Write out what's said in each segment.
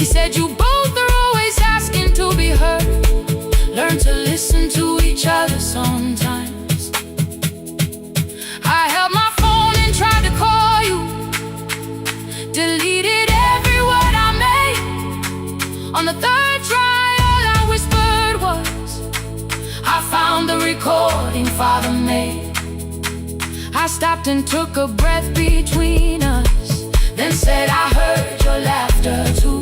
He said you both are always asking to be heard. Learn to listen to each other sometimes. I held my phone and tried to call you, deleted every word I made. On the third try, all I whispered was, I found the recording Father made. I stopped and took a breath between us, then said I heard your laughter too.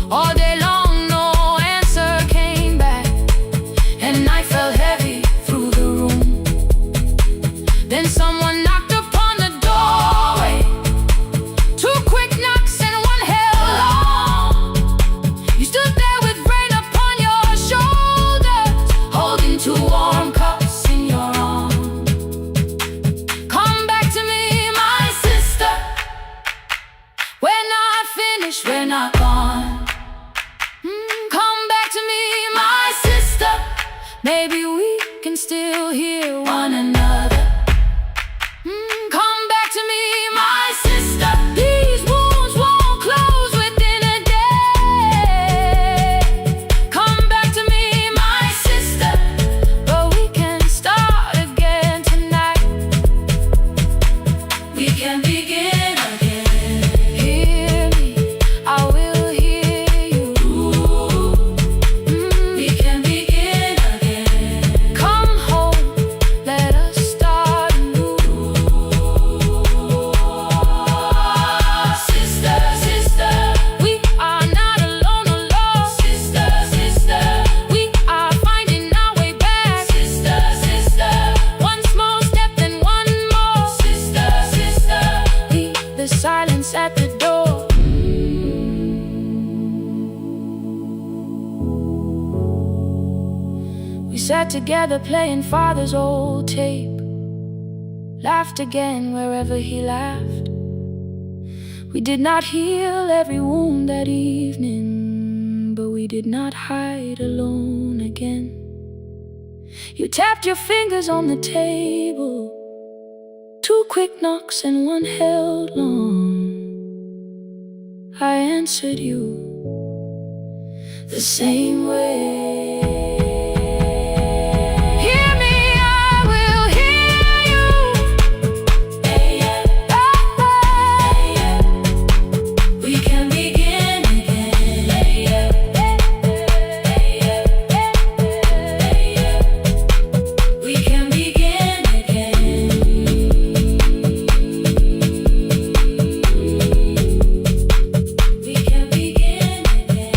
All day long no answer came back, and night fell heavy through the room. Then someone knocked upon the doorway. Two quick knocks and one held long. You stood there with rain upon your shoulders, holding two warm cups in your arms. Come back to me, my sister. We're not finished, we're not gone. Come back to me, my sister. Maybe we can still hear one another. Come back to me, my sister. These wounds won't close within a day. Come back to me, my sister. But we can start again tonight. We can begin again. Hear me, I will hear you. We can begin again. Come home, let us start anew. Sister, sister, we are not alone, alone. Sister, sister, we are finding our way back. Sister, sister, one small step then one more. Sister, sister, leave the silence at the door. We sat together playing Father's old tape, laughed again wherever he laughed. We did not heal every wound that evening, but we did not hide alone again. You tapped your fingers on the table, two quick knocks and one held long. I answered you the same way. Hear me, I will hear you. We can begin again. We can begin again. We can begin again.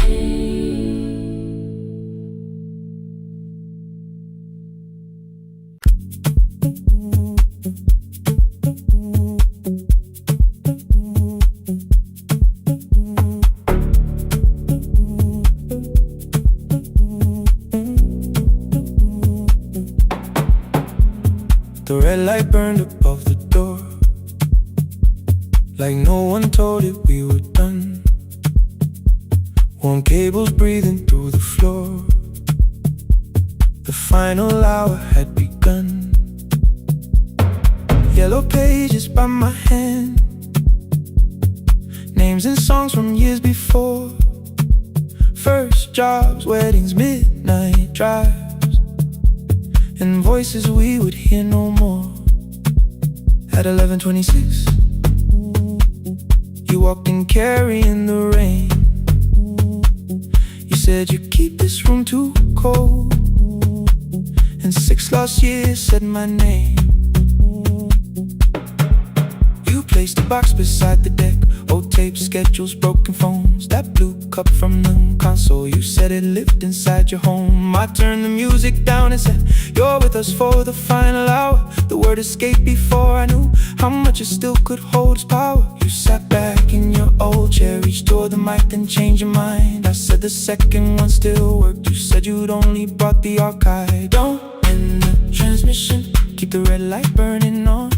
The red light burned above the door, like no one told it we were done. Warm cables breathing through the floor. The final hour had begun. Yellow pages by my hand, names and songs from years before. First jobs, weddings, midnight drives, and voices we would hear no more. At 11:26, you walked in carrying the rain. You said you keep this room too cold, and 6 lost years said my name. You placed a box beside the deck, old tapes, schedules, broken phones, that blue cup from the console. You said it lived inside your home. I turned the music down and said, you're with us for the final hour. The word escaped before I knew how much it still could hold its power. You sat back in your old chair, reached toward the mic, then changed your mind. I said the second one still worked. You said you'd only brought the archive. Don't end the transmission, keep the red light burning on.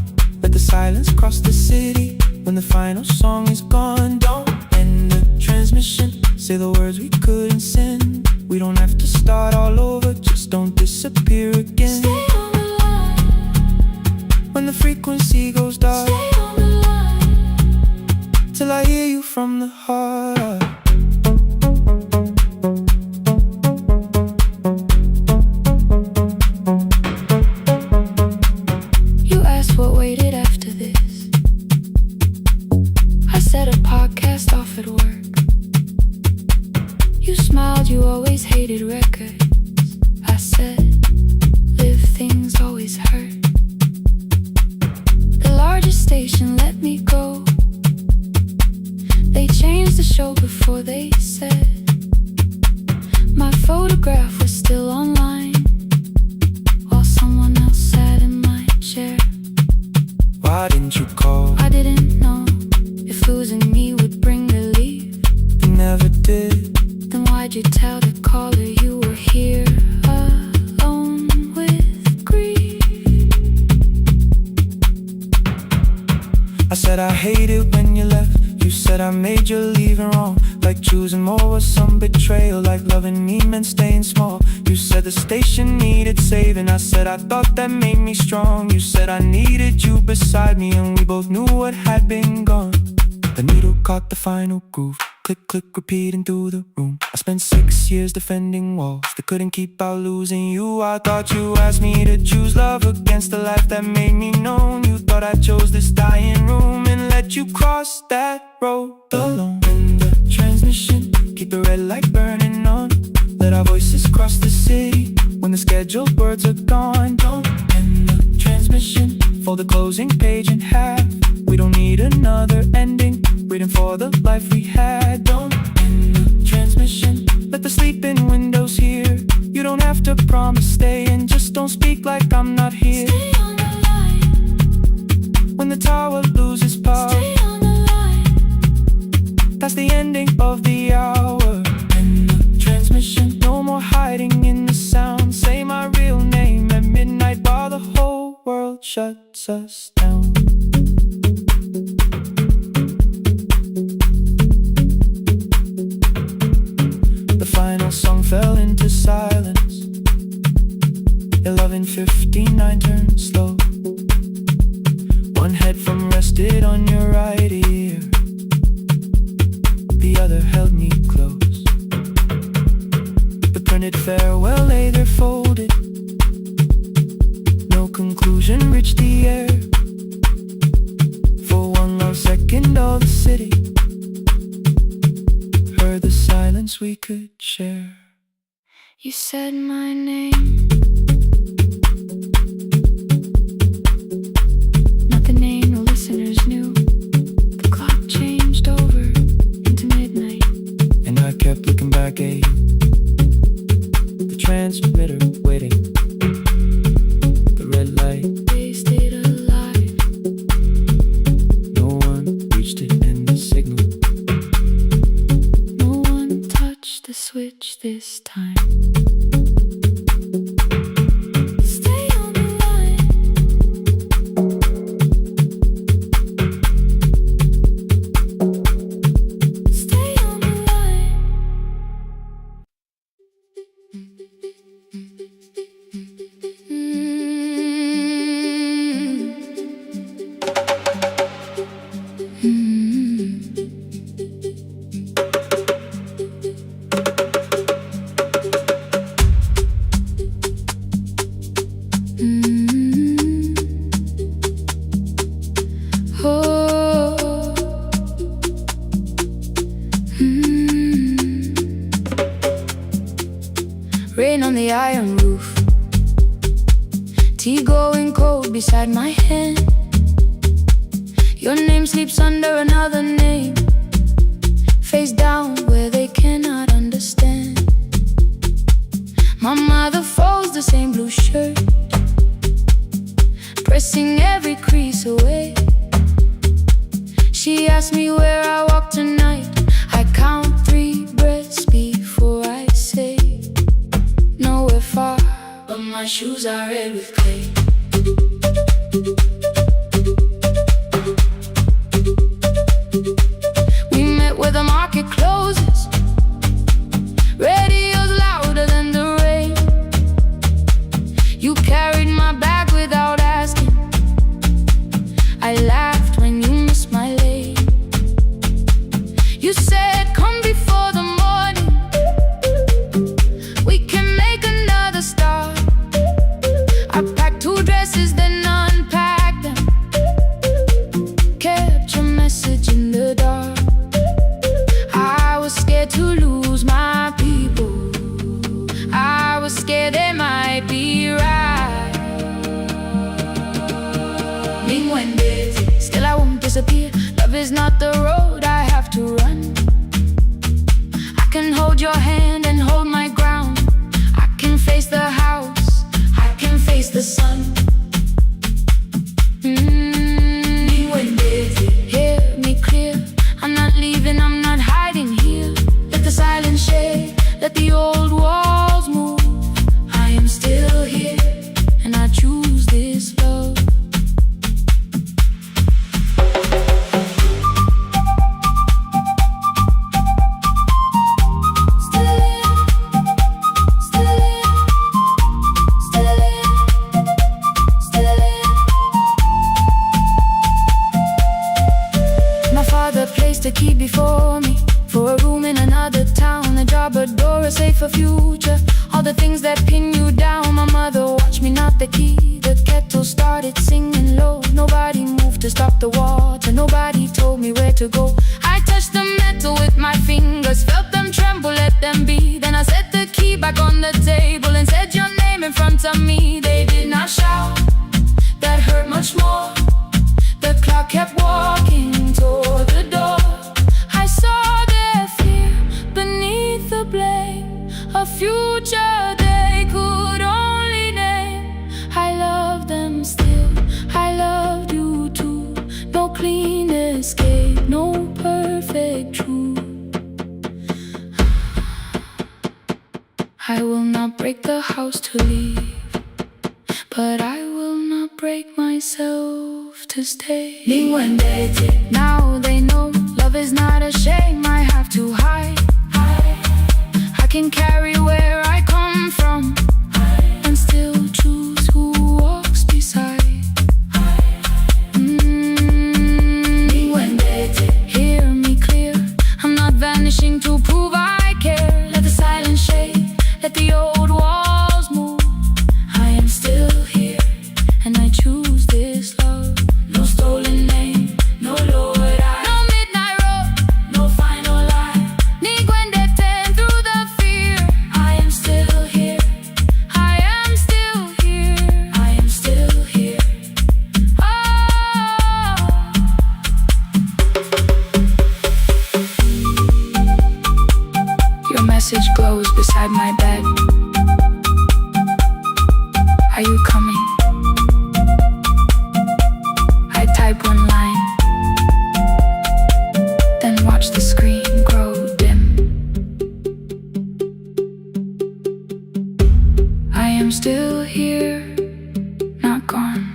Let the silence cross the city when the final song is gone. Don't end the transmission, say the words we couldn't send. We don't have to start all over, just don't disappear again. Stay on the line. When the frequency goes dark, Stay on the line. till I hear you from the heart. podcast off at work. You smiled, you always hated records. I said, live things always hurt. The largest station let me go. They changed the show before they said my photograph was still online, while someone else sat in my chair. Why didn't you call? I didn't know if losing me would bring relief. You never did. Then why'd you tell the caller you were here alone with grief? I said I hate it when you left. You said I made you leaving wrong, like choosing more was some betrayal, like loving me meant staying small. You said the station needed saving. I said I thought that made me strong. You said I needed you beside me, and we both knew what had been gone. The needle caught the final groove. Click, click, repeating through the room. I spent 6 years defending walls that couldn't keep out losing you. I thought you asked me to choose love against the life that made me known. You thought I chose this dying room and let you cross that road alone. In the transmission, keep the red light burning on. Let our voices cross the city when the scheduled words are gone. Don't end the transmission, fold the closing page in half. We don't need another ending, waiting for the life we had. Don't end the transmission, let the sleeping windows hear. You don't have to promise staying, just don't speak like I'm not here. Stay on the line. When the tower loses power, Stay on the line. that's the ending of the hour. End the transmission, no more hiding in the sound. Say my real name at midnight while the whole world shuts us down. The final song fell into silence. 11:59 turned slow. One headphone rested on your right ear, the other held me close. The printed farewell lay there folded. No conclusion reached the air. For one last second all the city heard the silence we could share. You said my name, not the name the listeners knew. The clock changed over into midnight, And I kept looking back at you, the transmitter waiting, the red light. they stayed alive. No one reached it in the signal. No one touched the switch this time. Stay on the line. Stay on the line. Rain on the iron roof, tea going cold beside my hand. Your name sleeps under another name, face down where they cannot understand. My mother folds the same blue shirt, pressing every crease away. She asked me where I walk tonight. I count 3 breaths before I say nowhere far, but my shoes are red with clay. We met where the market closes, radio's louder than the rain. You carried my bag without asking. I laughed when you missed my lane. You said come before the morning, we can make another start. I packed 2 dresses then unpacked them, kept your message in the dark. road I have to run. I can hold your hand and hold my ground. I can face the house, I can face the sun. Hear me clear, I'm not leaving, I'm not hiding here. Let the silence shake, let the old walls move. I am still here, and I choose this love. Placed a key before me for a room in another town, a job, a door, a safer future. All the things that pin you down. My mother watched me knock the key. The kettle started singing low. Nobody moved to stop the water. Nobody told me where to go. I touched the metal with my fingers, felt them tremble, let them be. Then I set the key back on the table and said your name in front of me. They did not shout, that hurt much more. The clock kept walking toward the door. I saw their fear beneath the blame, a future they could only name. I love them still, I loved you too. No clean escape, no perfect truth. I will not break the house to leave, but I will not break myself to stay. Now they know love is not a shame. I have to hide. I can carry where I come from and still choose who walks beside. Hear me clear, I'm not vanishing to prove I care. Let the silence shake, let the old walls move. I am still here, and I choose this love. No stolen name, no lowered eye, no midnight road, no final lie. Niguendeten through the fear. I am still here, I am still here, I am still here. Oh. Your message glows beside my bed. Are you coming? I type one line, then watch the screen grow dim. I am still here, not gone,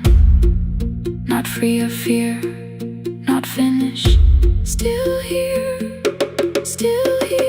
not free of fear, not finished. Still here, still here.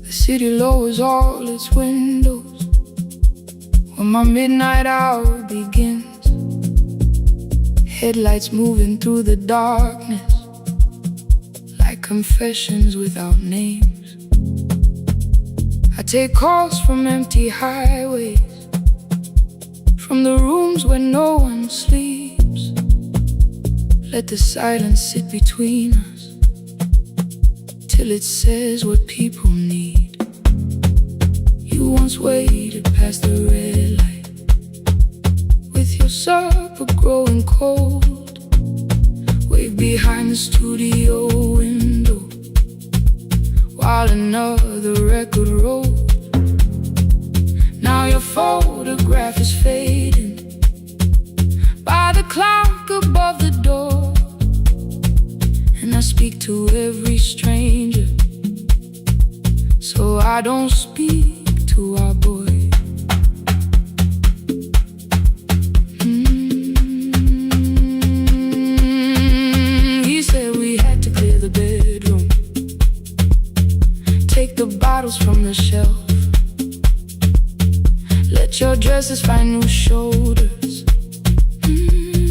The city lowers all its windows when my midnight hour begins. Headlights moving through the darkness like confessions without names. I take calls from empty highways, from the rooms where no one sleeps. Let the silence sit between us till it says what people need. You once waited past the red light with your supper growing cold, way behind the studio window while another record rolled. Now your photograph is fading by the clock above the door, and I speak to every stranger, so I don't speak to our boy. He said we had to clear the bedroom, take the bottles from the shelf, let your dresses find new shoulders.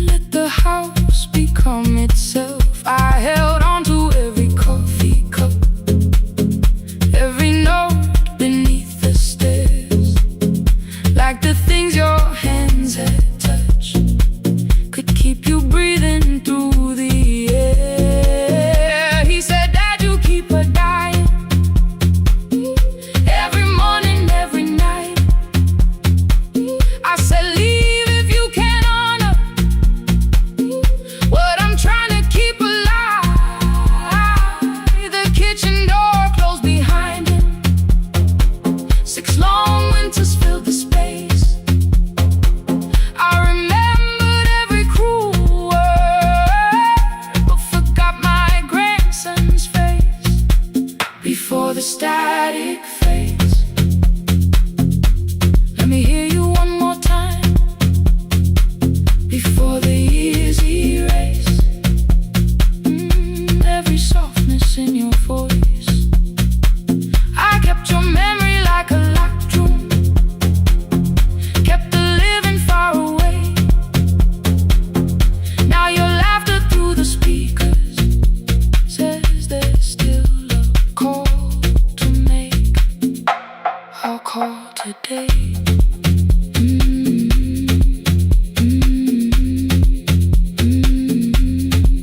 Let the house become itself. I held on to every coffee cup, every note beneath the stairs, like the things your hands had touched could keep you breathing through the air. He said, Dad, you keep her dying, every morning, every night. I said, leave if you can honor what I'm trying to keep alive. The kitchen door closed behind him. 6 long winters filled the space. I remembered every cruel word, but forgot my grandson's face. Before the static fades, let me hear you one more time. Before the years erase every softness in your voice. I kept your memory like a locked room, kept the living far away. Now your laughter through the speakers says there's still a call to make. I'll call today.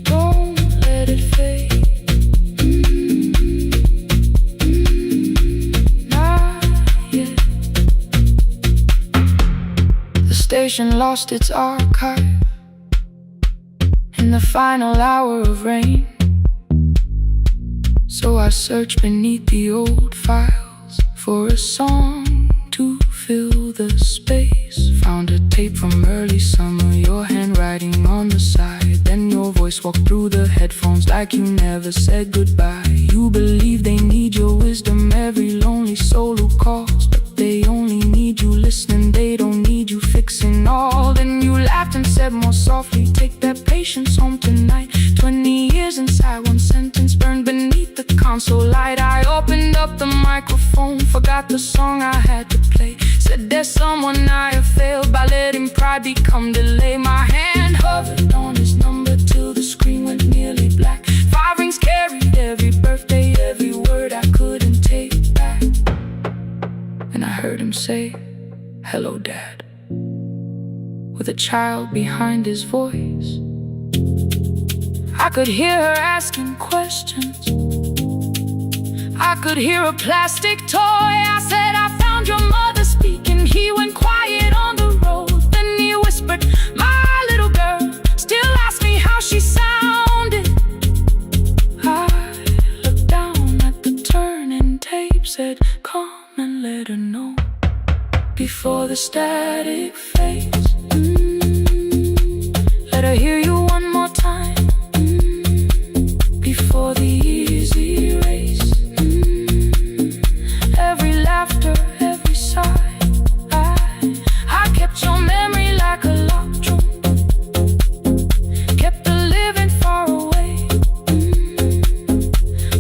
Don't let it fade. Not yet. The station lost its archive in the final hour of rain. So I searched beneath the old files for a song to fill the space. Found a tape from early summer, your handwriting on the side. Then your voice walked through the headphones like you never said goodbye. You believe they need your wisdom, every lonely soul who calls, but they only need you listening, they don't need you fixing all. Then you laughed and said more softly, take that patience home tonight. 20 years inside one sentence burned beneath the console light. I opened up the microphone, forgot the song I had to play. Said there's someone I have failed by letting pride become delay. My hand hovered on his number till the screen went nearly black. 5 rings carried every birthday, every word I couldn't take back. And I heard him say, hello, Dad, with a child behind his voice. I could hear her asking questions, I could hear a plastic toy. I said, I found your mother speaking. He went quiet on the road. Then he whispered, my little girl still asks me how she sounded. I looked down at the turning tape, said, come and let her know before the static fades. Let her hear you one more time. Before the years erase every laughter, every sigh. I kept your memory like a locked room, kept the living far away.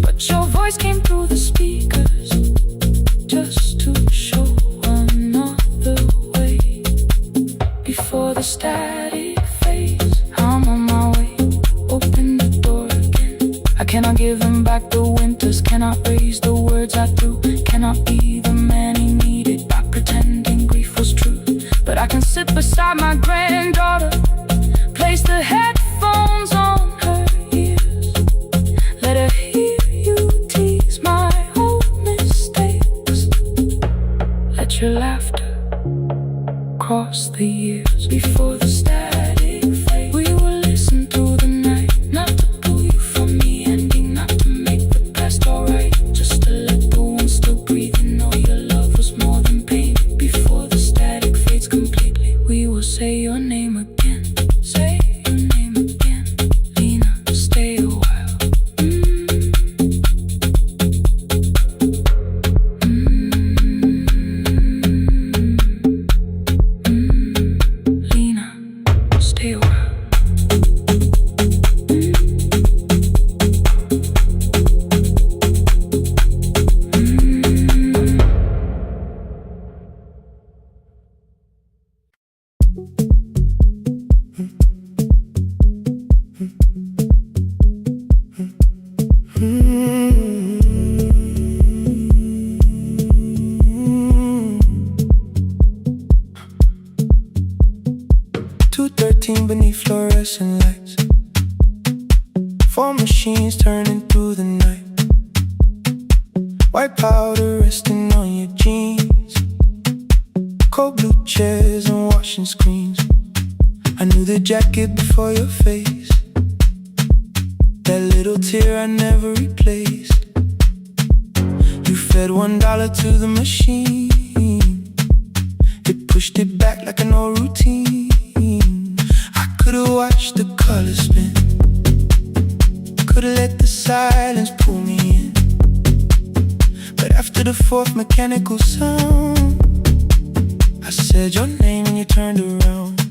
But your voice came through the speakers just to show another way. Before the static fades, I'm on my way. Open the door again. I cannot give him back the winters, cannot raise the words I threw, cannot be the man he needed by pretending grief was true. But I can sit beside my granddaughter, place the headphones on her ears, let her hear you tease my old mistakes. Let your laughter cross the years. Before the static fade, we will listen through the night, not to pull you from the ending, not to make the past alright, just to let the one still breathing know your love was more than pain. Before the static fades completely, we will say your name again. Say your name again. Lena, stay a while. Lena, stay a while. Beneath fluorescent lights, four machines turning through the night. White powder resting on your jeans, cold blue chairs and washing screens. I knew the jacket before your face, that little tear I never replaced. You fed $1 to the machine, it pushed it back like an old routine. Could've watched the colors spin, could've let the silence pull me in. But after the fourth mechanical sound, I said your name and you turned around.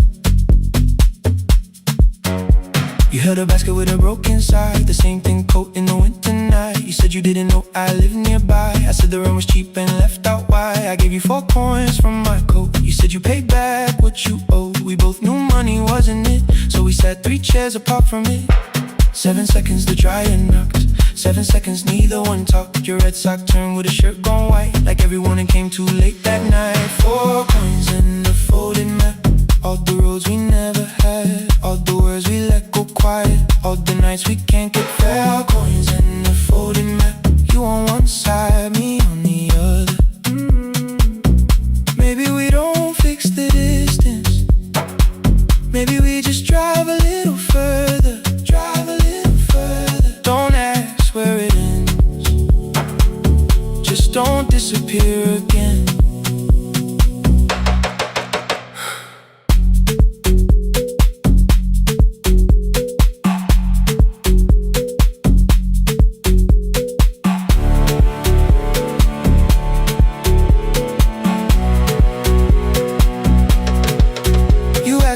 You held a basket with a broken side, the same thing coat in the winter night. You said you didn't know I lived nearby. I said the rent was cheap and left out why. I gave you 4 coins from my coat. You said you paid back what you owed. We both knew money wasn't it, so we sat 3 chairs apart from it. 7 seconds the dryer knocked, 7 seconds neither one talked. Your red sock turned with a shirt gone white, like everyone that came too late that night. 4 coins in the folded map, all the roads we never had, all the words we let go quiet, all the nights we can't get fair. Coins in the folded map, you on one side, me on the other. Maybe we don't fix the distance, maybe we just drive a little further, drive a little further. Don't ask where it ends, just don't disappear again.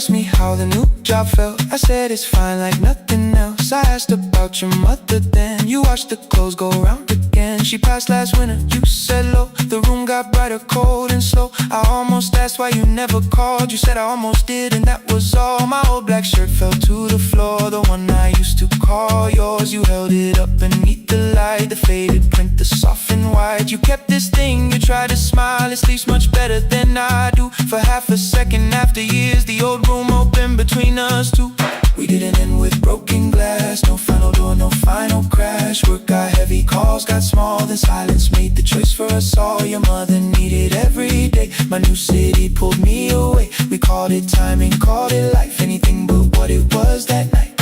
Me how the new job felt, I said it's fine like nothing else. I asked about your mother then, you watched the clothes go round again. She passed last winter, you said low, the room got brighter, cold and slow. I almost asked why you never called, you said I almost did and that was all. My old black shirt fell to the floor, the one I used to call yours. You held it up beneath the light, the faded print, the soft and white. You kept this thing, you tried to smile, it sleeps much better than I do. For half a second after years, the old room open between us two. We didn't end with broken glass, no final door, no final crash. Work got heavy, calls got small, then silence made the choice for us all. Your mother needed every day, my new city pulled me away. We called it timing, called it life, anything but what it was that night.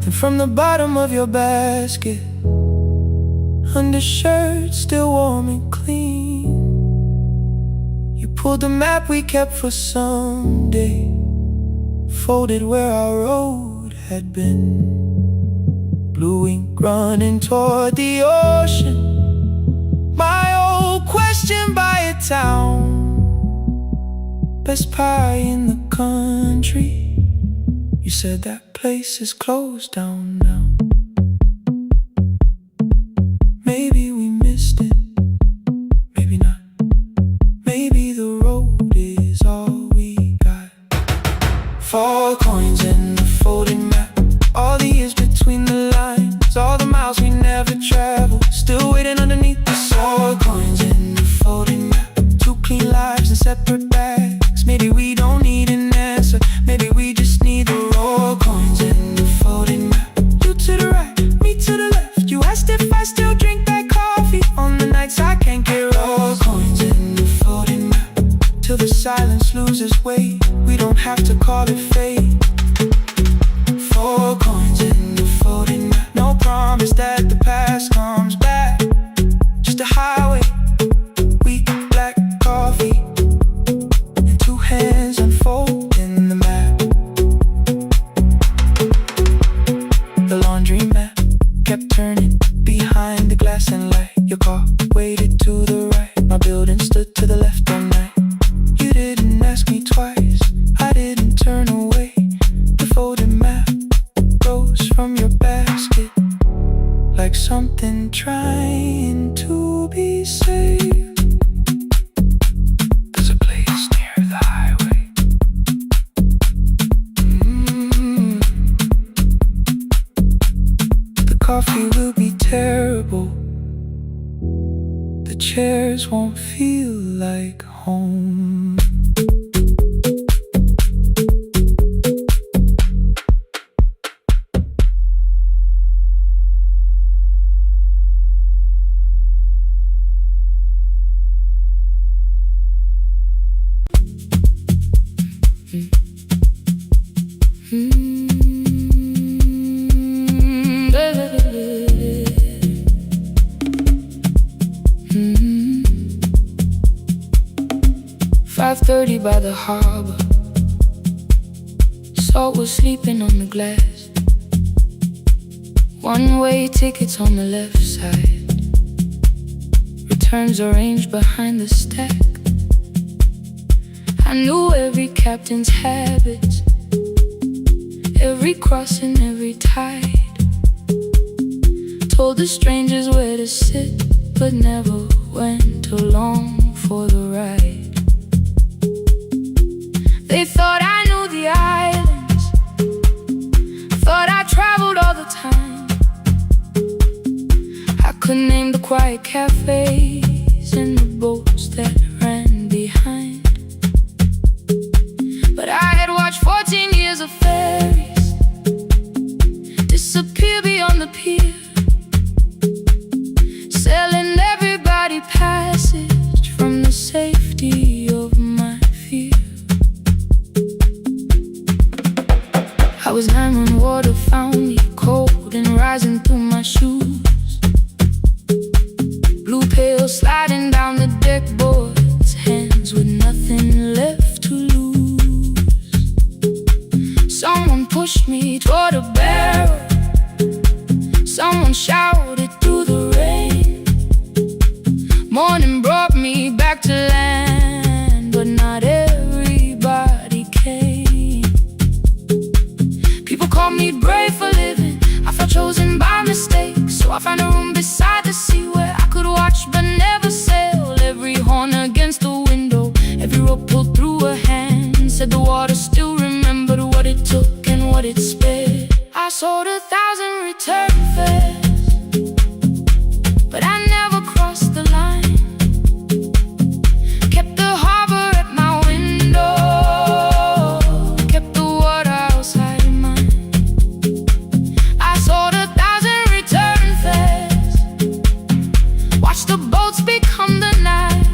Then from the bottom of your basket, undershirt still warm and clean, you pulled the map we kept for someday, folded where our road had been. Blue ink running toward the ocean, my old question by a town. Best pie in the country, you said that place is closed down now. Maybe we missed it, maybe not. Maybe the road is all we got. 4 coins in the folded map, all the years between the lines, all the miles we never traveled, still waiting underneath the 4 coins in the folded map. 2 clean lives in separate bags. Maybe we don't need an answer, maybe we just need the raw coins in the folded map. You to the right, me to the left. You asked if I still drink that coffee on the nights I can't get raw coins in the folded map. Till the silence loses weight, we don't have to call it fate. 4 coins in the folded map, no promise that the past comes back, just a highway, weak black coffee, and 2 hands unfolding the map. The laundry mat kept turning behind the glass and light. Your car waited to the right, my building stood to the left all night. You didn't ask me twice, I didn't turn away. The folded map rose from your basket, like something trying to be saved. There's a place near the chairs won't feel like home. Mm-hmm. 5:30 by the harbor. Salt was sleeping on the glass. One-way tickets on the left side. Returns arranged behind the stack. I knew every captain's habits, every crossing, every tide. Told the strangers where to sit, but never went along for the ride. They thought I knew the islands, thought I traveled all the time. I could name the quiet cafes and the boats that ran behind. But I had watched 14 years of ferries disappear beyond the pier, selling everybody passage from the safety of my fear. I was 9 when water found me, cold and rising through my shoes. Blue pail sliding down the deck boards, hands with nothing left to lose. Someone pushed me toward a barrel, someone shouted through the rain. Morning brought me back to land, but not everybody came. People called me brave for living, I felt chosen by mistake. So I found a room beside the sea where I could watch but never sail. Every horn against the window, every rope pulled through a hand, said the water still remembered what it took and what it spared. I sold 1,000 return fares, but I never crossed the line. Kept the harbor at my window, kept the water outside of mine. I sold 1,000 return fares, watched the boats become the night.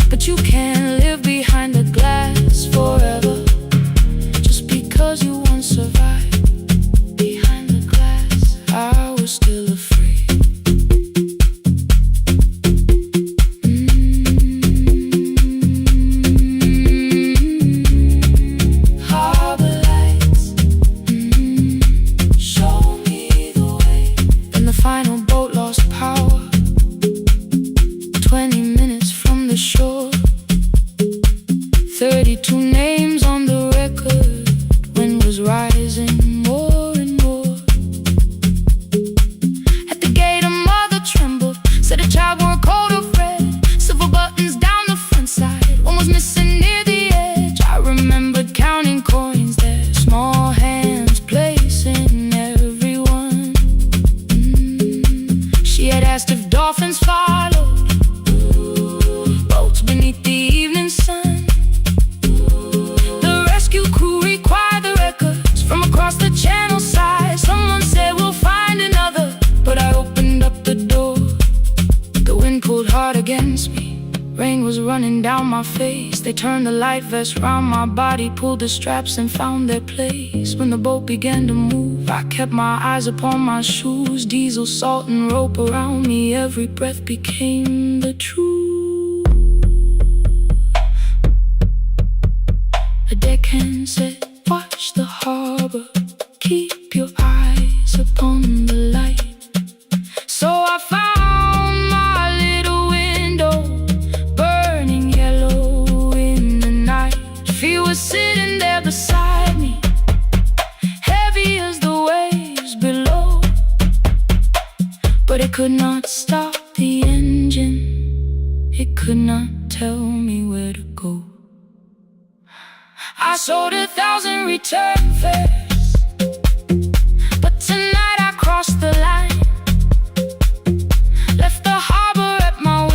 But you can't live behind the glass forever, just because you once survived. Behind the glass, I was still afraid. Harbor lights, show me the way. Then the final boat lost power, 20 minutes from the shore. 32 names on the record, wind was rising more and more. At the gate a mother trembled, said a child wore a coat of red, silver buttons down the front side, one was missing near the edge. I remembered counting coins there, small hands placing everyone. She had asked if dolphins followed, boats beneath the evening sun. The rescue crew required the records from across the channel side. Someone said we'll find another, but I opened up the door. The wind pulled hard against me, rain was running down my face. They turned the life vest round my body, pulled the straps and found their place. When the boat began to move, I kept my eyes upon my shoes. Diesel, salt and rope around me, every breath became the truth. A deckhand said, watch the harbor, keep your eyes upon the light. So I found my little window, burning yellow in the night. Fear was sitting there beside me, heavy as the waves below, but it could not stop the engine, it could not tell me where to go. I sold 1,000 return fares, but tonight I crossed the line. Left the harbor at my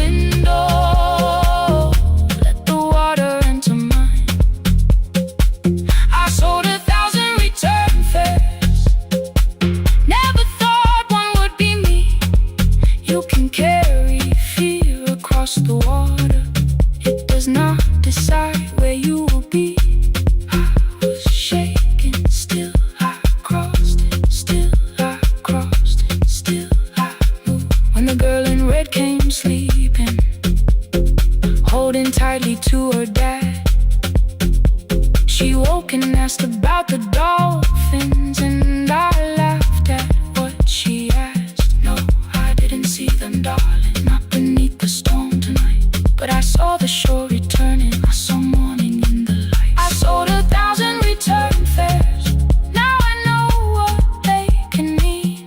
asked about the dolphins, and I laughed at what she asked. No, I didn't see them, darling, not beneath the storm tonight. But I saw the shore returning, I saw morning in the light. I sold 1,000 return fares, now I know what they can mean.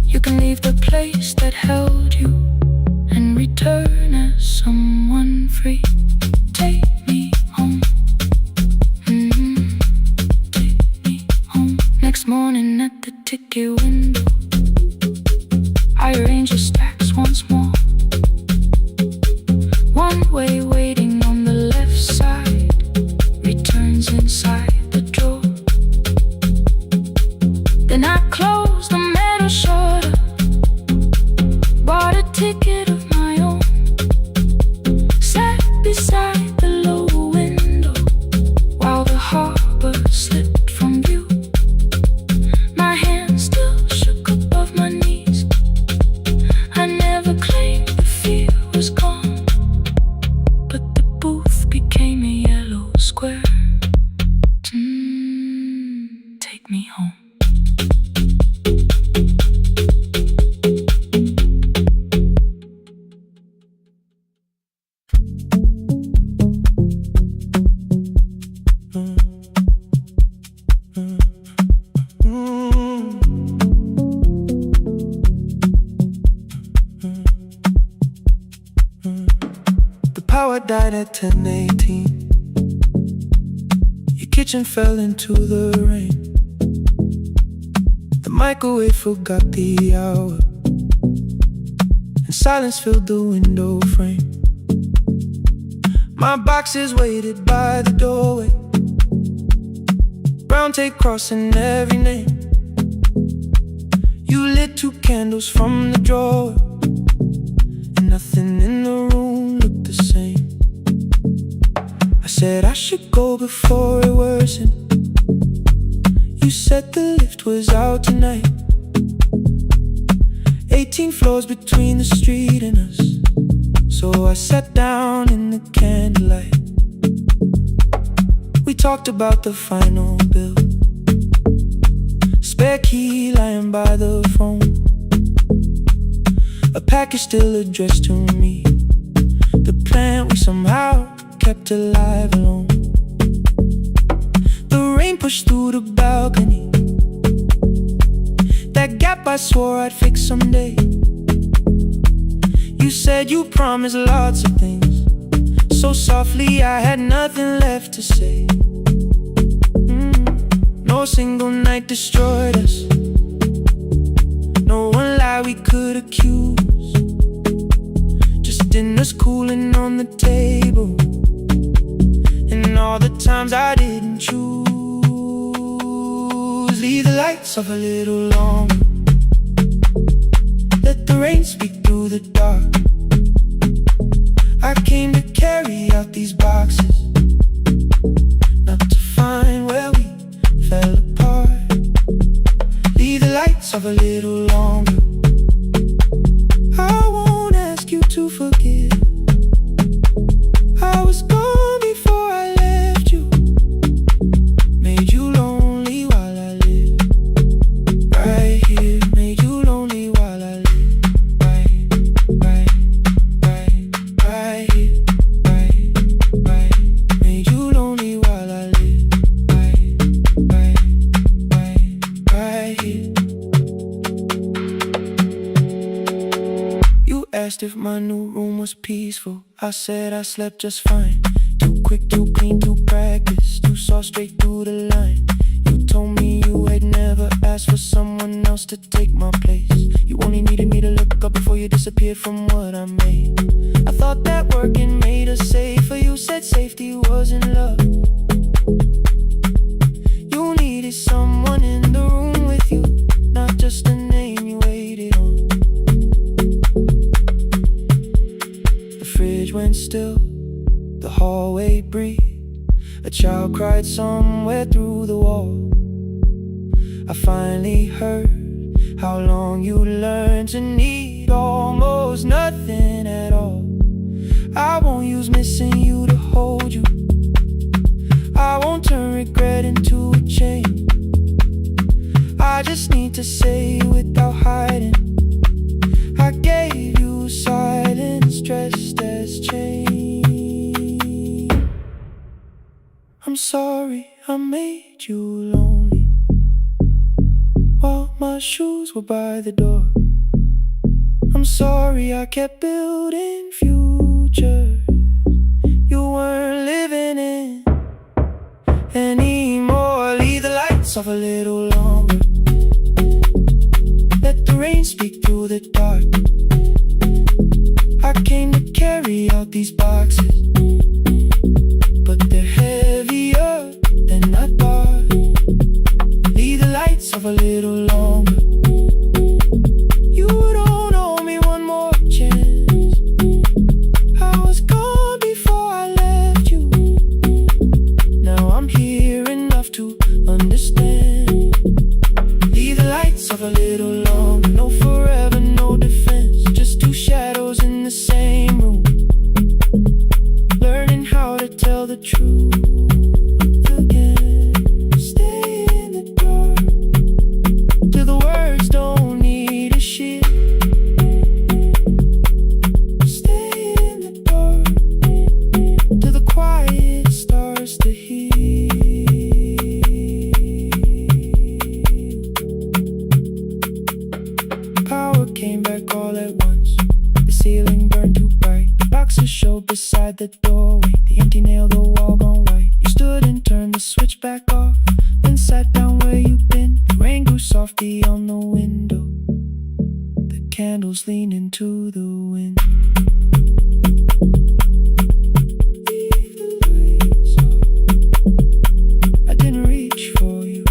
You can leave the place that held you and return as someone free. Take me home, take me home. Next morning at the ticket window, I arrange the stacks once more. One way waiting on the left side, returns inside the drawer. Then I close the metal shutter, bought a ticket of my own, sat beside the low window while the harbor slipped from view. My hands still shook above my knees. I never claimed the fear was gone, but the booth became a yellow square. Take me home. The power died at 10:18. Your kitchen fell into the rain. The microwave forgot the hour, and silence filled the window frame. My boxes waited by the doorway, brown tape crossing every name. You lit 2 candles from the drawer, and nothing in the room looked the same. I said I should go before it worsened. You said the lift was out tonight. 18 floors between the street and us, so I sat down in the candlelight. We talked about the final bill, spare key lying by the phone, a package still addressed to me, the plant we somehow kept alive alone. The rain pushed through the balcony, that gap I swore I'd fix someday. You said you promised lots of things, so softly I had nothing left to say. No single night destroyed us, no one lie we could accuse, just dinners cooling on the table, and all the times I didn't choose. Leave the lights off a little longer, let the rain speak through the dark. I came to carry out these boxes, not to find where we fell apart. Leave the lights off a little longer, I won't ask you to forgive. I was gone before I left you, made you lonely while I lived right here, made you lonely while I lived right here, right, made you lonely while I lived right here. You asked if my new room was peaceful, I said I slept just fine. Too quick, too clean, too practiced, you saw straight through the line. You told me you had never asked for someone else to take my place. You only needed me to look up before you disappeared from what I made. I thought that working made us safer, you said safety was in love. You needed someone in the room with you, not just a name you waited on. The fridge went still, the hallway breathed, a child cried somewhere through the wall. I finally heard how long you learned to need almost nothing at all. I won't use missing you to hold you, I won't thread into a chain. I just need to say without hiding, I gave you silence dressed as change. I'm sorry I made you lonely while my shoes were by the door. I'm sorry I kept building futures you weren't living in anymore. Leave the lights off a little longer, let the rain speak through the dark. I came to carry out these boxes, but they're heavier than I thought. Leave the lights off a little longer. You don't owe me one more chance. I was gone before I left you. Now I'm here enough to understand. Leave the lights off a little longer. No forever, no defense, just two shadows in the same room, learning how to tell the truth again. Stay in the dark till the words don't need a shield. Stay in the dark till the quiet starts to heal. Power came back all at once. The ceiling burned too bright. The boxes showed beside the doorway. The empty nail, the wall gone white. You stood and turned the switch back off, then sat down where you've been. The rain grew softly on the window. The candles leaned into the wind. Leave the lights off. I didn't reach for you.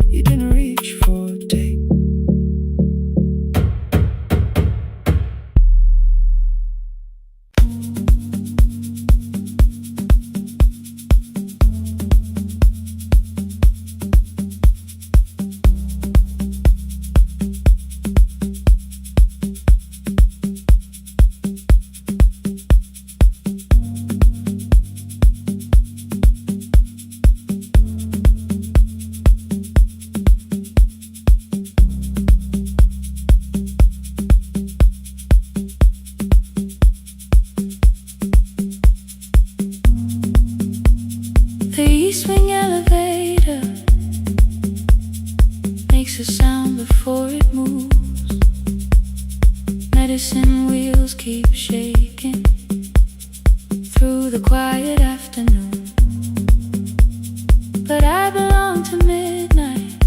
You didn't reach for a take. The east wing elevator makes a sound before it moves. Medicine wheels keep shaking through the quiet afternoon. But I belong to midnight,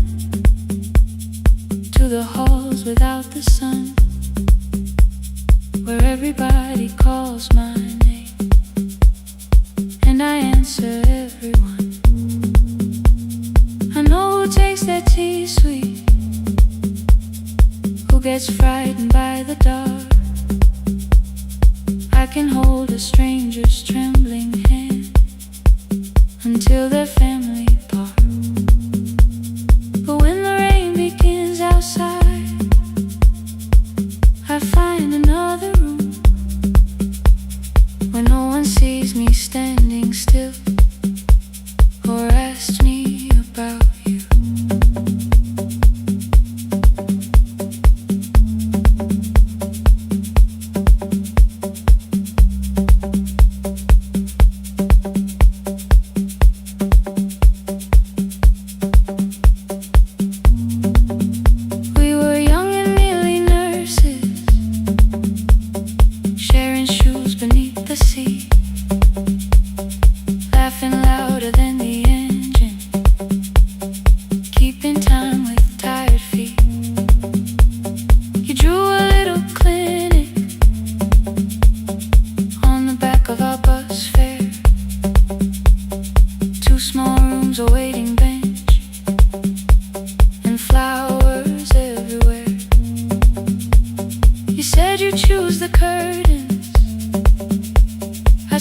to the halls without the sun, where everybody calls my name and I answer everyone. I know who takes their tea sweet, who gets frightened by the dark. I can hold a stranger's trembling hand until their family part. But when the rain begins outside, I find another room where no one sees me standing still or asks me about you. We were young and nearly nurses, sharing shoes beneath the sea, laughing louder than the engine, keeping time with tired feet. You drew a little clinic on the back of our bus fare, 2 small rooms, a waiting bench, and flowers everywhere. You said you'd choose the curtains. I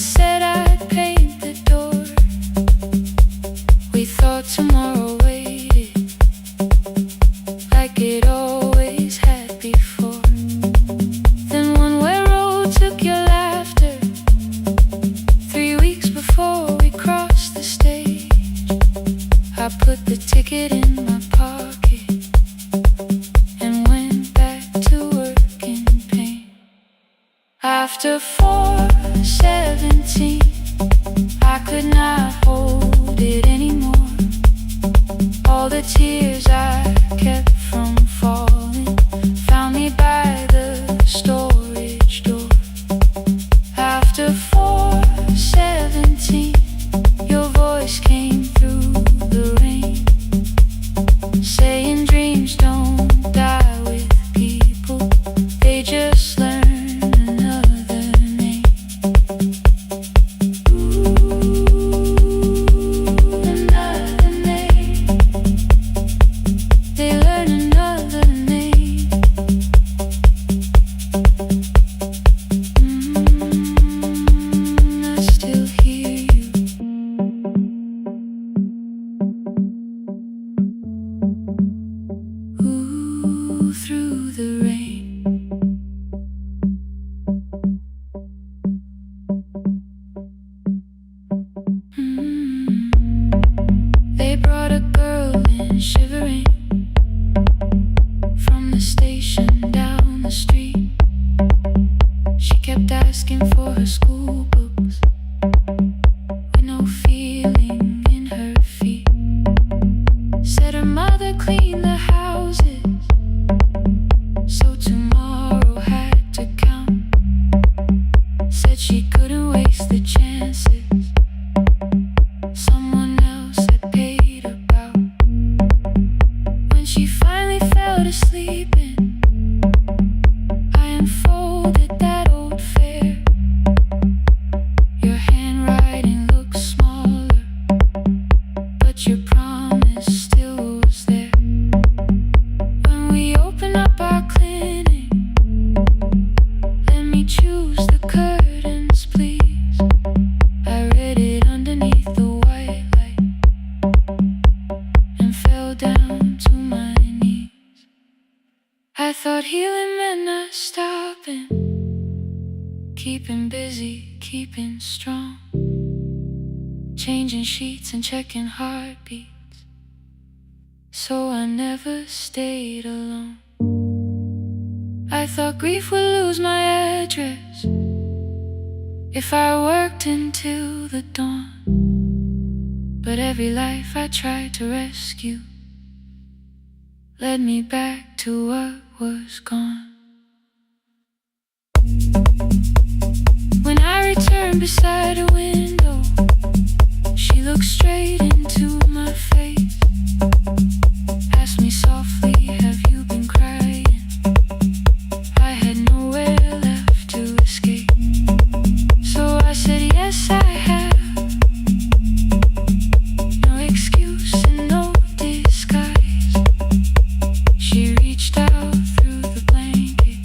the chances someone else had paid about. When she finally fell to sleeping, I unfolded that old fare. Your handwriting looks smaller, but your promise still was there. When we open up our clinic, let me choose the curtains, please. I read it underneath the white light and fell down to my knees. I thought healing meant not stopping, keeping busy, keeping strong, changing sheets and checking heartbeats, so I never stayed alone. I thought grief would lose my address if I worked until the dawn, but every life I tried to rescue led me back to what was gone. When I returned beside a window, she looked straight into my face, asked me softly, have you been crying? I had nowhere left to escape, so I said yes I have. No excuse and no disguise. She reached out through the blanket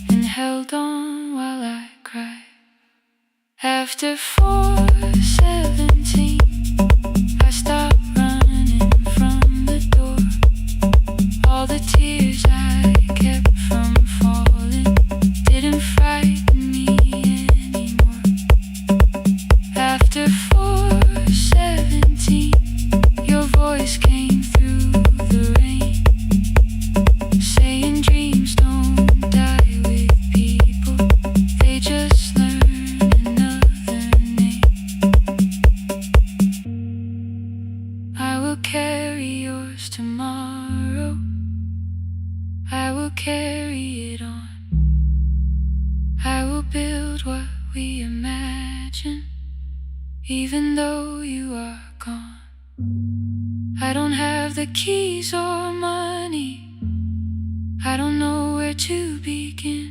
and held on while I cried. After 4:17, I stopped running from the door. All the tears I kept from falling didn't frighten me anymore. After 4:17, your voice came through the rain, saying dreams don't die with people, they just learn another name. I will carry yours tomorrow, I will carry it on. I will build what we imagine, even though you are gone. I don't have the keys or money, I don't know where to begin,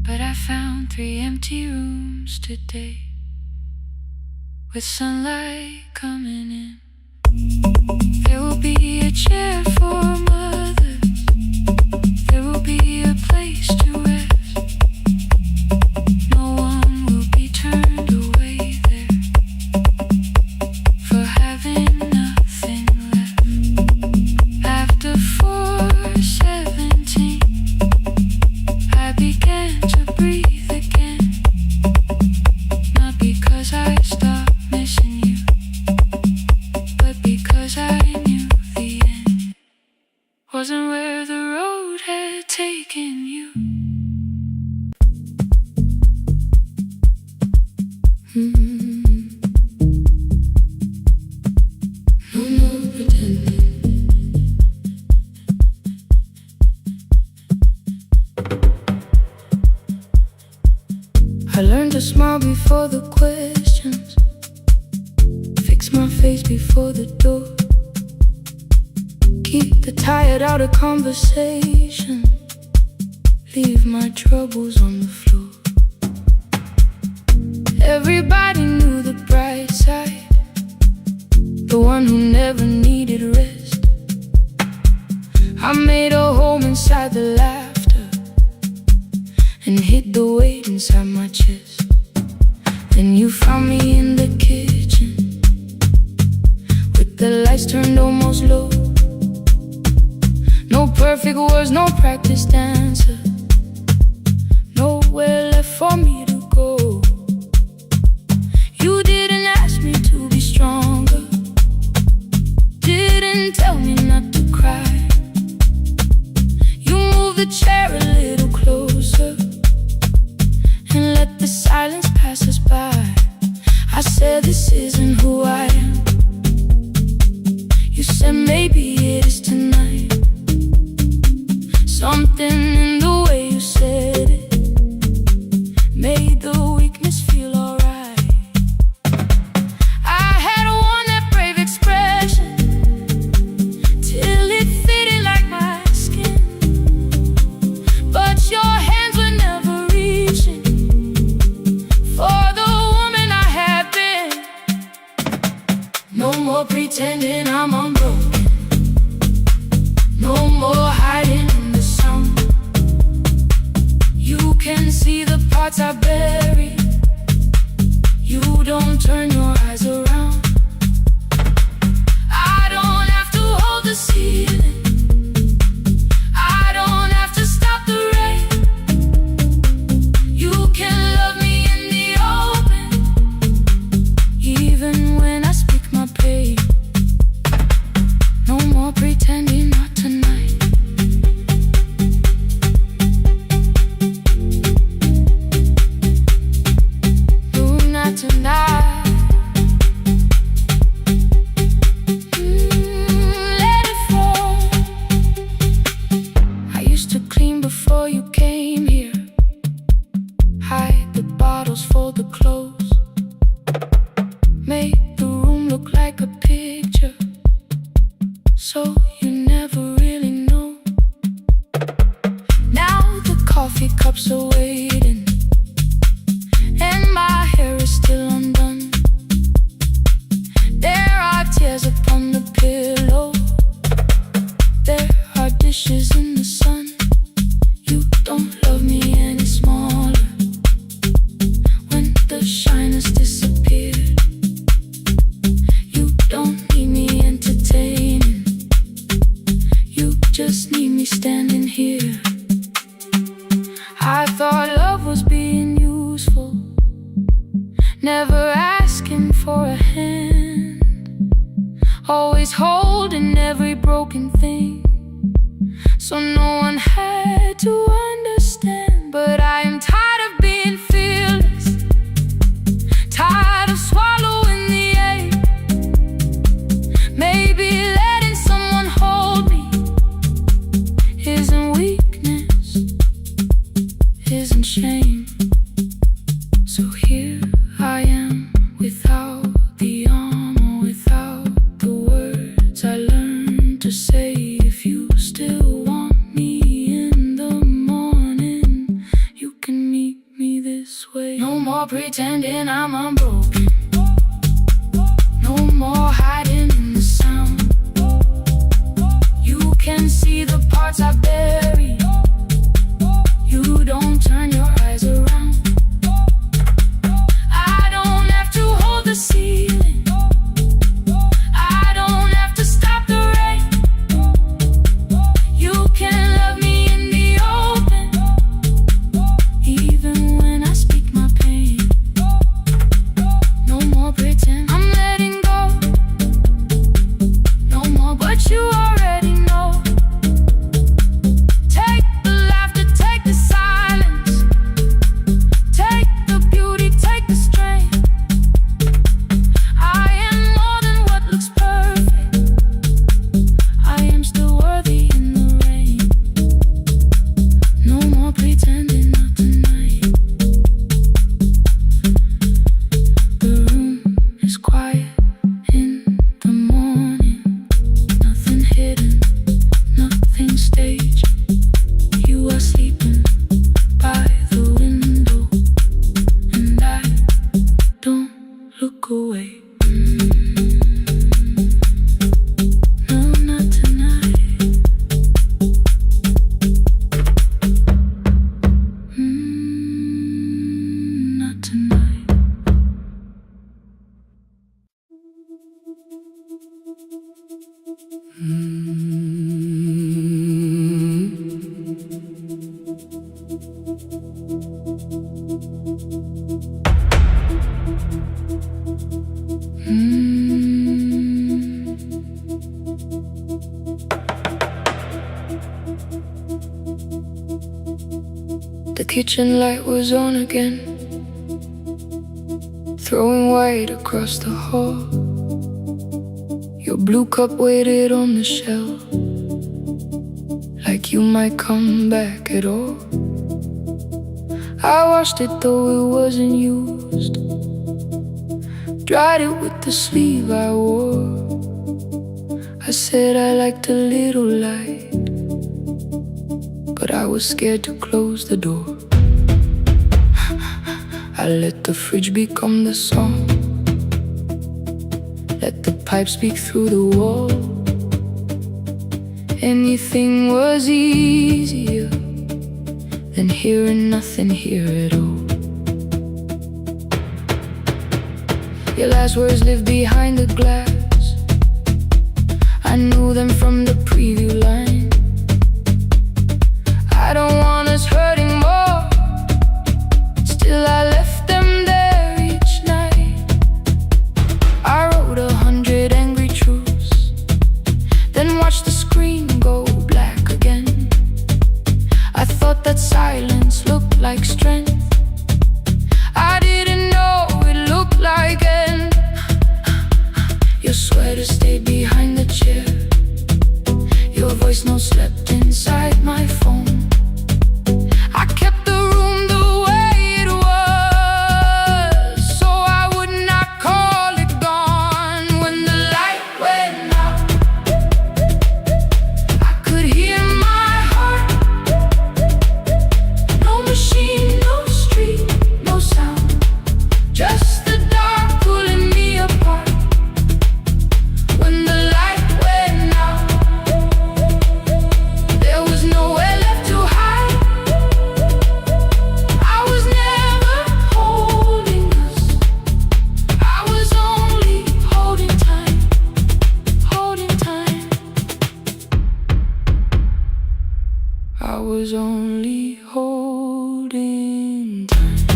but I found 3 empty rooms today, with sunlight coming in. There will be a chair for mothers, there will be a place to rest. No one will be turned away there for having nothing left. After 4:17, I began to breathe again, not because I stopped missing you, but because I knew the end wasn't where the road had taken you. No more pretending. I learned to smile before the questions, fix my face before the door, keep the tired out of conversation, leave my troubles on the floor. Everybody knew the bright side, the one who never needed rest. I made a home inside the laughter and hid the weight inside my chest. Then you found me in the kitchen, with the lights turned almost low. No perfect words, no practice dancer, nowhere left for me to go. You didn't ask me to be stronger, didn't tell me not to cry. You moved the chair a little closer and let the silence pass us by. I said this isn't who I am. You said maybe it is tonight. Something pretending I'm unbroken. No more hiding in the sound. You can see the parts I bury. You don't turn your eyes around. I don't have to hold the ceiling. I don't have to stop the rain. You can love me in the open, even when I speak my pain. No more pretending, not tonight. No, not tonight. Let it fall. I used to clean before you came here. Hide the bottles, fold the clothes. Make the room look like a picture, so you never really know. Now the coffee cups are waiting, and my hair is still undone. There are tears upon the pillow. There are dishes in the sun. You don't love me any smaller when the shine has disappeared. You don't need me entertaining. You just need me standing here. I thought love was being useful, never asking for a hand, always holding every broken thing, so no one had to understand. But I am tired of being fearless, tired of swallowing the ache. Maybe letting someone hold me isn't weakness, isn't shame. So here I am, without the armor, without the words I learned to say. If you still want me in the morning, you can meet me this way. No more pretending I'm unbroken. No more hiding in the sound. You can see the parts I bury. You don't turn your eyes around. I don't have to hold the ceiling. I don't have to stop the rain. You can love me in the open, even when I speak my pain. No more pretend, I'm letting go. No more, but you already know. Take the laughter, take the silence, take the beauty, take the strain. I am more than what looks perfect. I am still worthy in the rain. No more pretending, not tonight. The room is quiet in the morning. Nothing hidden, nothing staged. You are sleeping by the window, and I don't look away. No, not tonight. Not tonight. The kitchen light was on again, throwing white across the hall. Your blue cup waited on the shelf, like you might come back at all. I washed it though it wasn't used, dried it with the sleeve I wore. I said I liked a little light, but I was scared to close the door. I let the fridge become the song, let the pipe speak through the wall. Anything was easier than hearing nothing here at all. Your last words live behind the glass. I knew them from the preview line. I don't want us hurting more. Still I left them there each night. I wrote 100 angry truths, then watched the screen go black again. I thought that silence looked like strength. I didn't know it looked like end. Your sweater stayed behind the chair. Your voice no slept inside my phone. I kept the room the way it was, so I would not call it gone. When the light went out, I could hear my heart. No machine, no street, no sound, just the dark pulling me apart. When the light went out, there was nowhere left to hide. I was never holding us, I was only holding time, holding time. I was only holding time.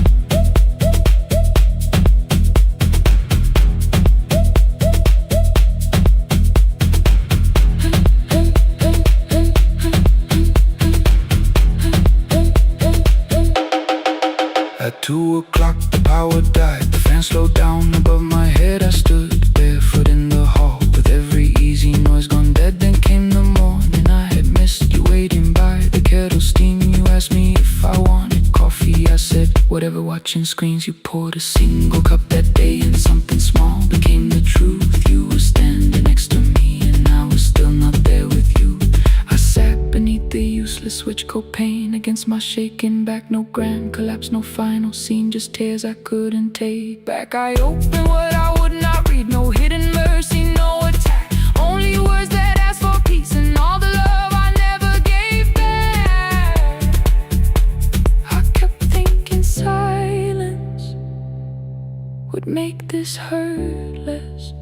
At 2 o'clock the power died. The fan slowed down above my head. I stood barefoot in the hall with every easy noise gone dead. Then came the morning. I had missed you waiting by the kettle steam. You asked me if I wanted coffee. I said whatever, watching screens. You poured a single cup that day, and something small became the truth. You were standing next to me, and I was still not there with you. I sat beneath the useless switch, copain against my shaking back. No grand collapse, no final scene, just tears I couldn't take back. I opened what I would not read, no hidden mercy, no attack. Only words that ask for peace and all the love I never gave back. I kept thinking silence would make this hurt less.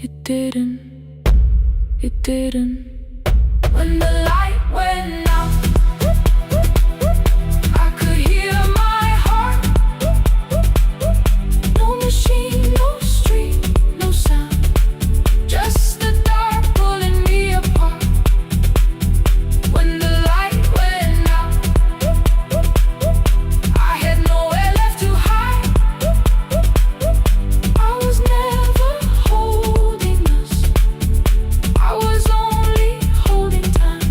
It didn't, it didn't. When the light went out, I could hear my heart. No machine, no street, no sound, just the dark pulling me apart. When the light went out, I had nowhere left to hide. I was never holding us, I was only holding time.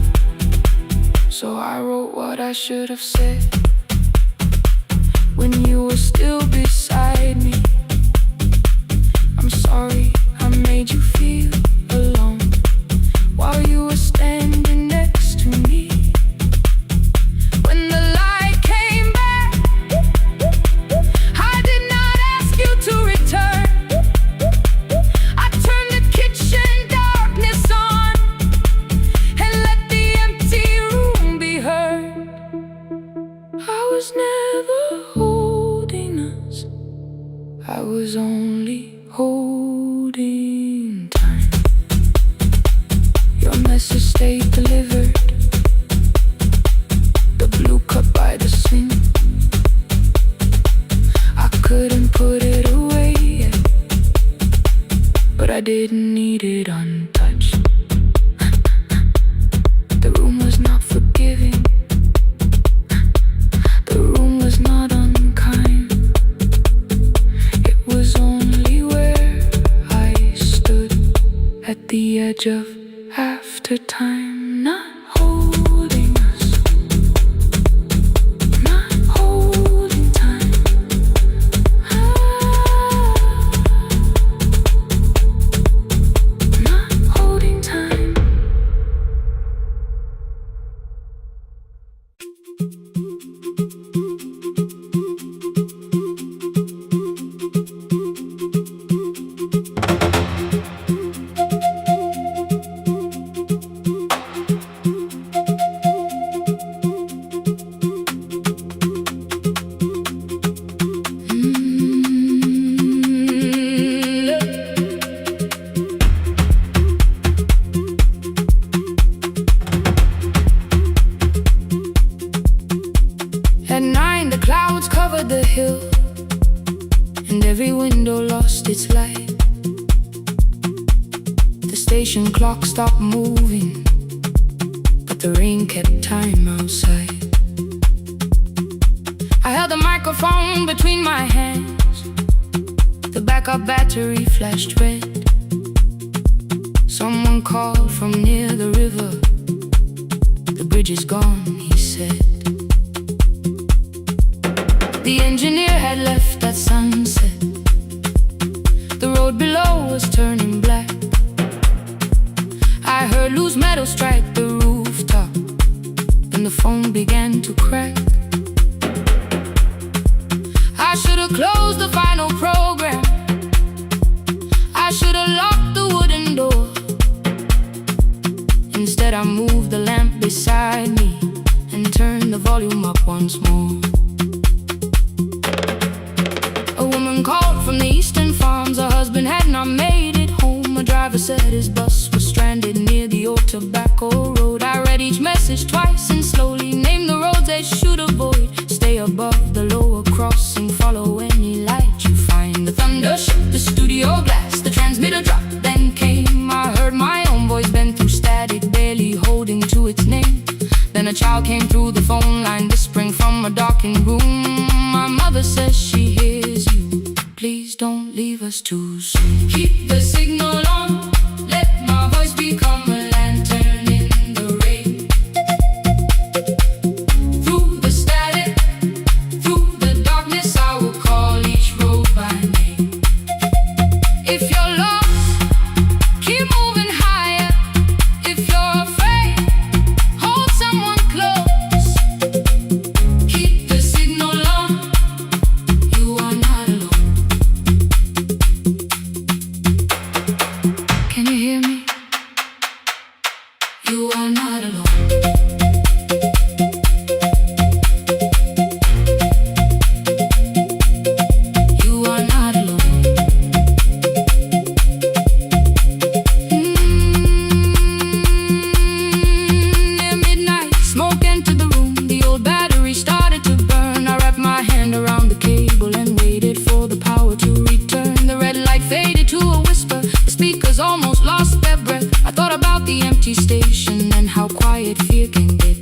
So I wrote what I should have said when you were still beside me. I'm sorry I made you feel alone while you were standing next to me. When the light came back, I did not ask you to return. I turned the kitchen darkness on and let the empty room be heard. I was never holding us, I was only holding time. Your message stayed delivered, the blue cup by the sink. I couldn't put it away yet, but I didn't need it untouched. The room was not forgiving, the room was not unkind. It was only where I stood at the edge of after time, not holding us, not holding time. Not holding time. hill, and every window lost its light. The station clock stopped moving, but the rain kept time outside. I held the microphone between my hands. The backup battery flashed red. Someone called from near the river. The bridge is gone, he said. The engineer had left at sunset. The road below was turning black. I heard loose metal strike the rooftop, and the phone began to crack. I should have closed the final program. I should have locked the wooden door. Instead I moved the lamp beside me and turned the volume up once more. A woman called from the eastern farms. Her husband had not made it home. A driver said his bus was stranded near the old tobacco road. I read each message twice and slowly named the roads they should avoid. Stay above the lower crossing, follow any light you find. The thunder shook the studio glass, the transmitter dropped, then came. I heard my own voice bend through static, barely holding to its name. Then a child came through the phone line, whispering from a darkened room. My mother says she hears you. Please don't leave us too soon. Keep the signal on, let my voice become a lantern in the rain. Through the static, through the darkness, I will call each road by name. If you're lost, keep moving higher. If you're afraid, hold someone close. Keep the signal on, you are not alone. Can you hear me? You are not alone. You are not alone. Near midnight, smoke entered the room. The old battery started to burn. I wrapped my hand around the cable and waited for the power to return. The red light faded to a whisper. The speakers almost lost their breath. I thought about the empty station and how quiet fear can get.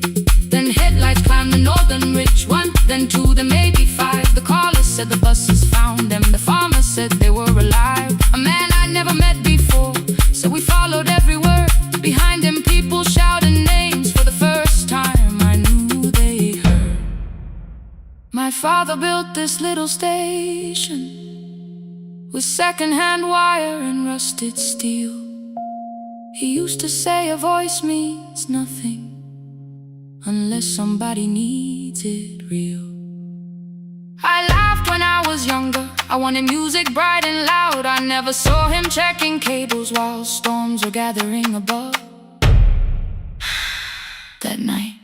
Then headlights climbed the northern ridge, one, then two, then maybe five. The caller said the buses found them. The farmer said they were alive. A man I'd never met before, so we followed every word. Behind him people shouted names. For the first time I knew they heard. My father built this little station with second-hand wire and rusted steel. He used to say a voice means nothing unless somebody needs it real. I laughed when I was younger. I wanted music bright and loud. I never saw him checking cables while storms were gathering above. That night,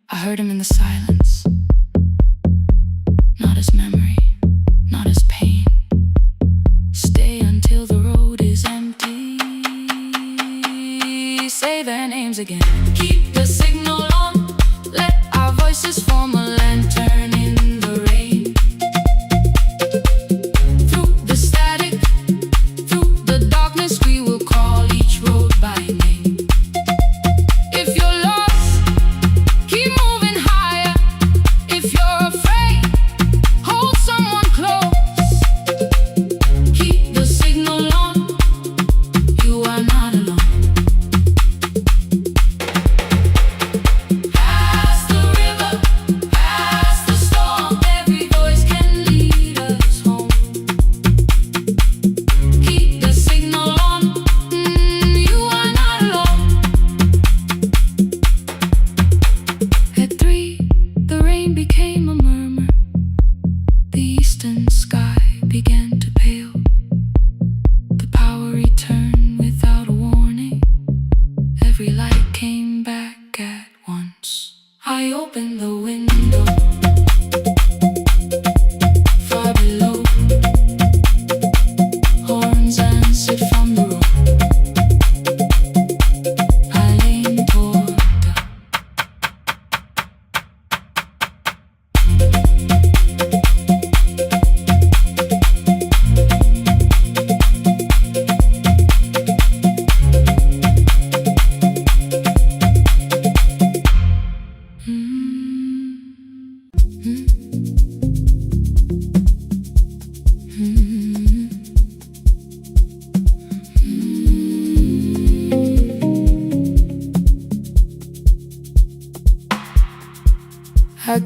I heard him in the silence. Not as memory, not as pain. Stay until the road is empty. Say their names again. Keep the signal on, let our voices form a lantern in the rain. Through the static, through the darkness, we will call each road by name. If you're lost, keep moving higher. If you're afraid, hold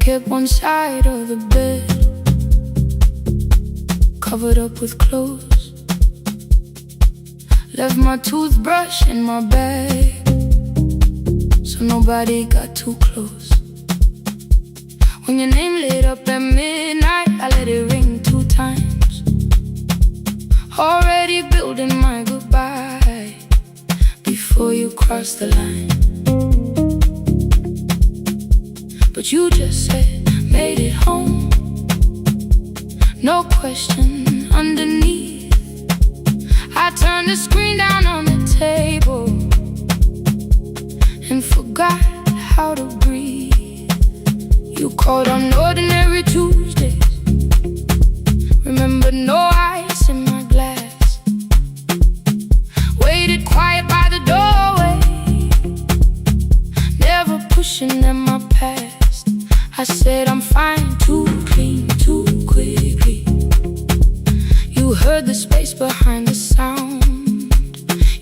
kept one side of the bed covered up with clothes. Left my toothbrush in my bag so nobody got too close. When your name lit up at midnight, I let it ring 2 times. Already building my goodbye before you cross the line. But you just said, made it home. No question underneath. I turned the screen down on the table and forgot how to breathe. You called on ordinary Tuesdays. Remember, no ice in my glass. Waited quiet by the doorway, never pushing at my past. I said I'm fine, too clean, too quickly. You heard the space behind the sound.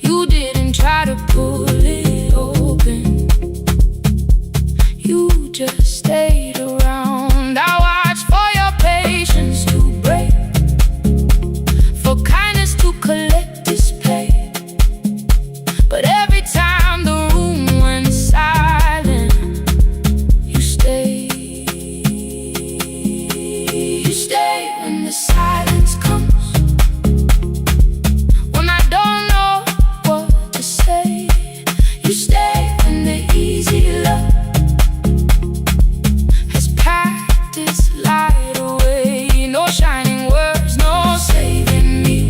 You didn't try to pull it open. You just stayed around. I watched for your patience to break, for kindness to collect display. But every time the room went silent, you stayed. You stay when the silence comes, when I don't know what to say. You stay when the easy love has packed its light away. No shining words, no saving me,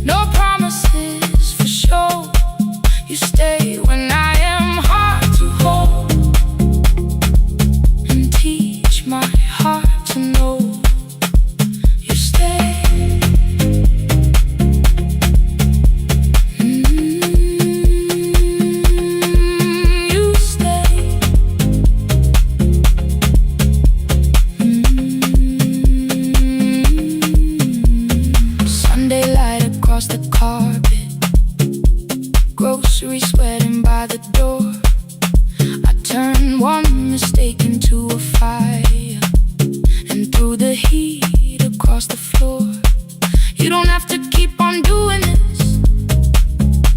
no promises for sure. You stay when I am hard to hold and teach my heart to know. You stay. You stay. Sunday light across the carpet, groceries sweating by the door. I turned one mistake into a fire and threw the heat across the floor. You don't have to keep on doing this.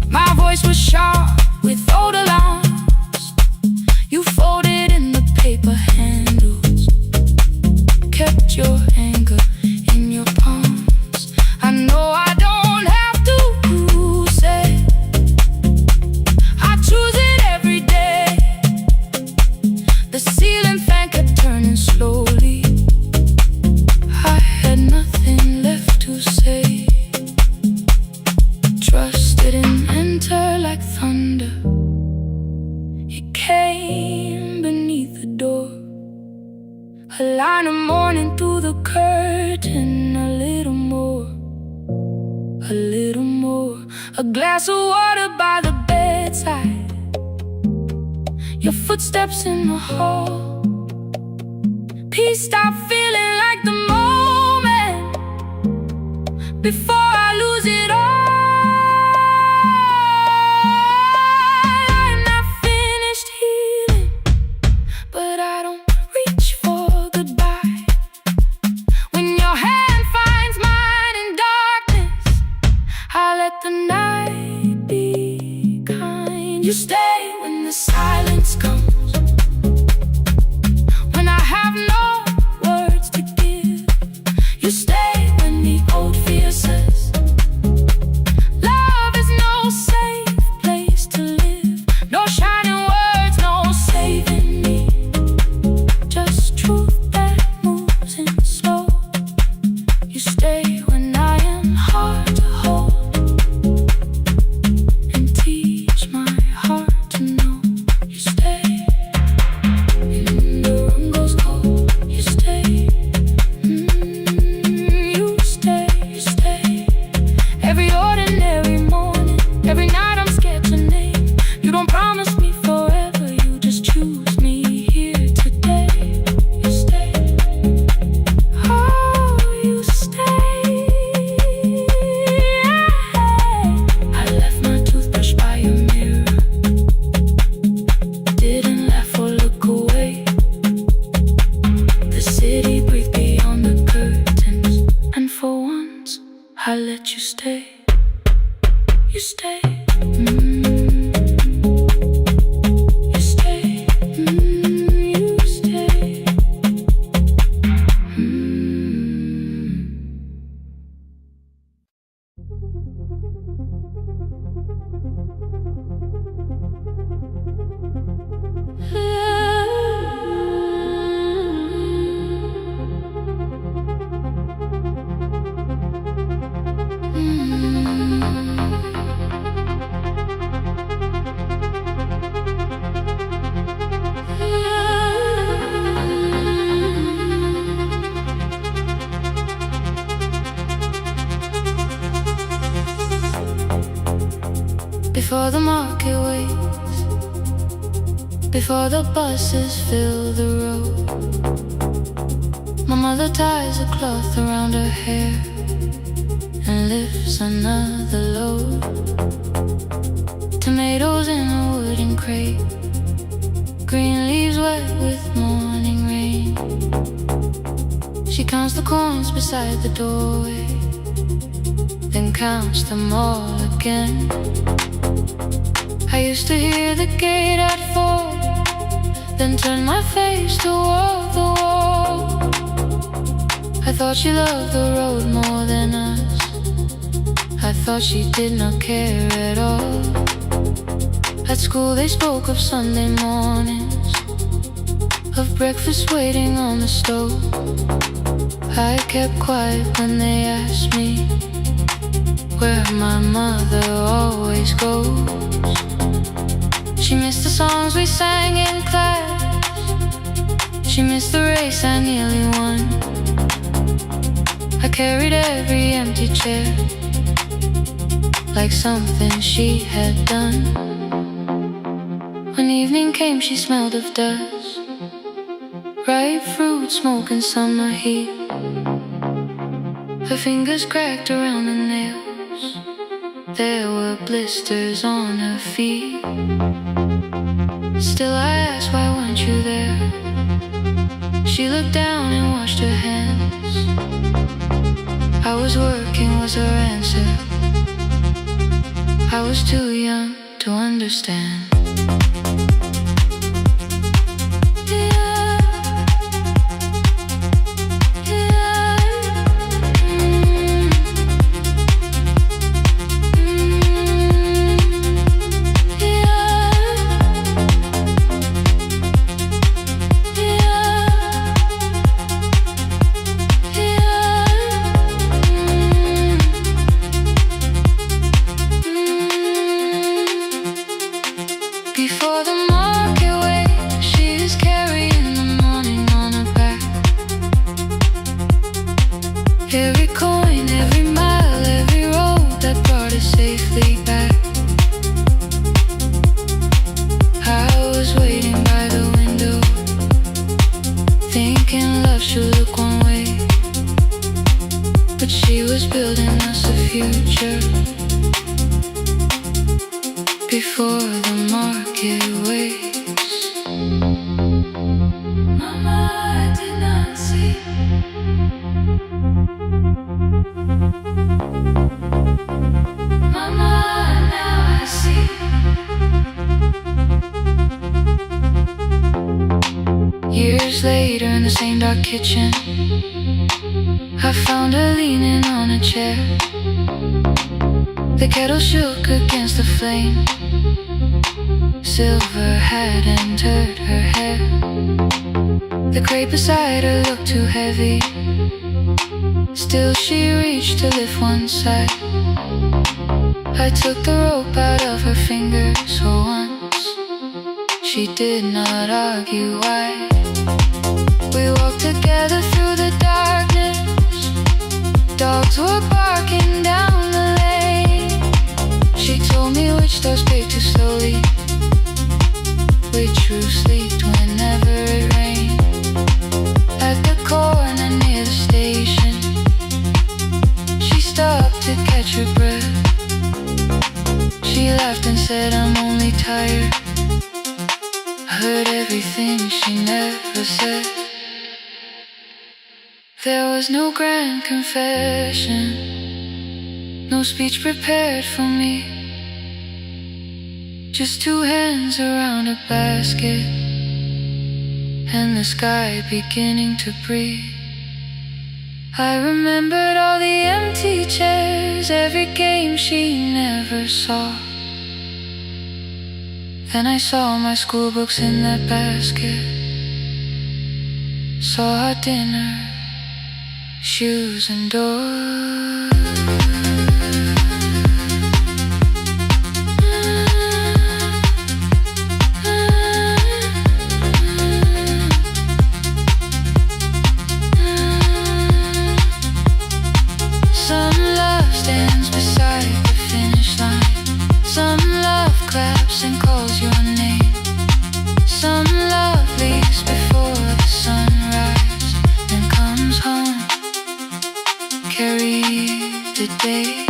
My voice was sharp with old alarms. You folded in the paper handles, kept your anger in your palms. I know I don't have to say, I choose it every day. The ceiling fan kept turning slowly. I had nothing left to say. Trust didn't enter like thunder. It came beneath the door. A line of mourning through the curtain. A little more, a little more. A glass of water by the bedside. Your footsteps in the hall. Peace stopped feeling like the moment before I lose it all. I'm not finished healing, but I don't reach for goodbye. When your hand finds mine in darkness, I let the night be kind. You stay when the silence comes, when I have no words to give. You stay when the old fear says, stay. You stay. You stay. Before the market waits, before the buses fill the road, my mother ties a cloth around her hair and lifts another load. Tomatoes in a wooden crate, green leaves wet with morning rain. She counts the coins beside the doorway, then counts them all again. I used to hear the gate at 4, then turn my face toward the wall. I thought she loved the road more than us. I thought she did not care at all. At school they spoke of Sunday mornings, of breakfast waiting on the stove. I kept quiet when they asked me where my mother always goes. She missed the songs we sang in class, she missed the race I nearly won. I carried every empty chair like something she had done. When evening came she smelled of dust, ripe fruit, smoke and summer heat. Her fingers cracked around the nails, there were blisters on her feet. Still I asked, why weren't you there? She looked down and washed her hands. I was working was her answer. I was too young to understand. Before the market waits, she's carrying the morning on her back. Every coin, every mile, every road that brought us safely back. I was waiting by the window, thinking love should look one way, but she was building us a future. Before the market waits, Mama, I did not see. Mama, now I see. Years later in the same dark kitchen, I found her leaning on a chair. The kettle shook against the flame, silver had entered her hair. The crate beside her looked too heavy, still she reached to lift one side. I took the rope out of her fingers for once, she did not argue why. We walked together through the darkness, dogs were barking down the lane. She told me which doors pay too slowly, which roofs leaked whenever it rained. At the corner near the station, she stopped to catch her breath. She laughed and said, I'm only tired. I heard everything she never said. There was no grand confession, no speech prepared for me. Just two hands around a basket, and the sky beginning to breathe. I remembered all the empty chairs, every game she never saw. Then I saw my school books in that basket, saw our dinner, shoes and doors. Some love stands beside the finish line. Some love claps and calls your name. Some love leaves before the sunrise and comes home. Carry the day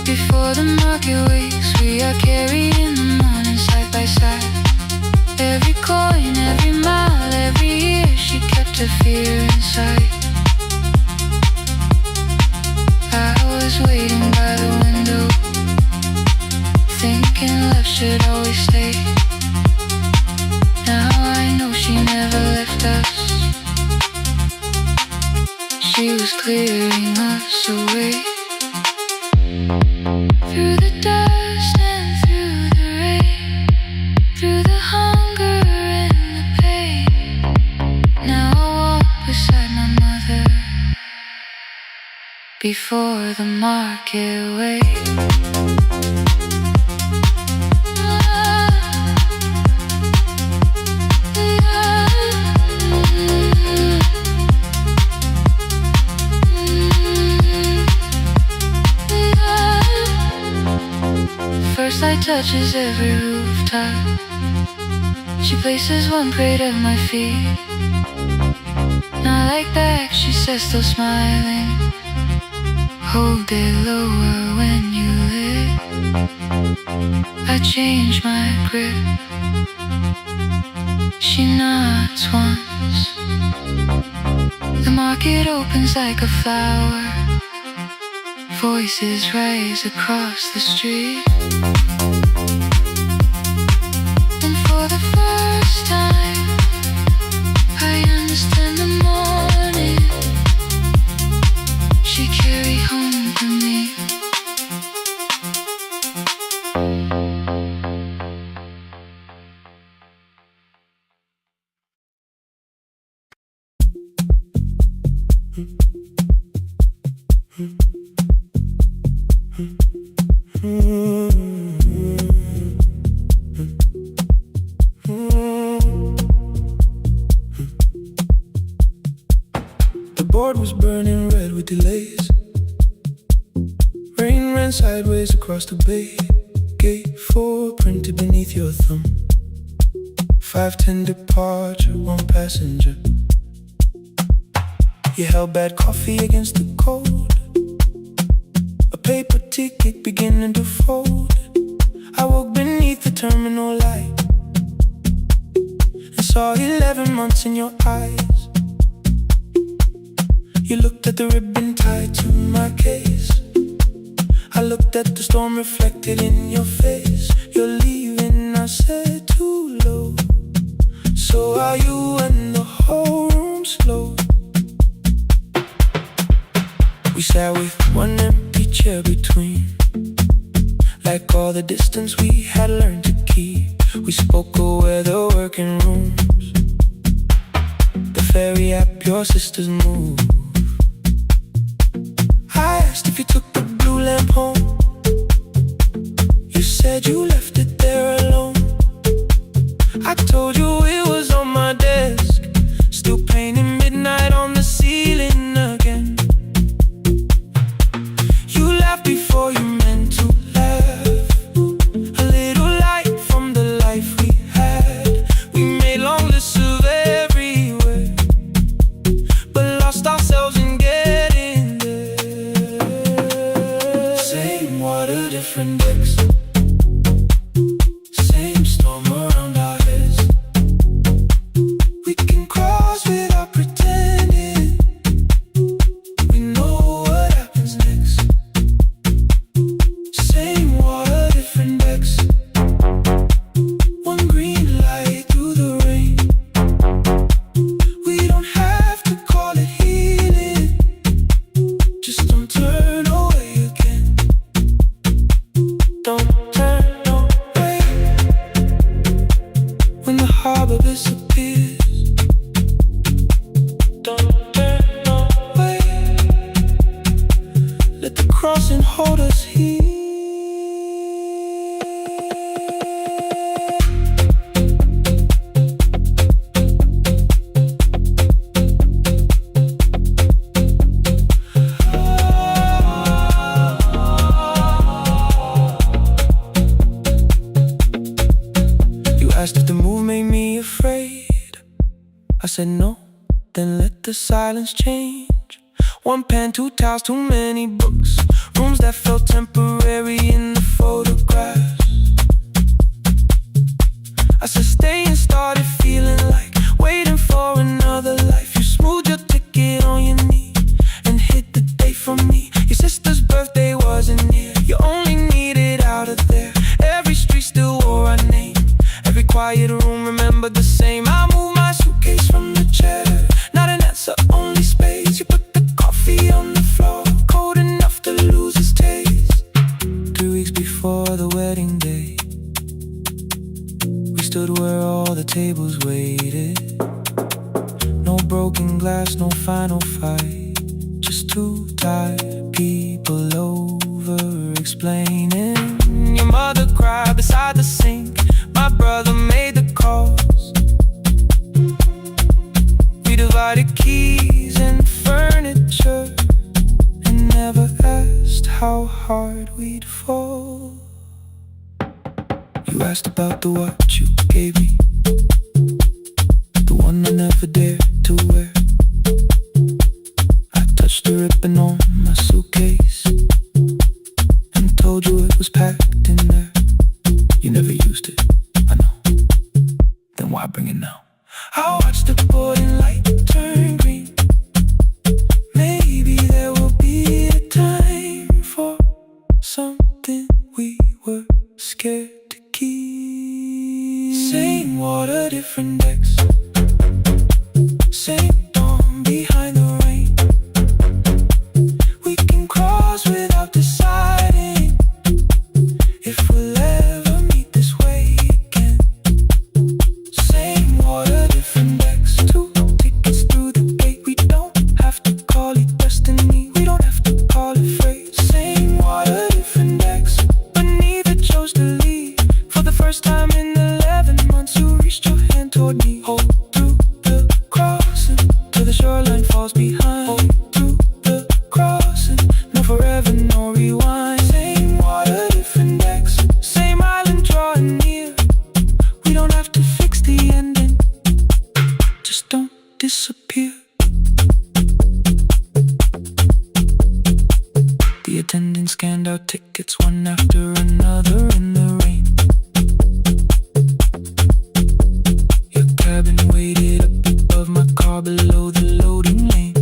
before the market wakes. We are carried in the morning side by side. Every coin, every mile, every year she kept her fear inside. I was waiting by the window, thinking love should always stay. Now I know she never left us. She was clearing us away. Through the dust and through the rain, through the hunger and the pain. Now I walk beside my mother before the market wakes. First light touches every rooftop. She places one plate at my feet. Not like back, she says, still smiling. Hold it lower when you lit. I change my grip. She nods once. The market opens like a flower. Voices rise across the street. And for the first time, I understand the morning she carried home to me. The board was burning red with delays. Rain ran sideways across the bay. Gate 4 printed beneath your thumb. 5:10 departure, 1 passenger. You held bad coffee against the cold. A paper ticket beginning to fold. I woke beneath the terminal light and saw 11 months in your eyes. You looked at the ribbon tied to my case. I looked at the storm reflected in your face. You're leaving, I said, too low. So are you, and the whole room slowed. We sat with one empty chair between, like all the distance we had learned to keep. We spoke of weather, working rooms, the ferry app, your sister's move. I asked if you took the blue lamp home. You said you left it there alone. I told you it was on my desk, still painting midnight on the ceiling again. You laughed before you meant to laugh. A little light from the life we had. We made long lists of everywhere, but lost ourselves in getting there. Same water, different decks. Same storm around our heads. hold us here. You asked if the move made me afraid. I said no, then let the silence change. One pen, two towels, too many books. Rooms that felt temporary in the photographs. I said stay and started feeling like waiting for another life. You smoothed your ticket on your knee and hit the date for me. Your sister's birthday wasn't near. You only needed out of there. Every street still wore our name. Every quiet room remembered the same. I moved my suitcase from the chair. Not an answer, only space. You put the coffee on the floor, cold enough to lose its taste. 3 weeks before the wedding day, we stood where all the tables waited. No broken glass, no final fight. Just two tired people over-explaining. Your mother cried beside the sink. My brother made the calls. We divided keys and furniture and never asked how hard we'd fall. You asked about the watch you gave me, the one I never dared to wear. I touched the ribbon on my suitcase and told you it was packed in there. You never used it, I know. Then why bring it now? I watched the boarding light turn green. Maybe there will be a time for something we were scared to keep. Same water, different decks. Same dawn behind the rain. We can cross without deciding if we'll ever meet this way again. Same water, different decks. 2 tickets through the gate. We don't have to call it destiny. We don't have to call it fate. Same water, different decks. But neither chose to leave. For the first time in 11 months, you reached your hand toward me. Hold through the crossing till the shoreline falls behind. Hold through the crossing. No forever, no rewind. Same water, different decks. Same island drawing near. We don't have to fix the ending. Just don't disappear. The attendant scanned our tickets one after another in the rain. Your cabin waited up above my car below the loading lane.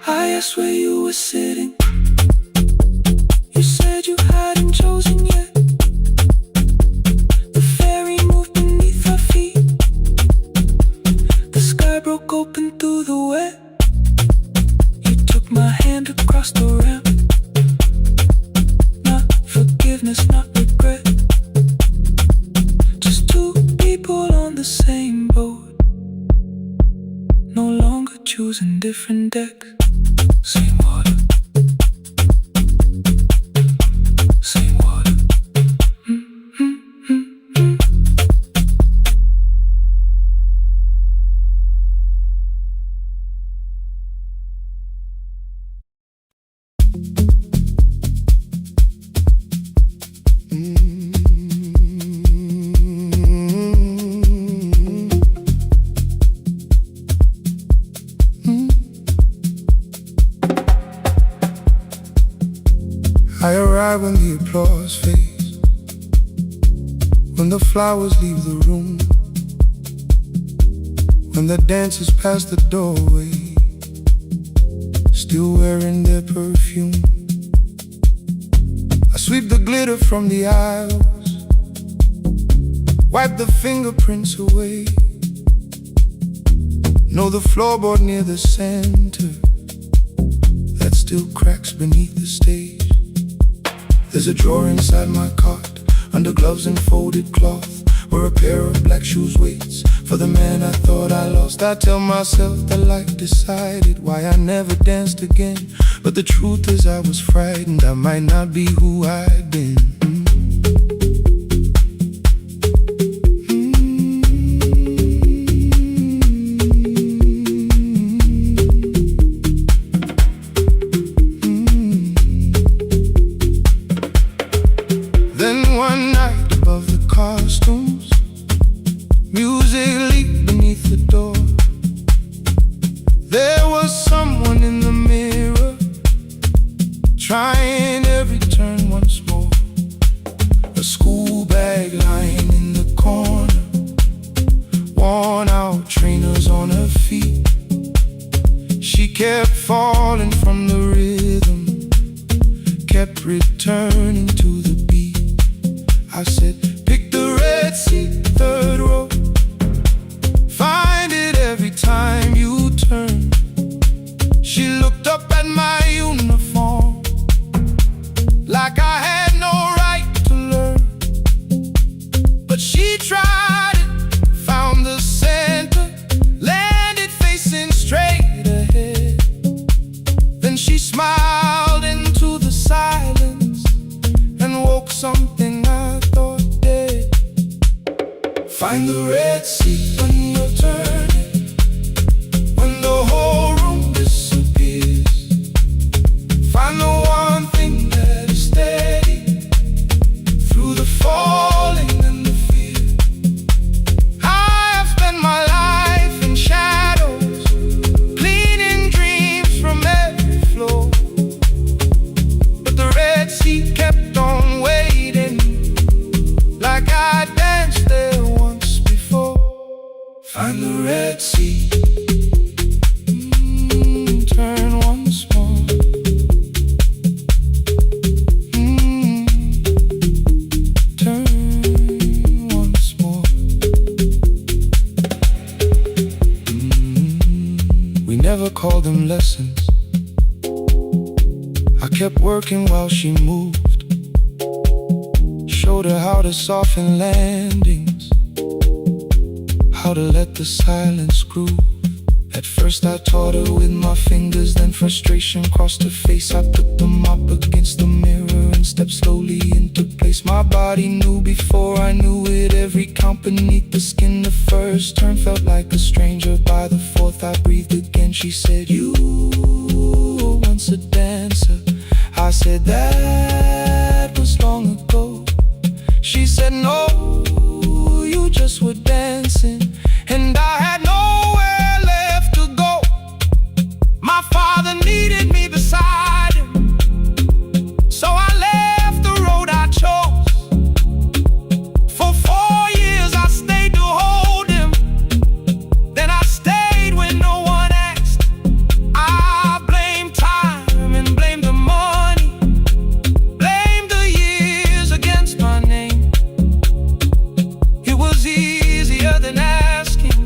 I asked where you were sitting. You said you hadn't chosen yet. The ferry moved beneath our feet. The sky broke open through the wet. You took my hand across the ramp. Not forgiveness, not regret. Just two people on the same boat, no longer choosing different decks. Same water. Same water. I arrive when the applause fades, when the flowers leave the room, when the dancers pass the doorway, still wearing their perfume. I sweep the glitter from the aisles, wipe the fingerprints away. Know the floorboard near the center that still cracks beneath the stage. There's a drawer inside my cart, under gloves and folded cloth, where a pair of black shoes waits for the man I thought I lost. I tell myself that life decided why I never danced again, but the the truth is I was frightened I might not be who I'd been. Then one night above the costumes, music leaked beneath the door. There was someone in the mirror, trying every turn once more. A school bag lying in the corner, worn out trainers on her feet. She kept falling from the rhythm, kept returning to the beat. I said, pick the red seat, third row. Find it every time you turn. She looked up at my uniform like I had no right to learn. But she tried it, found the center, landed facing straight ahead. Then she smiled into the silence and woke something I thought dead. Find the red seat when you're turning, when the whole room disappears. Find the one thing that is steady through the falling and the fear. I have spent my life in shadows, cleaning dreams from every floor. But the red seat kept on waiting, like I danced there once before. Find the red seat, turn once more. Turn once more. We never called them lessons. I kept working while she moved, showed her how to soften landings, how to let the silence groove. At first I taught her with my fingers, then frustration crossed her face. I put them up against the mirror and stepped slowly into place. My body knew before I knew it, every count beneath the skin. The first turn felt like a stranger, by the fourth I breathed again. She said, you were once a dancer. I said, that was long ago. She said, no, you just were dancing, and I had nowhere left to go. My father needed me beside him, so I left the road I chose. For 4 years I stayed to hold him, then I stayed when no one asked. I blamed time and blamed the money, blamed the years against my name. It was easier than asking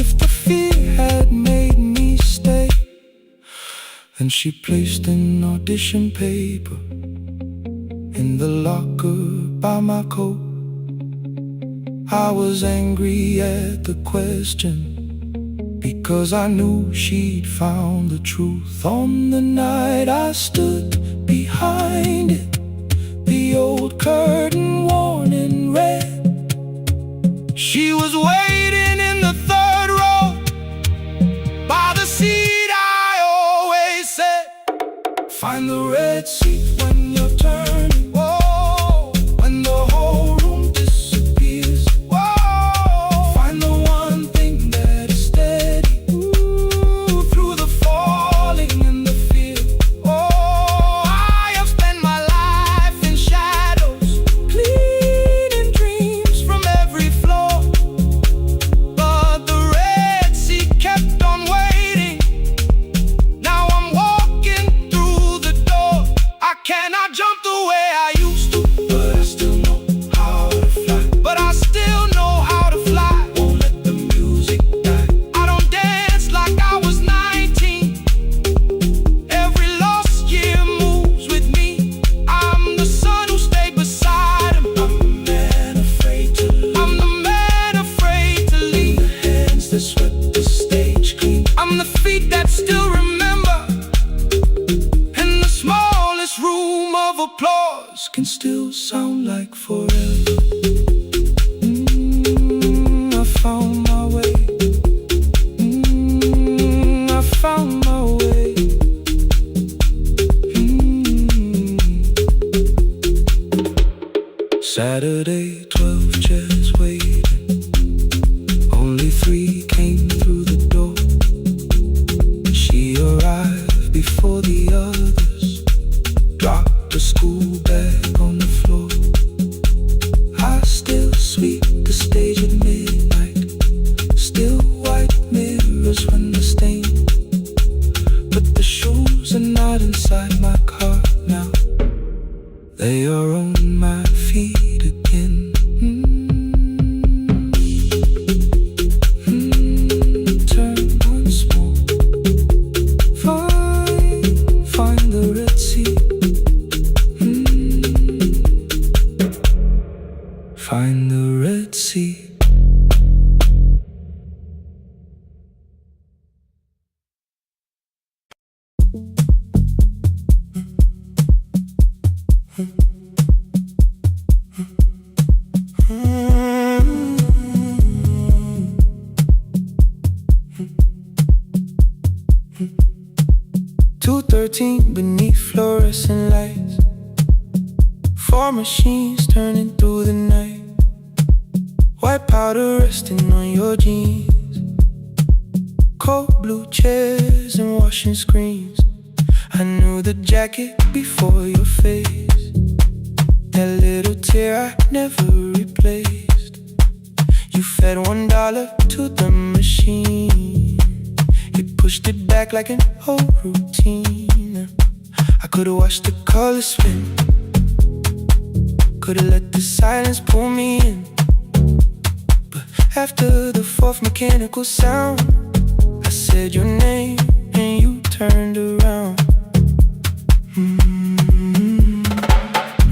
if the fear had made me stay. Then she placed an audition paper in the locker by my coat. I was angry at the question, because I knew she'd found the truth. On the night I stood behind it, the old curtain worn in red. She was waiting in the third row, by the seat I always said. Find the red seat when you're turning, whoa, when the whole room disappears. Whoa, find the one thing that is steady, ooh, through the falling and the fear. Oh, I have spent my life in shadows, cleaning dreams from every floor. But the red seat kept on waiting. Now I'm walking through the door. I cannot Saturday, 12 chairs waiting. Only 3 came through the door. She arrived before the others, dropped her school bag on the floor. I still sweep the stage at midnight, still white mirrors when the stain. But the shoes are not inside my car now, they are on my feet again. Turn once more. Find the Red Sea. Find the Red Sea. Beneath fluorescent lights, 4 machines turning through the night. White powder resting on your jeans, cold blue chairs and washing screens. I knew the jacket before your face, that little tear I never replaced. You fed $1 to the machine, you pushed it back like an old routine. I could've watched the colors spin, could've let the silence pull me in. But after the 4th mechanical sound, I said your name and you turned around.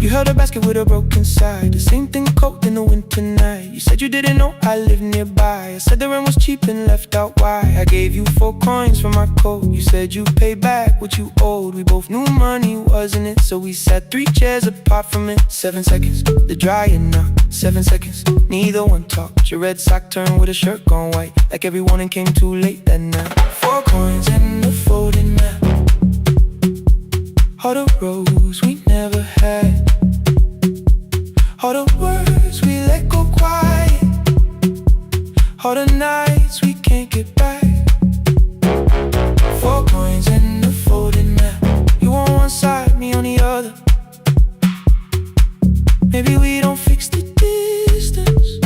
You held a basket with a broken side, the same thing cold in the winter night. You said you didn't know I lived nearby. I said the rent was cheap and left out why. I gave you 4 coins for my coat. You said you'd pay back what you owed. We both knew money wasn't it, so we sat 3 chairs apart from it. 7 seconds, the dryer knocked. 7 seconds, neither one talked. Your red sock turned with a shirt gone white, like everyone came too late that night. 4 coins and a folding map, all the roads we never had, all the words we let go quiet, all the nights we can't get back. 4 coins and a folding map, you on one side, me on the other. Maybe we don't fix the distance,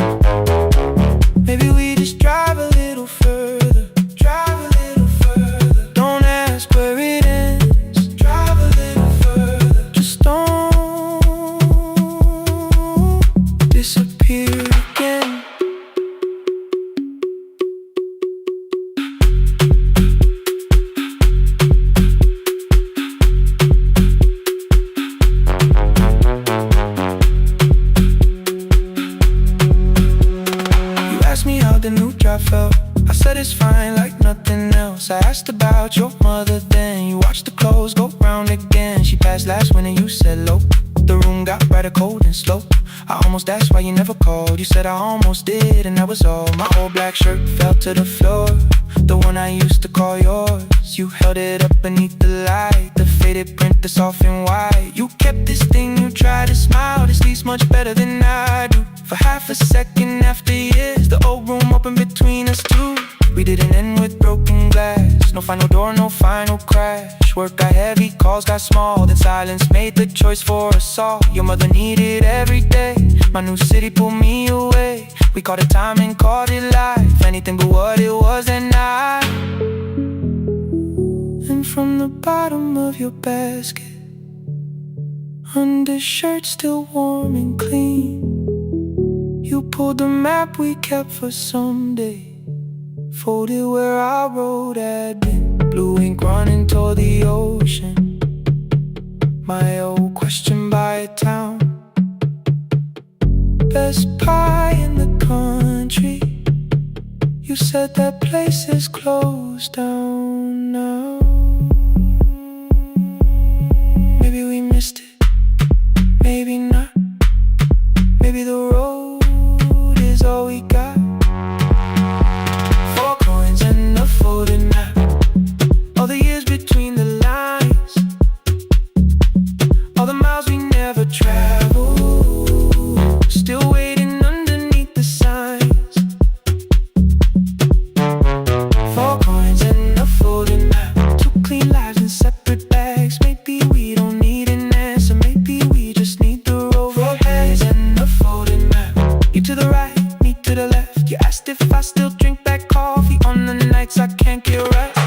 maybe we just drive a little further. Drive a little further, don't ask where it ends. Drive a little further, just don't disappear again. You asked me how the new drive felt, I said it's fine like nothing else. I asked about your mother then, you watched the clothes go round again. She passed last winter, you said low. The room got brighter, cold and slow. I almost asked why you never called. You said I almost did and that was all. My old black shirt fell to the floor, the one I used to call yours. You held it up beneath the light, the faded print, the soft and white. You kept this thing, you tried to smile, it sleeps much better than I do. For half a second after years, the old room opened between us two. We didn't end with broken glass, no final door, no final crash. Work got heavy, calls got small, then silence made the choice for us all. Your mother needed every day, my new city pulled me away. We called it time and called it life, anything but what it was that night. And from the bottom of your basket, undershirt still warm and clean, you pulled the map we kept for someday, folded where our road had been. Blue ink running toward the ocean, my old question by a town. Best pie in the country, you said that place is closed down now. Maybe we missed it, maybe not. Maybe the road is all we got. 4 coins and a folding map, all the years between the lines, all the miles we never traveled. nights I can't get rest.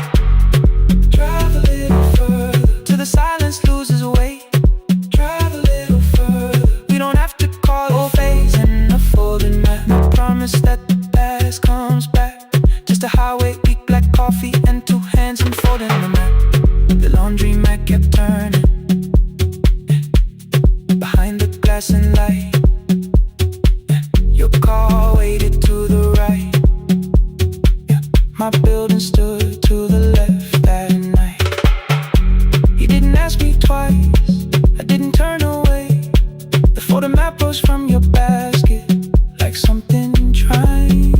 Drive a little further till the silence loses weight. Drive a little further, we don't have to call it phase and a folding mat. I promise that the past comes back. Just a highway, weak black coffee and two hands unfolding the map. The laundry mat kept turning behind the glass and light. Your car waited to the right. My building stood to the left that night. You didn't ask me twice, I didn't turn away. The photo map rose from your basket like something trying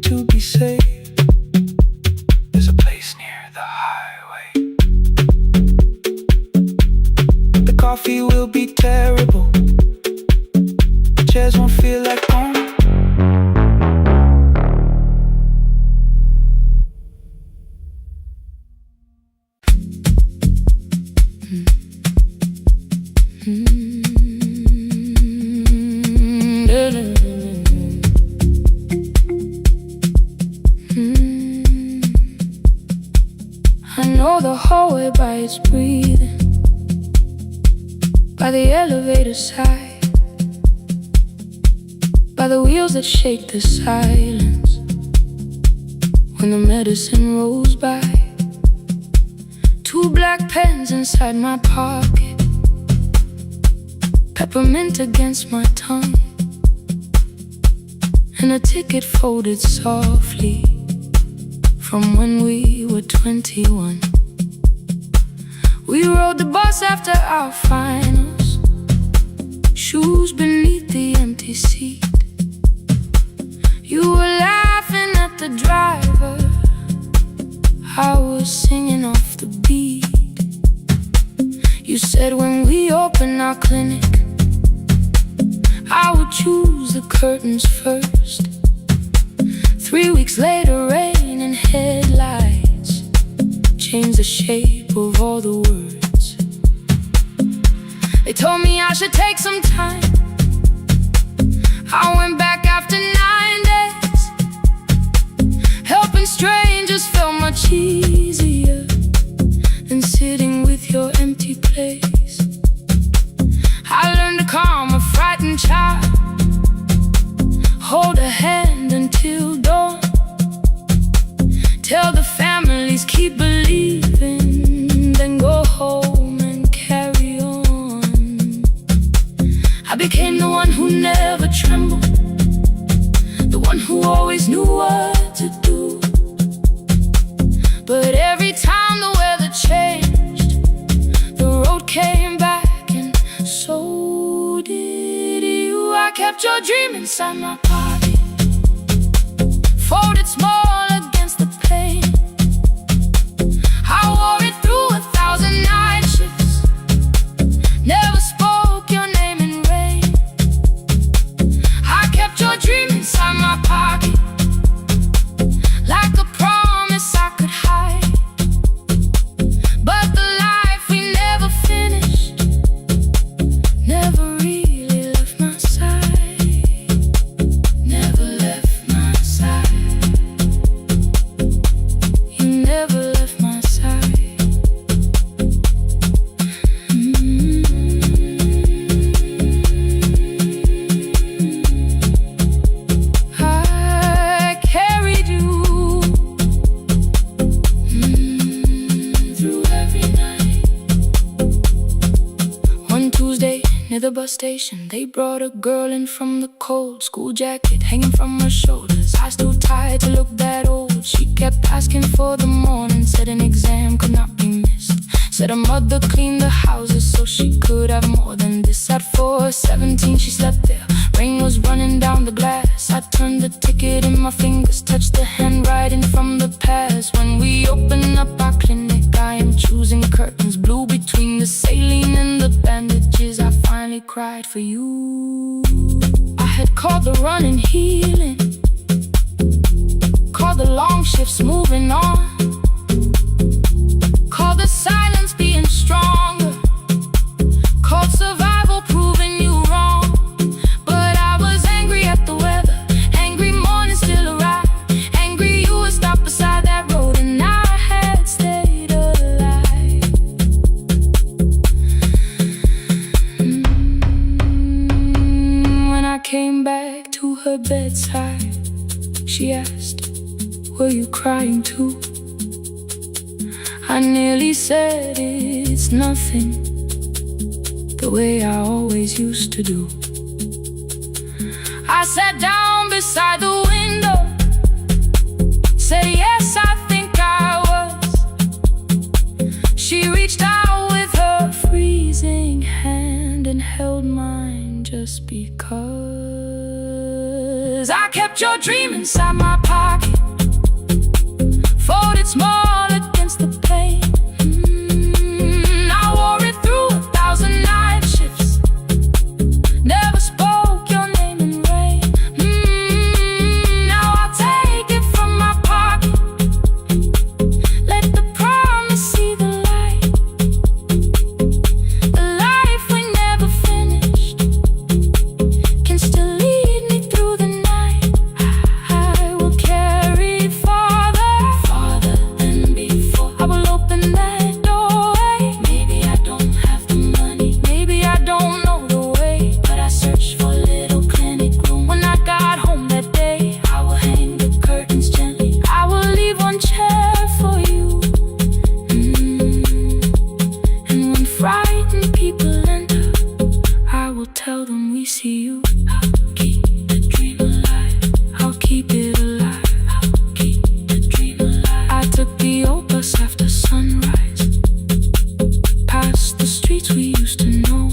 to be safe. There's a place near the highway. The coffee will be terrible, the chairs won't feel like home. I know the hallway by its breathing, by the elevator side, by the wheels that shake the silence when the medicine rolls by. Two black pens inside my pocket, peppermint against my tongue, and a ticket folded softly from when we were 21. We rode the bus after our finals, shoes beneath the empty seat. You were laughing at the driver, I was singing off the beat. You said when we open our clinic, I would choose the curtains first. 3 weeks later, rain and headlights changed the shape of all the words. They told me I should take some time. I went back after 9 days. Helping strangers felt much easier than sitting with your empty place. I learned to calm a frightened child, hold a hand until dawn, tell the families keep believing, then go home and carry on. I became the one who never trembled, the one who always knew what to do. But every time the weather changed, the road came back, and so did you. I kept your dream inside my pocket, folded small against the pain. I wore it through 1,000 night shifts, never spoke your name in rain. I kept your dream inside my pocket, like a promise I could hide. But the life we never finished never really left my side, never left my side. You never left my side. I carried you through every night. One Tuesday near the bus station, they brought a girl in from the cold, school jacket hanging from her shoulders, eyes too tired to look that old. She kept asking for the morning, said an exam could not be missed, said her mother cleaned the houses so she could have more than this. At 4:17 she slept there, rain was running down the glass. I turned the ticket in my fingers, touched the handwriting from the past. When we open up our clinic, I am choosing curtains blue between the saline and the bandages. I finally cried for you. I had called the running healing, called the long shifts moving on, called the silence being stronger, called survival proving you wrong. But I was angry at the weather, angry morning still arrived, angry were you crying to? I nearly said it's nothing, the way I always used to do. I sat down beside the window, said yes, I think I was. She reached out with her freezing hand and held mine just because. I kept your dream inside my pocket, folded small against the pain. I wore it through 1,000 night shifts, never spoke your name in rain. Now I'll take it from my pocket, let the promise see the light. The life we never finished can still lead me through the night. I will carry it farther, farther than before. I will open that doorway. Maybe I don't have the money, maybe I don't know the way, but I searched for a little clinic room. When I got home that day, I will hang the curtains gently. I will leave one chair for you. And when frightened people enter, I will tell them we see you. I'll keep the dream alive, I'll keep it alive, I'll keep the dream alive. I took the old bus after sunrise, past the streets we used to know.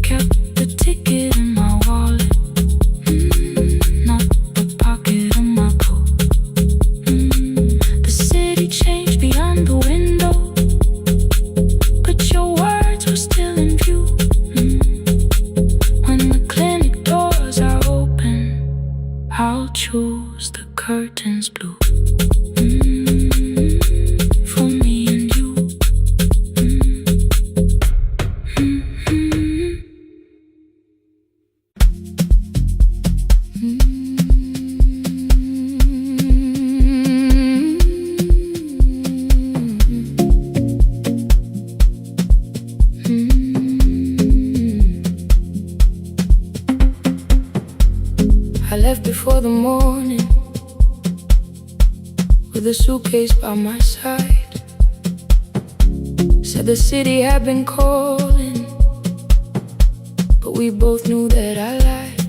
Kept the ticket in my wallet, not the pocket of my coat. The city changed beyond the window, but your words were still in view. When the clinic doors are open, I'll choose the curtains blue. For me and you. I left before the morning, with a suitcase by my side. Said the city had been calling, but we both knew that I lied.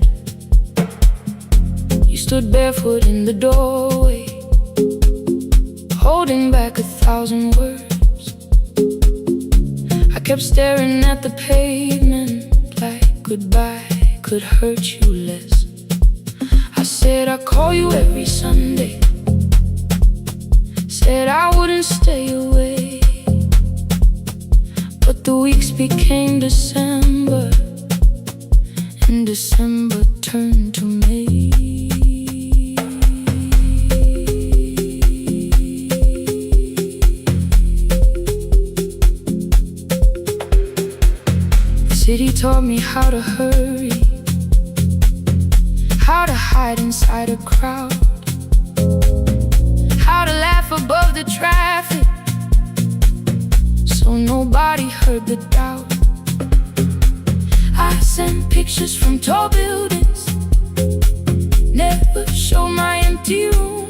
You stood barefoot in the doorway, holding back 1,000 words. I kept staring at the pavement like goodbye could hurt you less. I said I'd call you every Sunday, said I wouldn't stay away. But the weeks became December, and December turned to May. The city taught me how to hurry, how to hide inside a crowd, how to laugh above the traffic, so nobody heard the doubt. I sent pictures from tall buildings, never showed my empty room,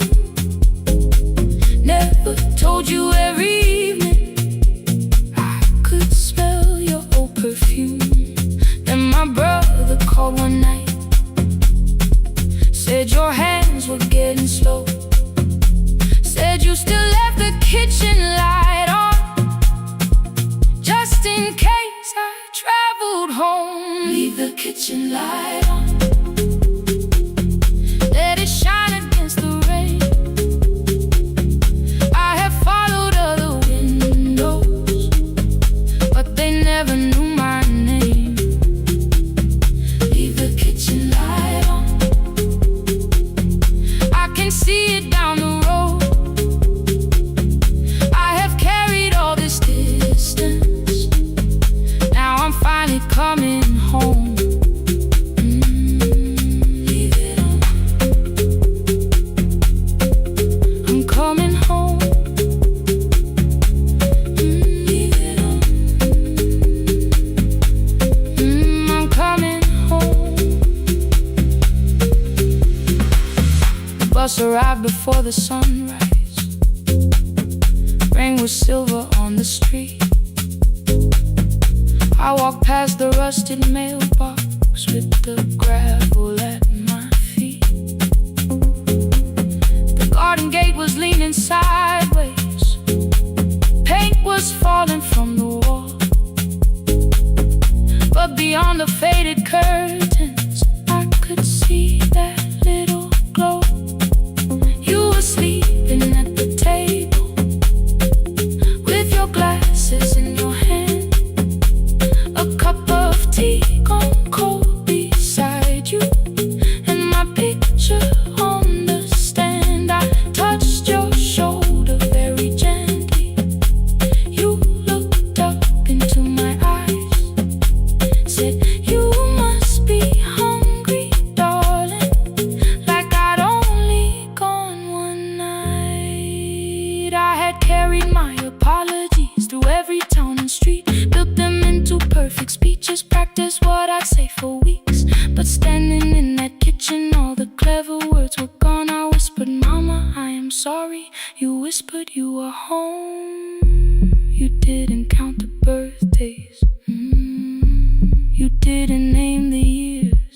never told you every evening I could smell your old perfume. Then my brother called one night, said your hands were getting slow, said you still left the kitchen light on, just in case I traveled home. Leave the kitchen light on, let it shine against the rain. I have followed other windows, but they never knew my name. Leave the kitchen light on, I can see it down the road. I have carried all this distance, now I'm finally coming home. Leave it on, I'm coming home. Leave it on, I'm coming home. The bus arrived arrived before the sunrise. Rain was silver on the street. I walked past the rusted mailbox with the gravel at my feet. The garden gate was leaning sideways. Paint was falling from the wall. But beyond the faded curtains, I could see that little glow. You were sleeping at the table with your glasses in your hand, a cup of tea gone cold beside you, and my picture on the stand. I touched your shoulder very gently. You looked up into my eyes, said, "You must be hungry, darling," like I'd only gone one night. I had carried my apologies through every town and street, built them into perfect speeches, practiced what I'd say for weeks. But standing in that kitchen, all the clever words were gone. I whispered, "Mama, I am sorry." You whispered you were home. You didn't count the birthdays. You didn't name the years.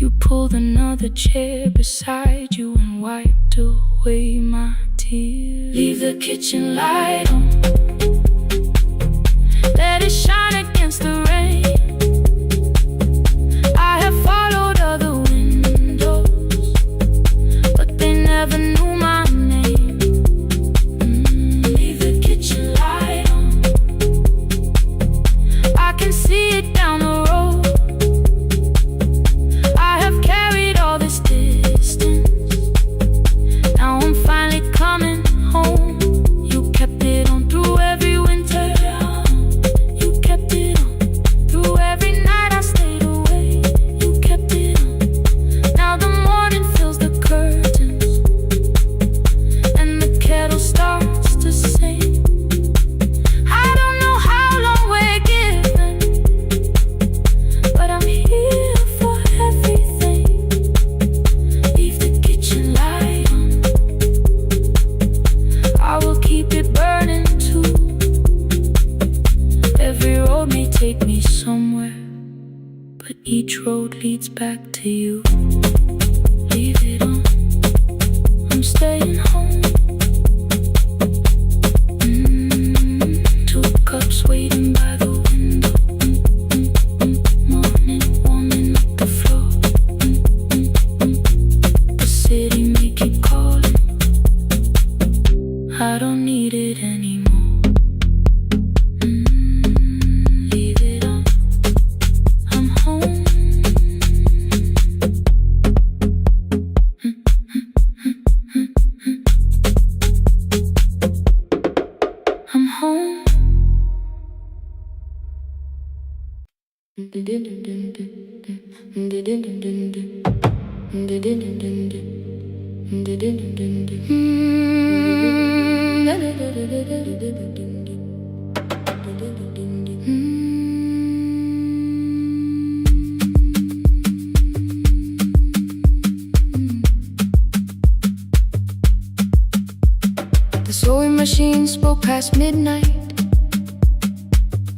You pulled another chair beside you and wiped away my tears. Leave the kitchen light on, let it shine against the rain. I have followed other windows, but they never knew my name. Leave the kitchen light on, I can see it down the road. I have carried all this distance, now I'm finally coming home. You kept it on through every winter. You kept it on through every night I stayed away. You kept it on. Now the morning fills the curtains and the kettle starts to sing. I don't know how long we're given, but I'm here for everything. Leave the kitchen light on, I will keep it burning too. Every road may take me somewhere, but each road leads back to you. Leave it on, I'm staying home. Two cups waiting by the window. Morning warming up the floor. The city may keep calling, I don't need it anymore. Leave it on, I'm home. I'm home. The sewing machine spoke past midnight,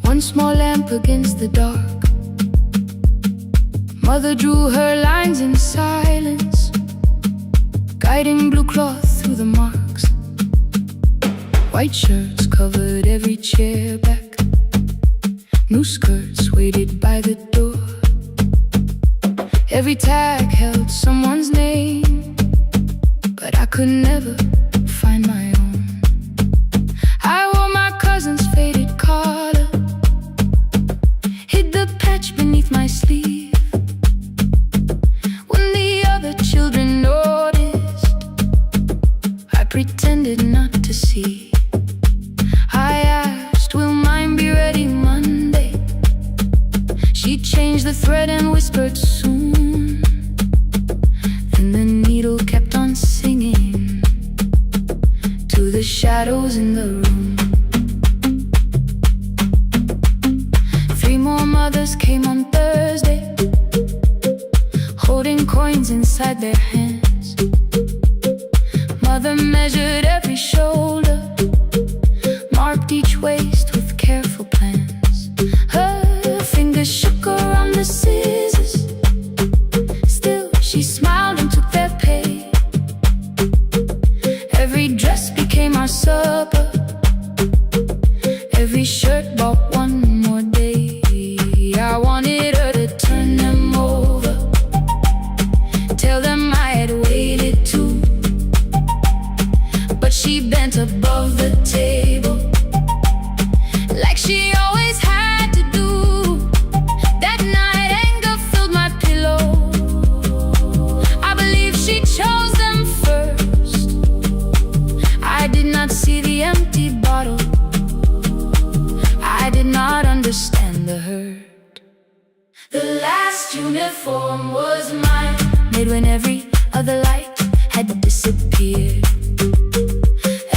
one small lamp against the dark. Mother drew her lines in silence, guiding blue cloth through the marks. White shirts covered every chair back, new skirts waited by the door. Every tag held someone's name, but I could never find my own. I wore my cousin's faded collar, hid the patch beneath my sleeve. When the other children noticed, I pretended not to see. I asked, "Will mine be ready Monday?" She changed the thread and whispered, "Soon." And the needle kept on singing, my supper. Every shirt bought one more day. I wanted her to turn them over, tell them I had waited too. But she bent above the table, like she always had to do. That night anger filled my pillow. I believe she chose them first. I did not see the empty bottle. I did not understand the hurt. The last uniform was mine, made when every other light had disappeared.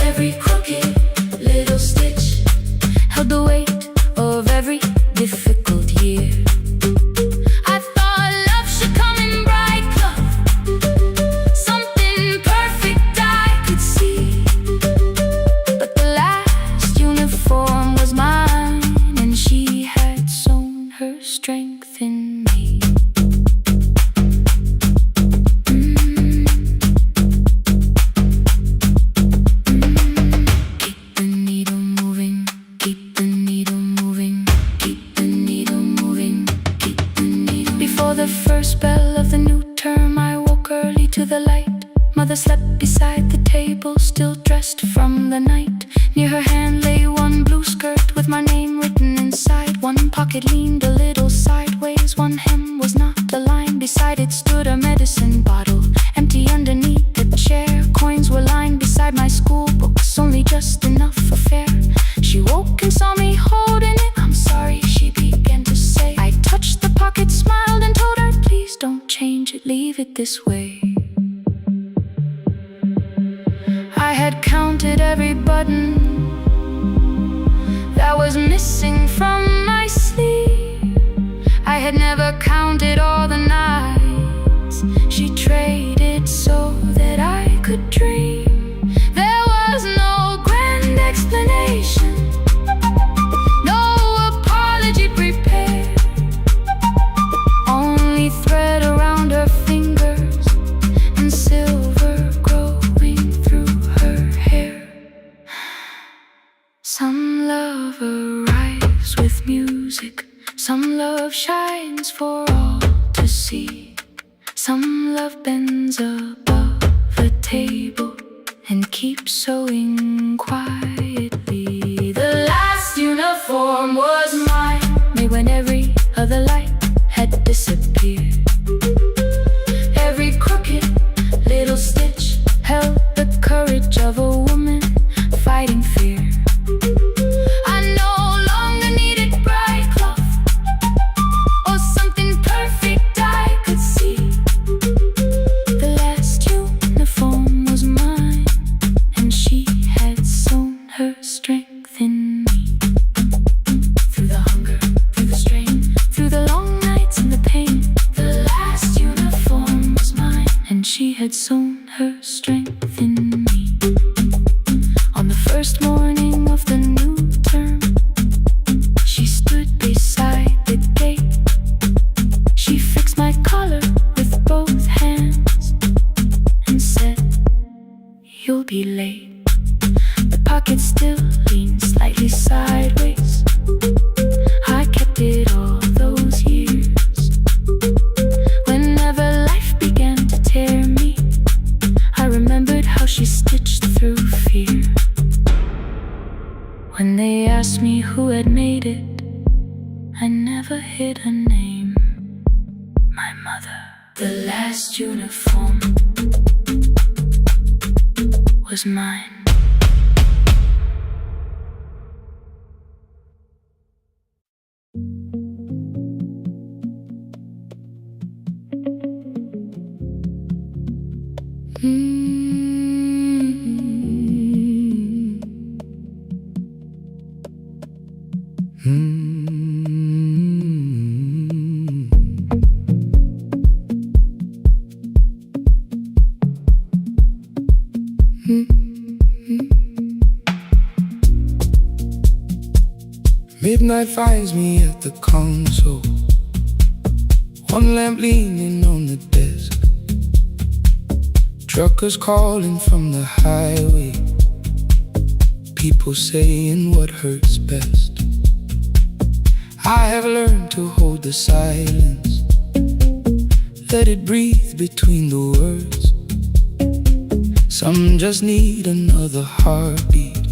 Every crooked little stitch held the weight of every difficult year. I thought love should come in bright color, something perfect I could see. But the last uniform was mine, and she had sown her strength in me. Keep the needle moving, keep the needle moving, keep the needle moving, keep the needle. Before the first bell of the new term, I woke early to the light. Mother slept beside the table, still dressed from the night. Near her hand lay one blue skirt with my name written inside. One pocket leaned a little sideways, one hem was not aligned. Beside it stood a medicine bottle, empty underneath the chair. Coins were lying beside my school books, only just enough for fare. She woke and saw me holding it. I'm sorry, she began to say. I touched the pocket, smiled and told her, please don't change it, leave it this way. I had counted every button that was missing from my sleeve. I had never counted all the nights she traded so that I could dream. There was no grand explanation, no apology prepared, only thread around her fingers and silver growing through her hair. Some love arrives with music, some love shines for all to see. Some love bends above the table and keeps sewing quietly. The last uniform was mine, made when every other light had disappeared. Every crooked little stitch held the courage of a woman fighting fear. I no longer needed bright cloth or something perfect I could see. The last uniform was mine, and she had sown her strength in me. Through the hunger, through the strain, through the long nights and the pain, the last uniform was mine, and she had sown her strength in me. On the first morning of the new term, she stood beside the gate. She fixed my collar with both hands and said, you'll be late. The pocket still leaned slightly sideways. I kept it all those years. Whenever life began to tear me, I remembered how she stitched through fear. When they asked me who had made it, I never hid her name. My mother. The last uniform was mine. Midnight finds me at the console, one lamp leaning on the desk. Truckers calling from the highway, people saying what hurts best. I have learned to hold the silence, let it breathe between the words. Some just need another heartbeat,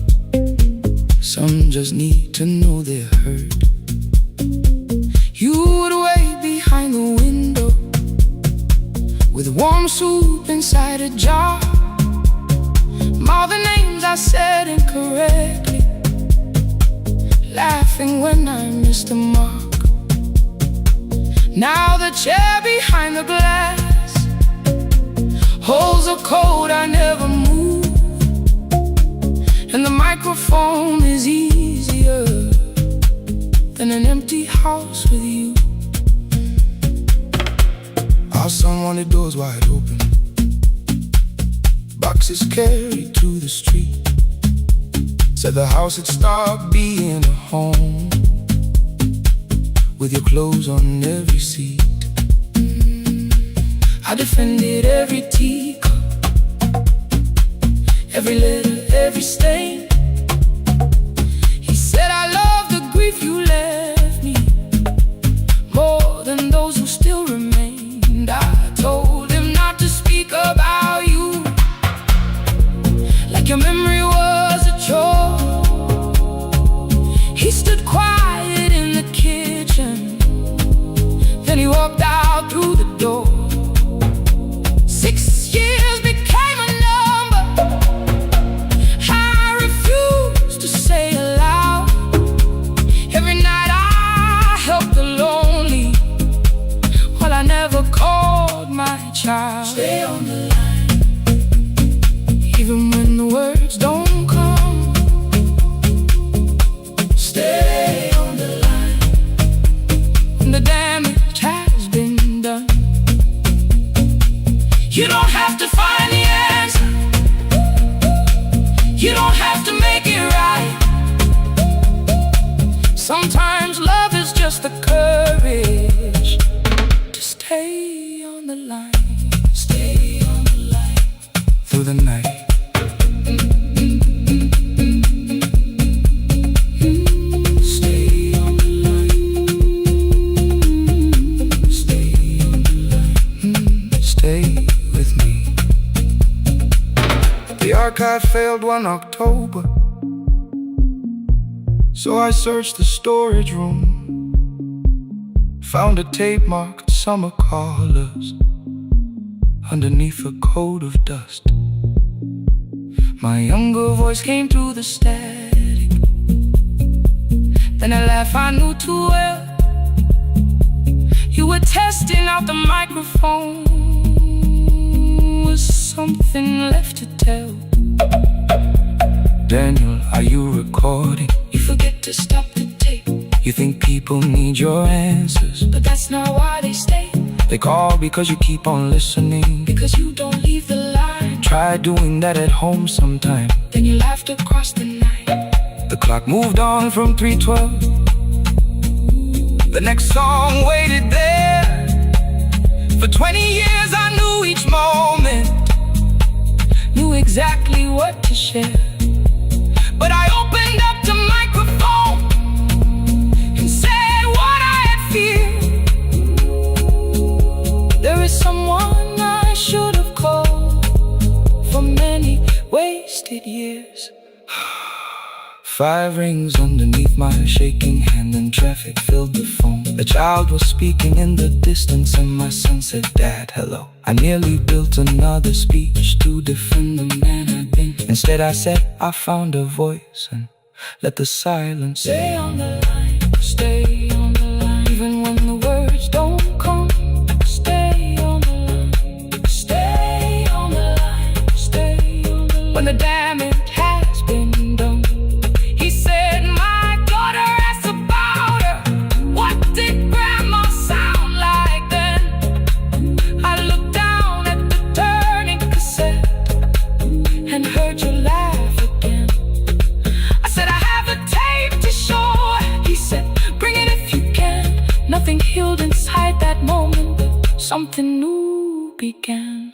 some just need to know they're heard. You would wait behind the window with warm soup inside a jar. All the names I said incorrectly, laughing when I missed the mark. Now the chair behind the glass holds a code I never moved, and the microphone is easier than an empty house with you. Our son wanted doors wide open, boxes carried to the street. Said the house had stopped being a home, with your clothes on every seat. I defended every teacup, every letter, every stain. He said I love the grief you left me more than those who still remained. I told him not to speak about you like your memory was a chore. He stood quiet in the kitchen, then he walked out through the door. 6 years became a number I refused to say aloud. Every night I helped the lonely, while I never called my child. Stay on the line, even when the words don't come. Stay on the line, when the damage has been done. You don't have to find the answer, you don't have to make it right. Sometimes love is just the courage to stay on the line. Stay on the line through the night. Stay on the line. Stay on the line. Stay with me. The archive failed one October, so I searched the storage room, found a tape marked summer callers underneath a coat of dust. My younger voice came through the static, then a laugh I knew too well. You were testing out the microphone, was something left to tell? Daniel, are you recording? You forget to stop the tape. You think people need your answers, but that's not why they stay. They call because you keep on listening, because you don't leave the line. Try doing that at home sometime, then you laughed across the night. The clock moved on from 3:12. The next song waited there. For 20 years I knew each moment, knew exactly what to share. But I opened up the microphone and said what I had feared. There is someone I should have called for many wasted years. 5 rings underneath my shaking hand, and traffic filled the phone. A child was speaking in the distance, and my son said, "Dad, hello." I nearly built another speech to defend the man I'd been. Instead I said, I found a voice, and let the silence stay on the line. Stay on the line, even when the words don't come. Stay on the line. Stay on the line. Stay on the line. When the damage has been done. He said, my daughter asked about her. What did grandma sound like then? I looked down at the turning cassette and heard you laugh again. I said, I have a tape to show. He said, bring it if you can. Nothing healed inside that moment, but something new began.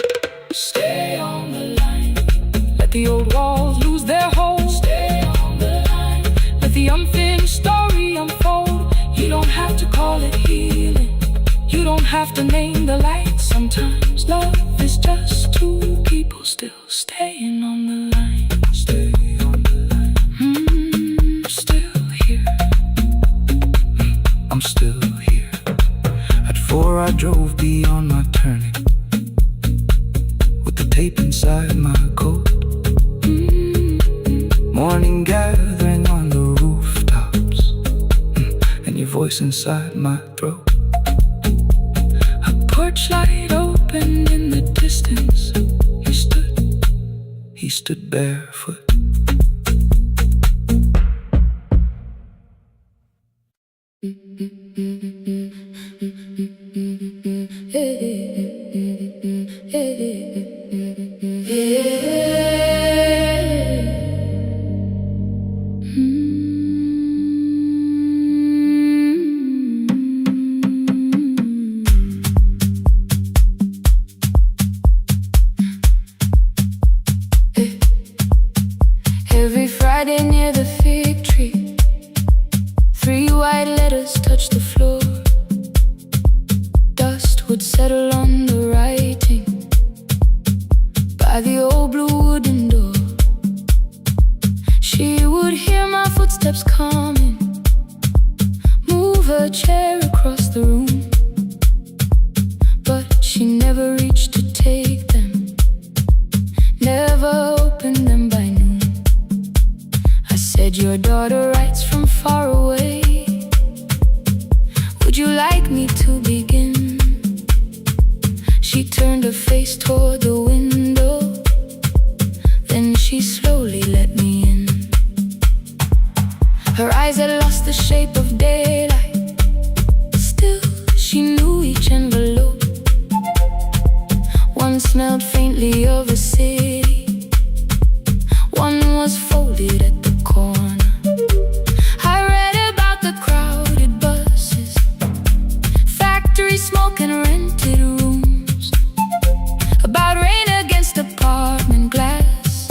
Stay on the line, let the old walls lose their hold. Stay on have to name the light. Sometimes love is just two people still staying on the line. Stay on the line. I'm still here. I'm still here. At 4 I drove beyond my turning, with the tape inside my coat. Morning gathering on the rooftops, and your voice inside my throat. A porch light opened in the distance. He stood barefoot. Every Friday near the fig tree, 3 white letters touched the floor. Dust would settle on the writing by the old blue wooden door. She would hear my footsteps coming, move her chair across the room, but she never reached to take them, never opened them by noon. I said, your daughter writes from far away. Would you like me to begin? She turned her face toward the window, then she slowly let me in. Her eyes had lost the shape of daylight, still she knew each envelope. One smelled faintly of a city, one was folded at the corner. I read about the crowded buses, factory smoke and rented rooms, about rain against apartment glass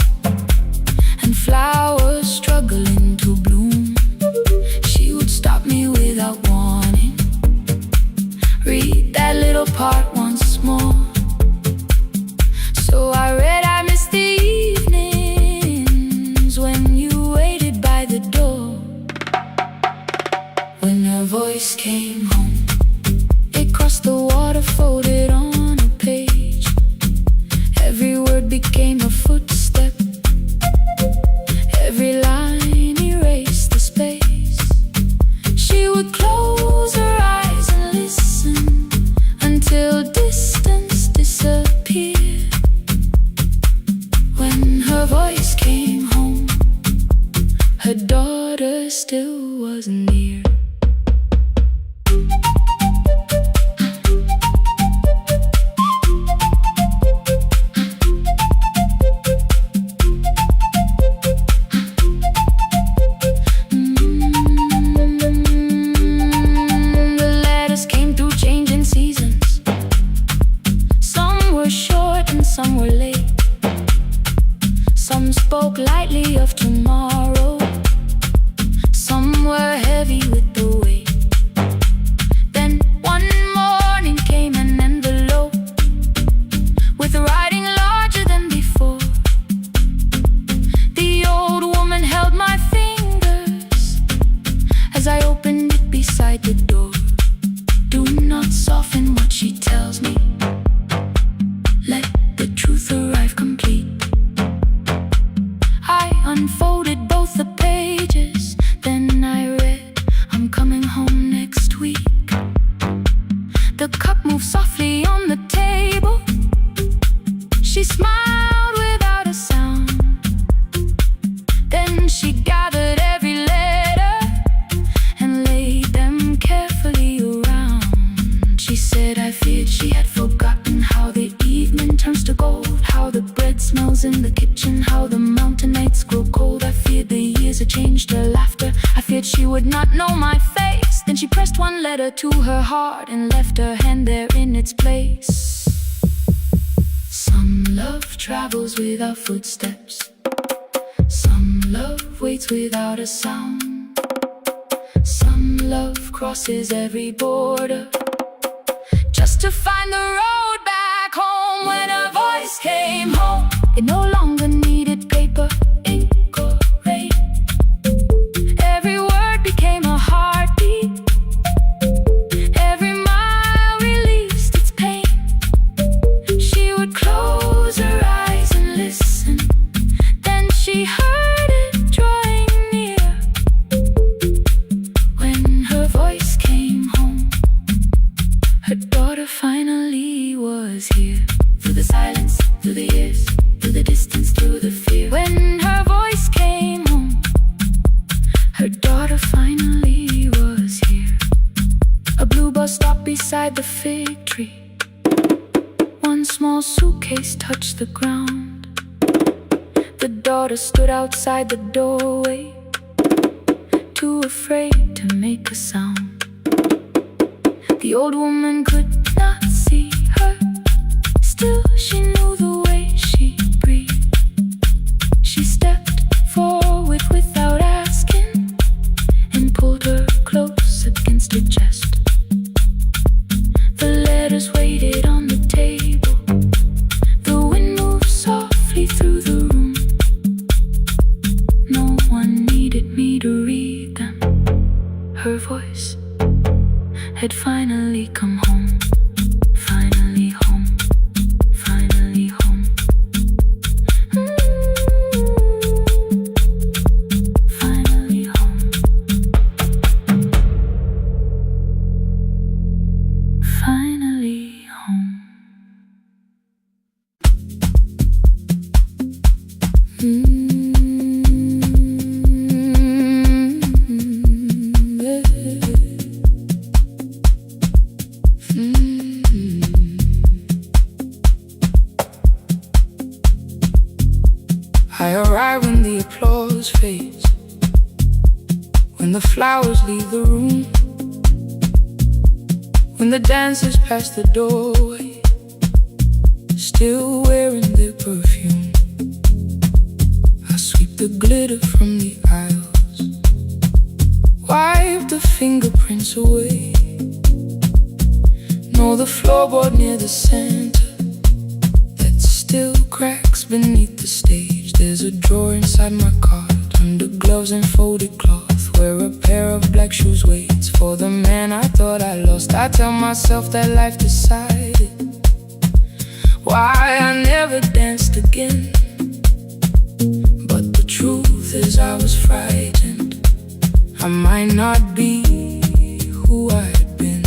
and flowers struggling to bloom. She would stop me without warning, read that little part once more. So I read, I missed the evenings when you waited by the door. When her voice came home, it crossed the water, folded on a page. Every word became a footstep, every line erased the space. She would close her eyes and listen until distance disappeared. When her voice came home, her daughter still wasn't near. The letters came through changing seasons. Some were short and some were late. Some spoke lightly of tomorrow, some were heavy with the weight. Then one morning came an envelope with writing larger than before. The old woman held my fingers as I opened it beside the door. Do not soften what she tells me, let the truth arrive complete. I unfolded both the pages, then I read, I'm coming home next week. The cup moved softly on the table. She smiled without a sound. Then she gathered every letter and laid them carefully around. She said, I feared she had forgotten how the evening turns to gold, how the bread smells in the kitchen, how the mountain nights grow cold. I feared the years had changed her laughter. I feared she would not know my face. Then she pressed one letter to her heart and left her hand there in its place. Some love travels without footsteps, some love waits without a sound, some love crosses every border just to find the road back home. When her voice came home, it no longer needed paper, ink, or rain. Every word became a heartbeat. Every mile released its pain. She would close her eyes and listen. Then she heard it drawing near. When her voice came home, her daughter finally was here. Through the silence, through the years, through the distance, through the fear. When her voice came home, her daughter finally was here. A blue bus stopped beside the fig tree. One small suitcase touched the ground. The daughter stood outside the doorway, too afraid to make a sound. The old woman could not see her. Still, she knew the way she breathed. She stepped forward without asking and pulled her close against her chest. The letters waited on the table. The wind moved softly through the room. No one needed me to read them. Her voice had finally come home. Finally home. Finally home. Finally home. Finally home. I arrive when the applause fades, when the flowers leave the room, when the dancers pass the doorway, still wearing their perfume. I sweep the glitter from the aisles, wipe the fingerprints away. Know the floorboard near the center that still cracks beneath the stage. There's a drawer inside my cart, under gloves and folded cloth, where a pair of black shoes waits for the man I thought I lost. I tell myself that life decided why I never danced again. But the truth is I was frightened. I might not be who I had been.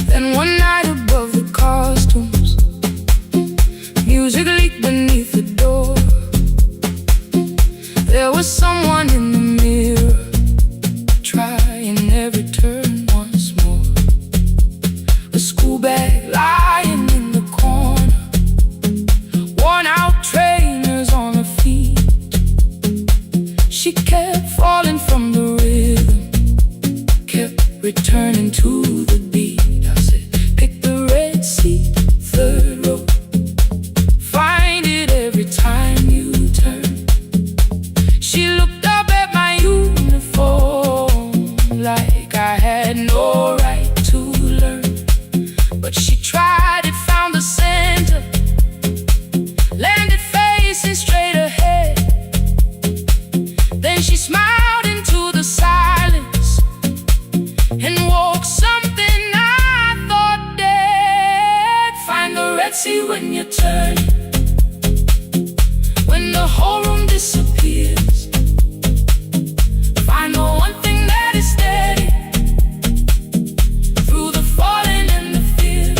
Then one night above the costumes, music leaked beneath the door. There was someone in the mirror, trying every turn once more. A school bag lying in the corner, worn out trainers on her feet. She kept falling from the rhythm, kept returning to the beat. I said, pick the red seat, third row, find it every time you turn. She looked up at my uniform like I had no right to learn. But she tried it, found the center, landed facing straight ahead. Then she smiled into the silence and woke something I thought dead. Find the red sea when you turn, when the whole room disappears. Find the one thing that is steady through the falling and the fear.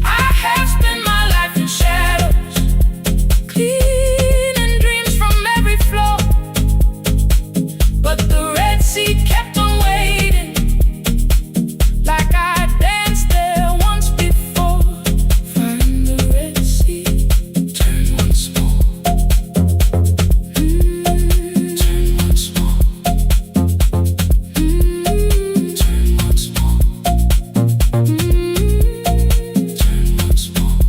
I have spent my life in shadows, cleaning dreams from every floor. But the red sea kept on waiting, like I danced there once before. Find the red sea, turn once more. Turn once more. Turn once more. Turn once more.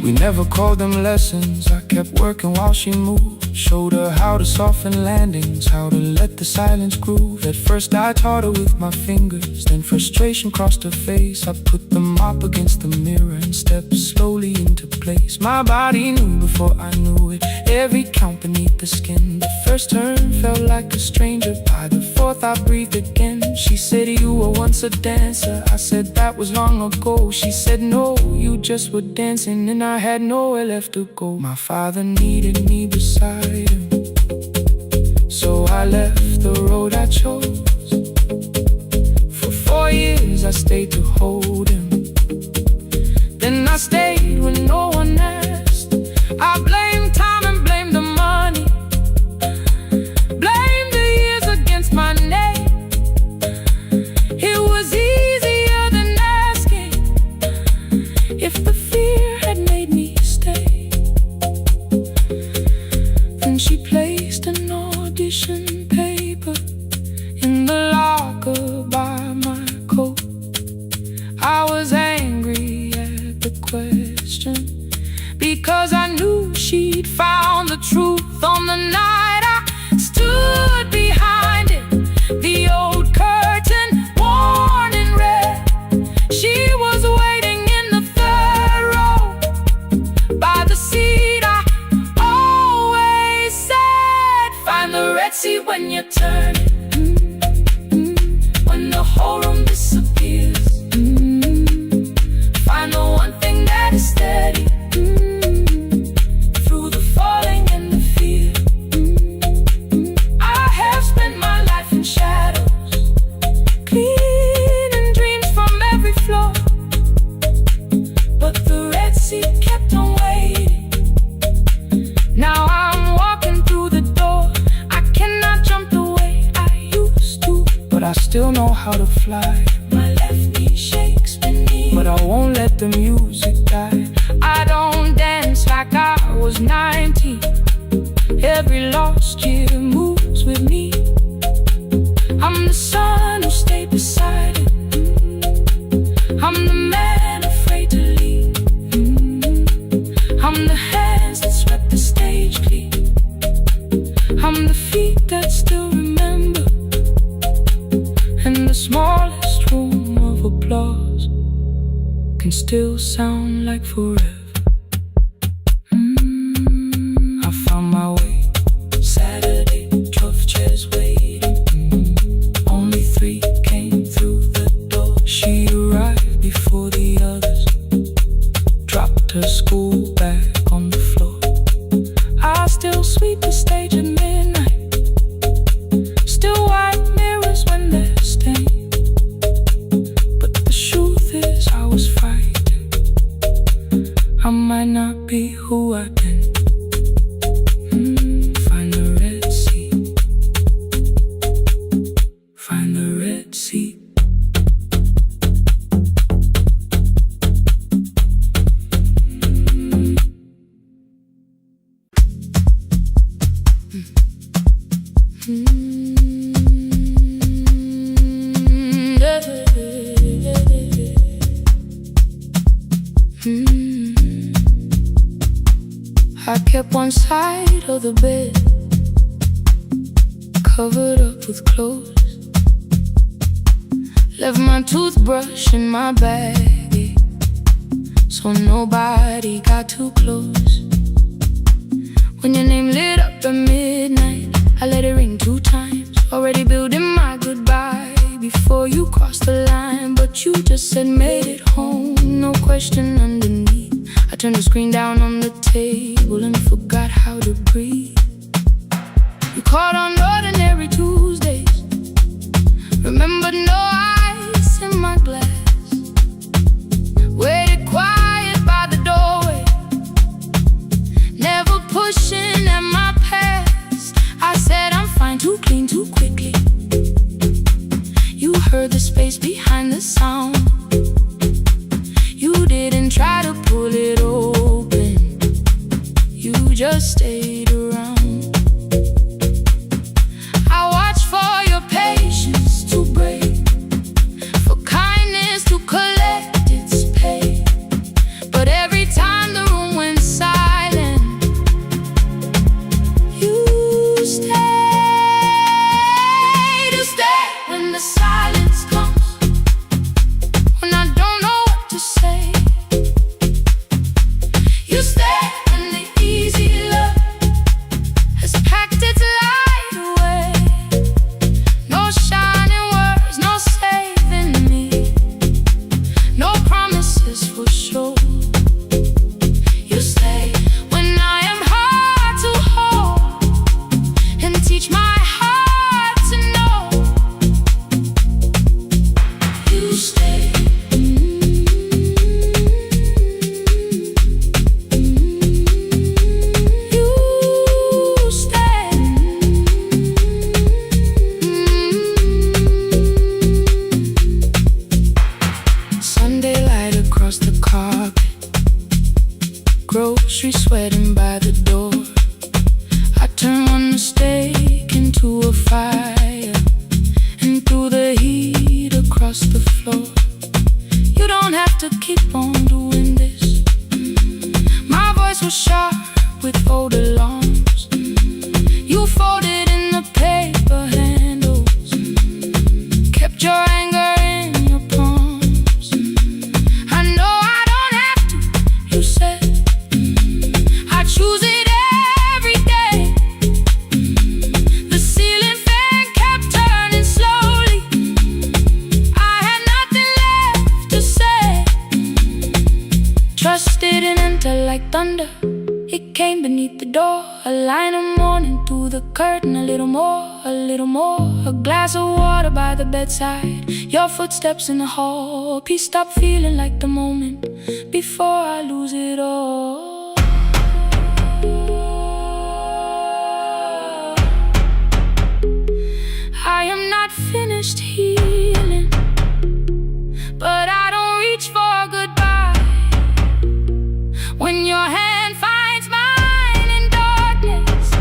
We never called them lessons, I kept working while she moved. Showed her how to soften landings, how to let the silence groove. At first I taught her with my fingers, then frustration crossed her face. I put the mop against the mirror and stepped slowly into place. My body knew before I knew it, every count beneath the skin. The first turn felt like a stranger, by the fourth I breathed again. She said, you were once a dancer. I said, that was long ago. She said, no, you just were dancing, and I had nowhere left to go. My father needed me beside him, so I left the road I chose. For 4 years I stayed to hold him, then I stayed when no one asked. I blamed time and blamed the money, blamed the years against my name. It was easier than asking if the fear had made me stay. Then she placed an audition paper in the locker by my coat. I was angry at the question, because I knew she'd found the truth on the night I stood behind it. The old curtain worn in red, she was waiting in the third row by the seat I always said, find the red seat when you turn it, when the whole room disappears. Find the one thing that is steady through the falling and the fear. I have spent my life in shadows, cleaning dreams from every floor, but the red seat kept on waiting. Now I'm walking through the door. I cannot jump the way I used to, but I still know how to fly. My left knee shakes beneath, but I won't let the music die. I don't dance like I was 19. Every lost year moves with me. I'm the son who stayed beside it. I'm the man afraid to leave. I'm the hands that swept the stage clean. I'm the feet that still remember, and the smallest room of applause can still sound like forever. I found my way. Saturday, 12 chairs waiting. Only 3 came through the door. She arrived before the others, dropped her school bag on the floor. I still sweep the stage at midnight, still wipe mirrors when they're stained. But the truth is I was frightened. I might not be who I've been. Find the red seat. Find the red seat. I kept one side of the bed covered up with clothes, left my toothbrush in my bag, so nobody got too close. When your name lit up at midnight, I let it ring 2 times, already building my goodbye before you crossed the line. But you just said made it home, no question underneath. I turned the screen down on the table and forgot how to breathe. You called on ordinary Tuesdays, remembered no ice in my glass, waited quiet by the doorway, never pushing at my past. I said I'm fine, too clean, too quickly. You heard the space behind the sound. You didn't try to pull it open, you just stayed around. I watched for your patience to break, for kindness to collect its pay. But every time the room went silent, sweating by the door. I turn one mistake into a fire, and through the heat across the floor. You don't have to keep on doing this. My voice was sharp with old alarms. You folded in the paper handles, kept your anger in your palms. I know I don't have to, you said. I choose it every day. The ceiling fan kept turning slowly. I had nothing left to say. Trust didn't enter like thunder. It came beneath the door, a line of mourning through the curtain. A little more, a little more. A glass of water by the bedside, your footsteps in the hall. Please stop feeling like the moment before I lose it all. I am not finished healing, but I don't reach for a goodbye. When your hand finds mine in darkness,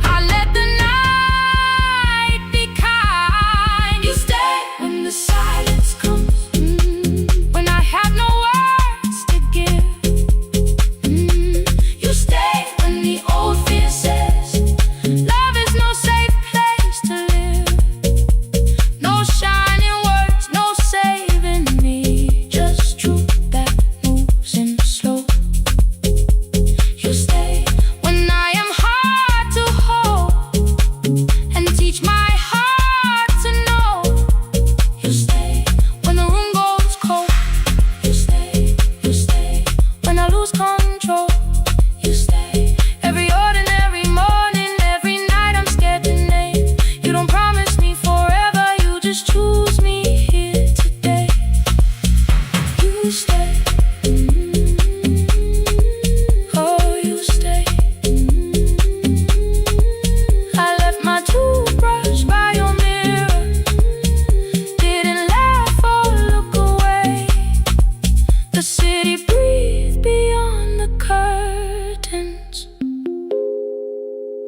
I let the night be kind. You stay when the silence comes, when I have no words to give. You stay when the old fear says love is no safe place to live. No shining words, no saving me, just truth that moves in slow. You stay when I am hard to hold, and teach my heart to know. You stay when the room goes cold. You stay when I lose control. You stay every ordinary morning, every night I'm scared to name. You don't promise me forever, you just choose me here today. You stay. Oh, you stay. I left my toothbrush by your mirror, didn't laugh or look away. The city breathed beyond the curtains,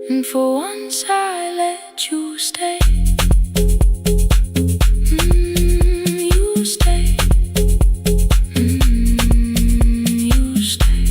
and for once I let you stay. You stay. You stay.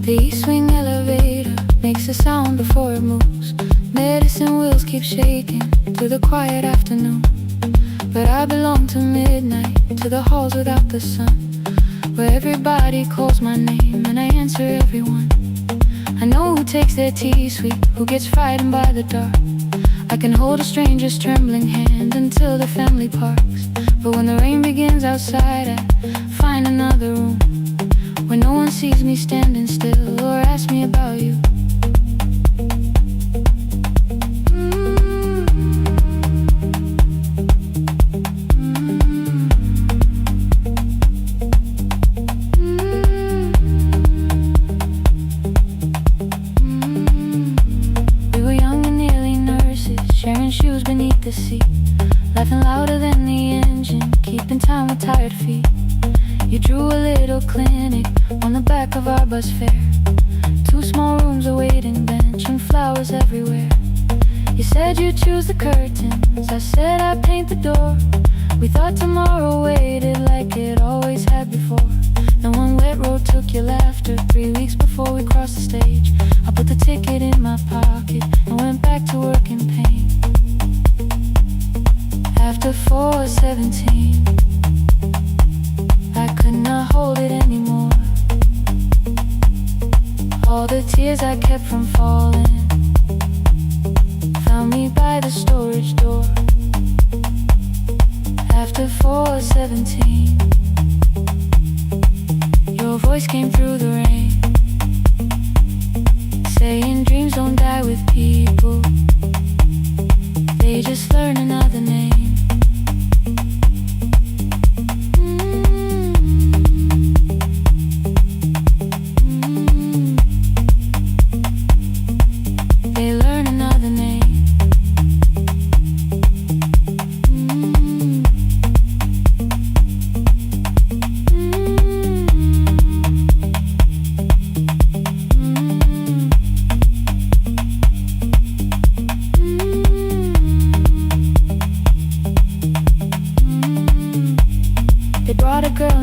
The east wing elevator makes a sound before it moves. Medicine wheels keep shaking through the quiet afternoon. But I belong to midnight, to the halls without the sun, where everybody calls my name and I answer everyone. I know who takes their tea sweet, who gets frightened by the dark. I can hold a stranger's trembling hand until the family parks. But when the rain begins outside, I find another room where no one sees me standing still or asks me about you. We were young and nearly nurses, sharing shoes beneath the seat, laughing louder than the engine, keeping time with tired feet. You drew a little clinic on the back of our bus fare, 2 small rooms, a waiting bench, and flowers everywhere. You said you'd choose the curtains, I said I'd paint the door. We thought tomorrow waited like it always had before. Then one wet road took your laughter. 3 weeks before we crossed the stage, I put the ticket in my pocket and went back to work in pain. After 4:17, I could not hold it anymore. All the tears I kept from falling found me by the storage door. After 4:17, your voice came through the rain, saying dreams don't die with people,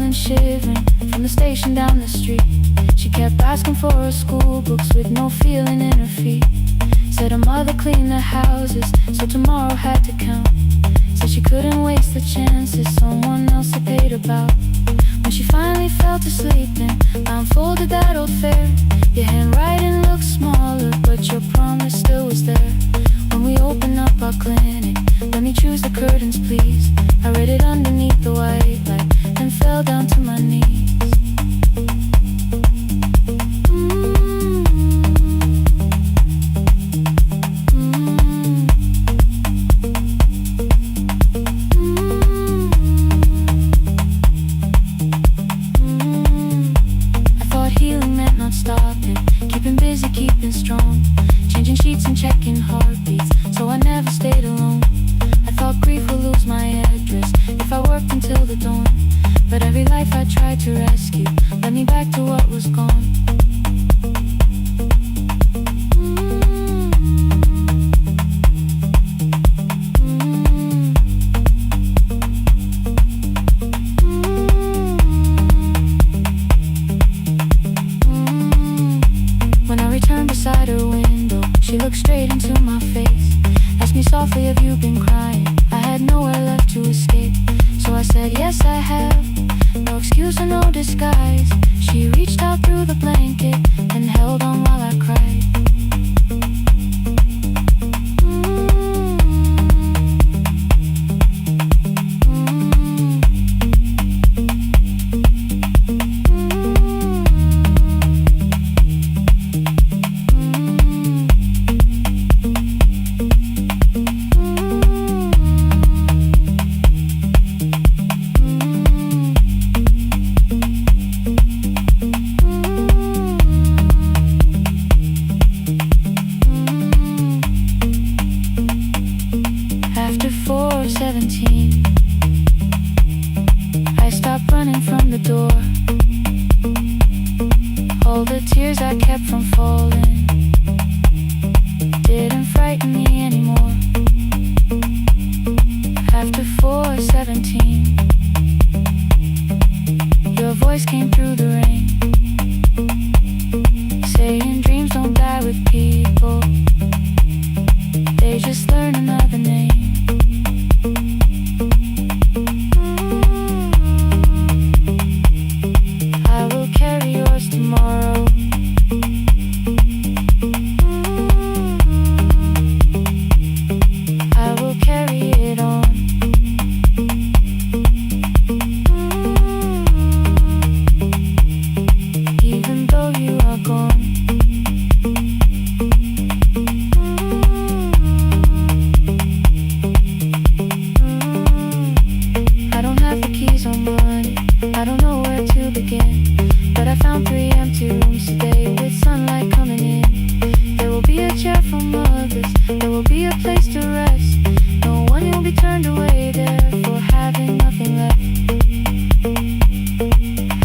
and shivering from the station down the street. She kept asking for her school books with no feeling in her feet. Said her mother cleaned the houses, so tomorrow had to count. Said she couldn't waste the chances someone else had paid about. When she finally fell to sleep and unfolded that old fare, your handwriting looked smaller, but your promise still was there. When we opened up our clinic, let me choose the curtains please. I read it underneath the white light and fell down to my knees. Keeping strong, changing sheets and checking heartbeats, so I never stayed alone. I thought grief would lose my address if I worked until the dawn, but every life I tried to rescue led me back to what was gone. Beside her window, she looked straight into my face, asked me softly, have you been crying? I had nowhere left to escape, so I said, yes I have, no excuse or no disguise. She reached out through the blanket and held on while I cried. After 4:17, I stopped running from the door. All the tears I kept from falling didn't frighten me anymore. After 4:17, your voice came through the rain, saying dreams don't die with people, they just learn another name. I will carry yours tomorrow. I will carry it on. Even though you are gone. I don't have the keys or money, I don't know where to begin, but I found 3 empty rooms today with sunlight coming in. There will be a chair for mothers, there will be a place to rest. No one will be turned away there for having nothing left.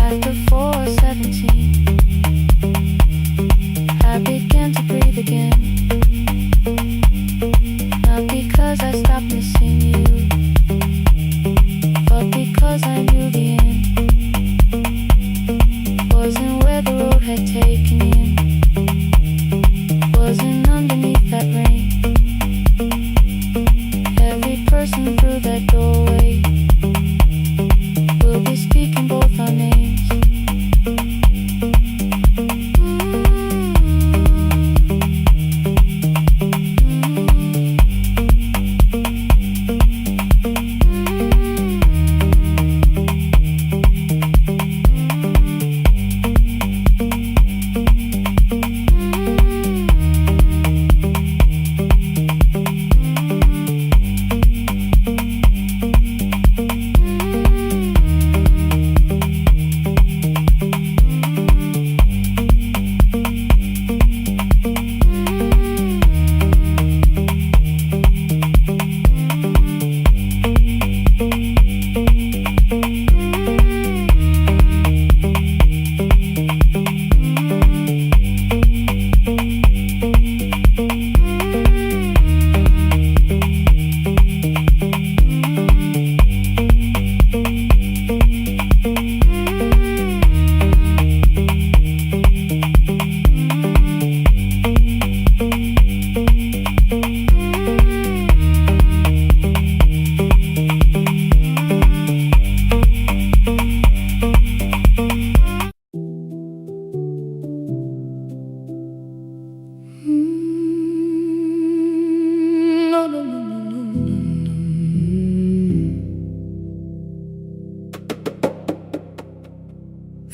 After 4:17, I began to breathe again. Not because I stopped missing you, but because I knew the end wasn't where the road had taken him, wasn't underneath that rain.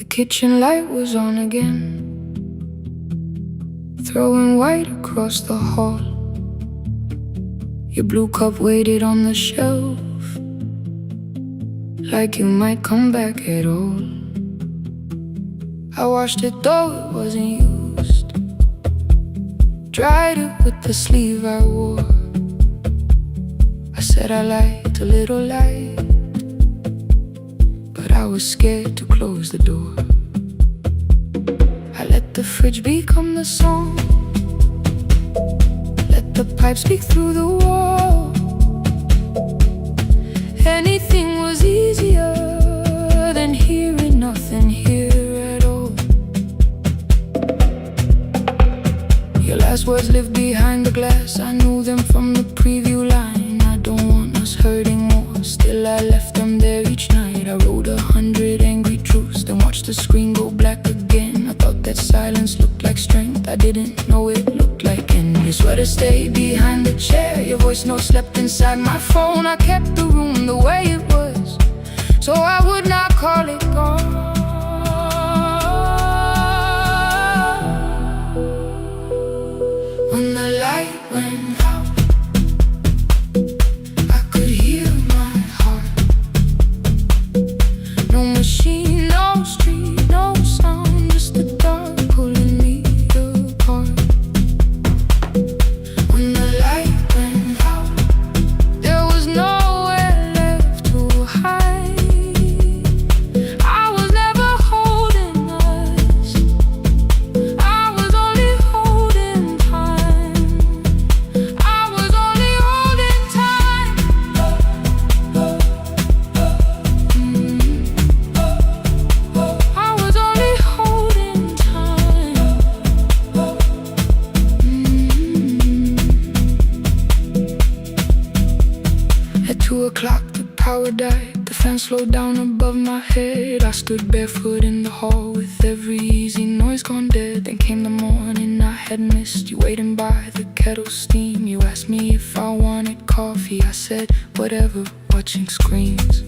kitchen light was on again, throwing white across the hall. Your blue cup waited on the shelf, like you might come back at all. I washed it though it wasn't used, dried it with the sleeve I wore. I said I liked a little light, but I was scared to close the door. I let the fridge become the song, let the pipe speak through the wall. Anything was easier than hearing nothing here at all. Your last words lived behind the glass, I knew them from the preview line. I don't want us hurting more, still I left them there each night. I wrote 100 angry truths, then watched the screen go black again. I thought that silence looked like strength, I didn't know it looked like end. Your sweater stayed behind the chair, your voice note slept inside my phone. I kept the room the way it was, so I would not call it gone. When the light went out, I could hear my heart. No machine, no street, no sound, just the dark pulling me apart. When the light went out, there was nowhere left to hide. I was never holding us, I was only holding time. I was only holding time. I was only holding time. At 2 o'clock the power died, the fan slowed down above my head. I stood barefoot in the hall with every easy noise gone dead. Then came the morning I had missed, you waiting by the kettle steam. You asked me if I wanted coffee, I said whatever, watching screens.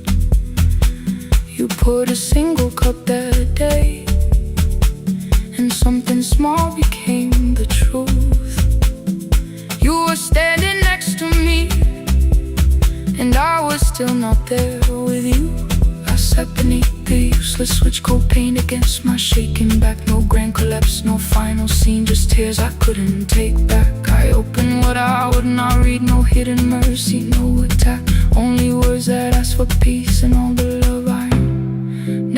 You poured a single cup that day, and something small became the truth. You were standing next to me, and I was still not there with you. I sat beneath the useless switch, cold paint against my shaking back. No grand collapse, no final scene, just tears I couldn't take back. I opened what I would not read, no hidden mercy, no attack, only words that asked for peace and all the love I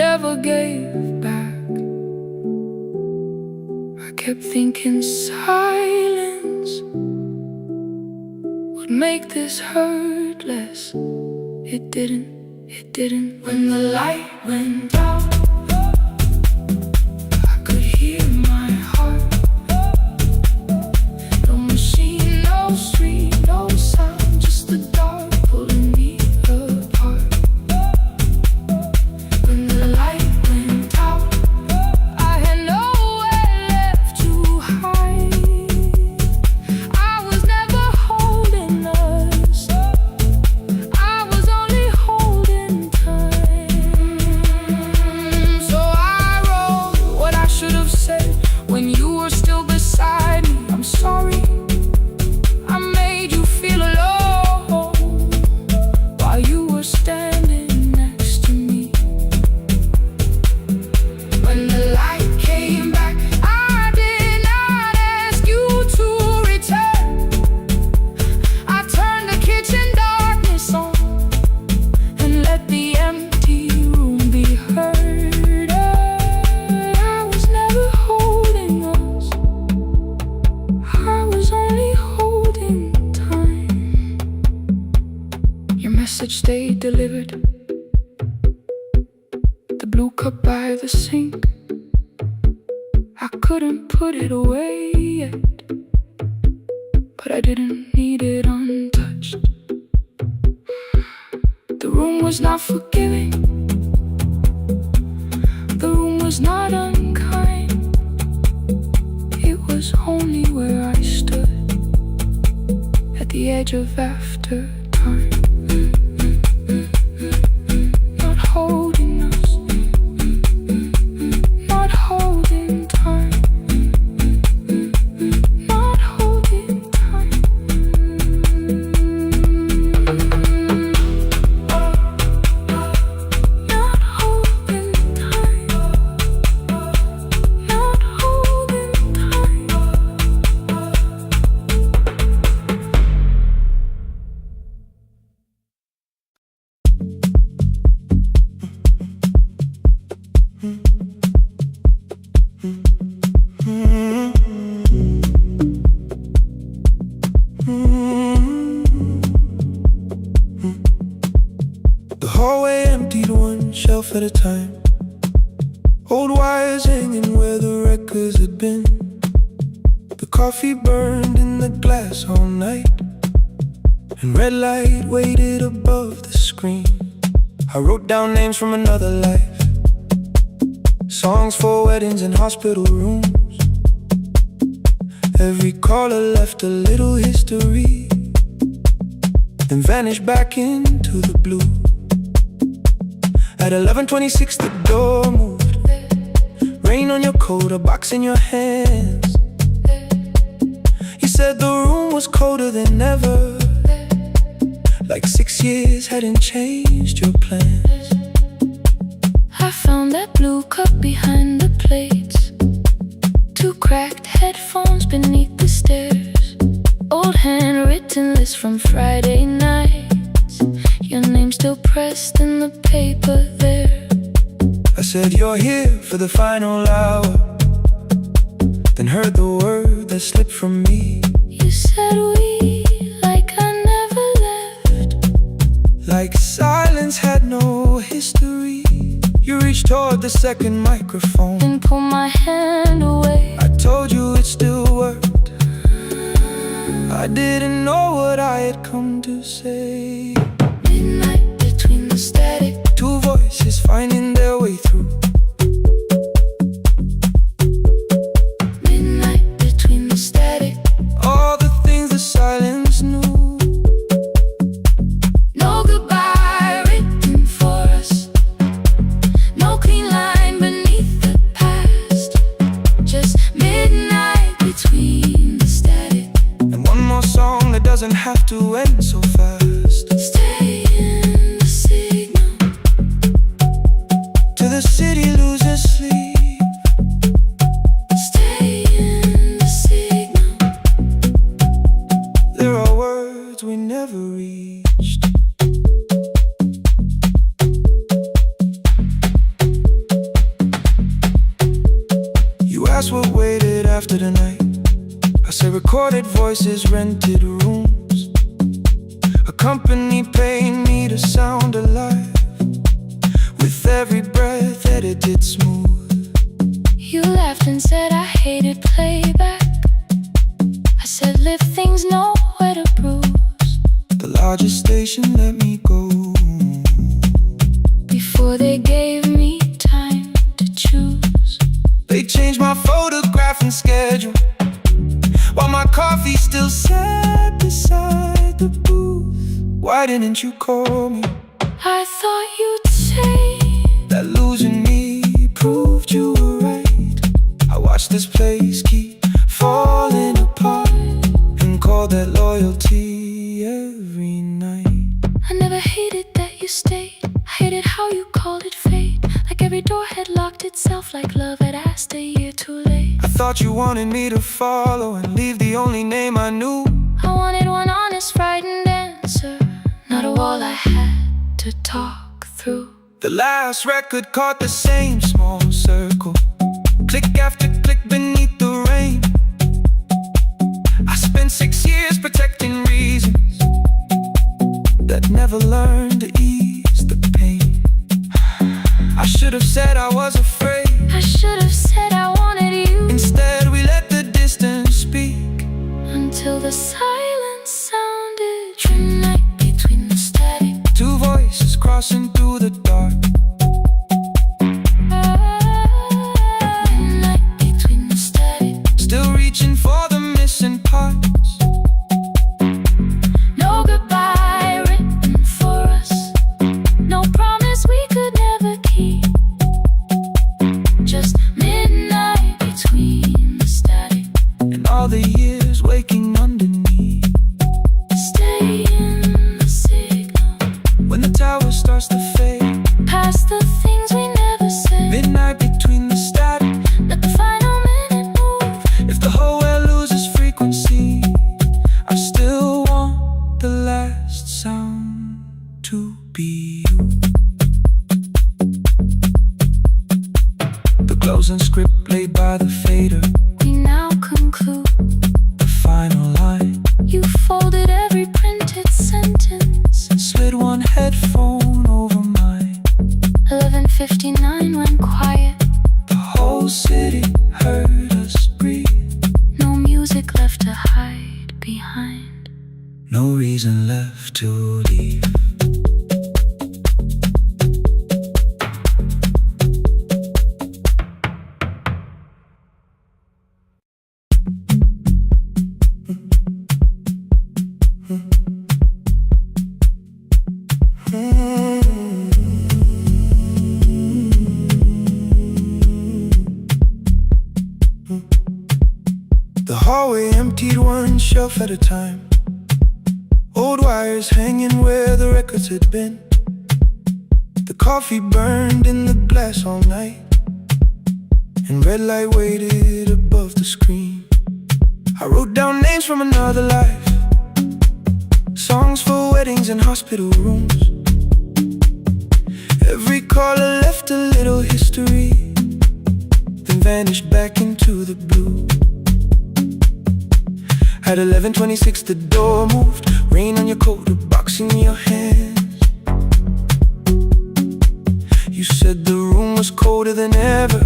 never gave back. I kept thinking silence would make this hurt less. It didn't. When the light went out, I could hear my heart. No machine, no street, no sound, just the dark pulling me apart. When the light went out, I had nowhere left to hide. I was never holding us, I was only holding time. So I wrote what I should have said when you were still beside me. I'm sorry, I made you feel alone while you were standing next to me. When the light came back, I did not ask you to return. I turned the kitchen darkness on and let the empty room be heard. I was never holding us, I was only holding time. Your message stayed delivered, the blue cup by the sink. I couldn't put it away yet, but I didn't need it untouched. The room was not forgiving, the room was not unkind. It was only where I stood at the edge of after time. Not holding us, The hallway emptied one shelf at a time. Old wires hanging where the records had been. The coffee burned in the glass all night, and red light waited above the screen. I wrote down names from another life, songs for weddings and hospital rooms. Every caller left a little history, then vanished back into the blue. At 11:26 the door moved. Rain on your coat, a box in your hands. You said the room was colder than ever, like 6 years hadn't changed your plans. I found that blue cup behind the plates, 2 cracked headphones beneath the stairs, old handwritten list from Friday nights, your name still pressed in the paper there. I said you're here for the final hour, then heard the word that slipped from me. You said we, like I never left, like silence had no history. You reached toward the second microphone and pulled my hand away. I told you it still worked. I didn't know what I had come to say. Midnight between the static, 2 voices finding their way through. Midnight between the static, all the things the silence knew. no goodbye written for us, no clean line beneath the past, just midnight between the static. And one more song that doesn't have to end so fast. Stay in the signal, till the city loses sleep. stay in the signal. There are words we never reached. You asked what waited after the night. I say recorded voices, rented rooms, a company paying me to sound alive, with every breath edited smooth. You laughed and said I hated playback. I said live things nowhere to bruise, The largest station let me go. before they gave me time to choose. They changed my photograph and schedule, while my coffee still sat beside the booth. Why didn't you call me? I thought you'd say That losing me proved you were right. I watched this place keep falling apart, and called that loyalty every night. I never hated that you stayed. I hated how you called it fate, like every door had locked itself, like love had asked a year too late. I thought you wanted me to follow and leave the only name I knew. I wanted one honest, frightened answer, not a wall I had to talk through. The last record caught the same small circle, click after click beneath the rain. I spent 6 years protecting reasons that never learned to ease the pain. I should have said I was afraid. I should have said I wanted you. Instead we let the distance speak, Until the silence sounded. Midnight between the static, 2 voices crossing through the dark. midnight between the static. Still reaching for the missing parts. No goodbye written for us, no promise we could never keep, just midnight between the static. And all the years waking underneath. Stay in the signal, When the tower starts to fade, past the things we never said. midnight between the static. Let the final minute move. If the whole world loses frequency, I still want the last sound to be you. closing script laid by the fader. We now conclude the final line. You folded every printed sentence and slid one headphone over mine. 11:59 went quiet. The whole city heard us breathe. No music left to hide behind. No reason left to leave. The hallway emptied one shelf at a time. Old wires hanging where the records had been. The coffee burned in the glass all night, and red light waited above the screen. I wrote down names from another life, songs for weddings and hospital rooms. Every caller left a little history, then vanished back into the blue. At 11:26 the door moved. Rain on your coat, a box in your hands. You said the room was colder than ever,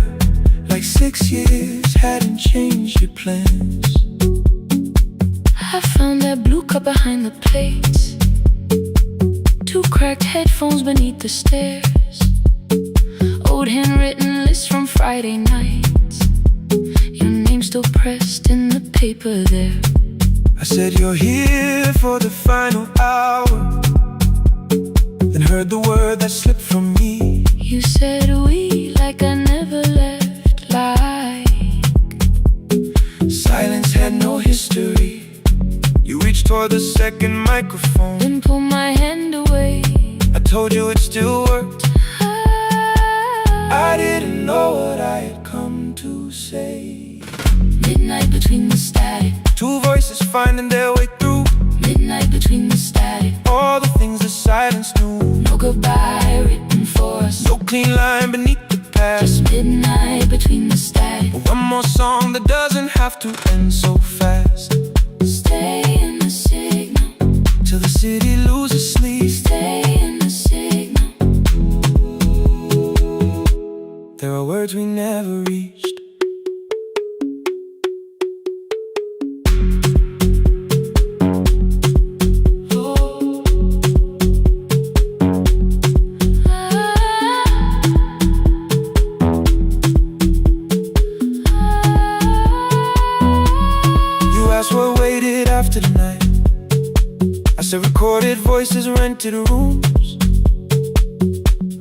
like 6 years hadn't changed your plans. I found that blue cup behind the plates, 2 cracked headphones beneath the stairs, old handwritten lists from Friday nights, your name still pressed in the paper there. I said you're here for the final hour, then heard the word that slipped from me. You said we like I never left, like silence had no history. You reached toward the second microphone, then pulled my hand away. I told you it still worked. I didn't know what I had come to say. Midnight between the static, 2 voices finding their way through. midnight between the static, all the things the silence knew. no goodbye written for us, no clean line beneath the past. just midnight between the static. One more song that doesn't have to end so fast. Stay in the signal till the city loses sleep. Stay in the signal. There are words we never reached. What waited after the night? I said recorded voices, rented rooms,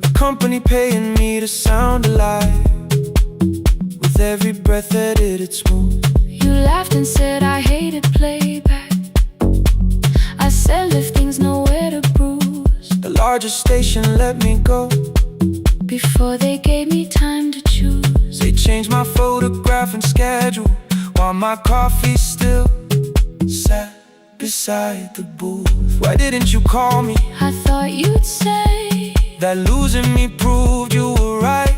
a company paying me to sound alive, with every breath edited smooth. You laughed and said I hated playback. I said lifting's nowhere to bruise. The largest station let me go before they gave me time to choose. They changed my photograph and schedule, while my coffee still sat beside the booth. Why didn't you call me? I thought you'd say that losing me proved you were right.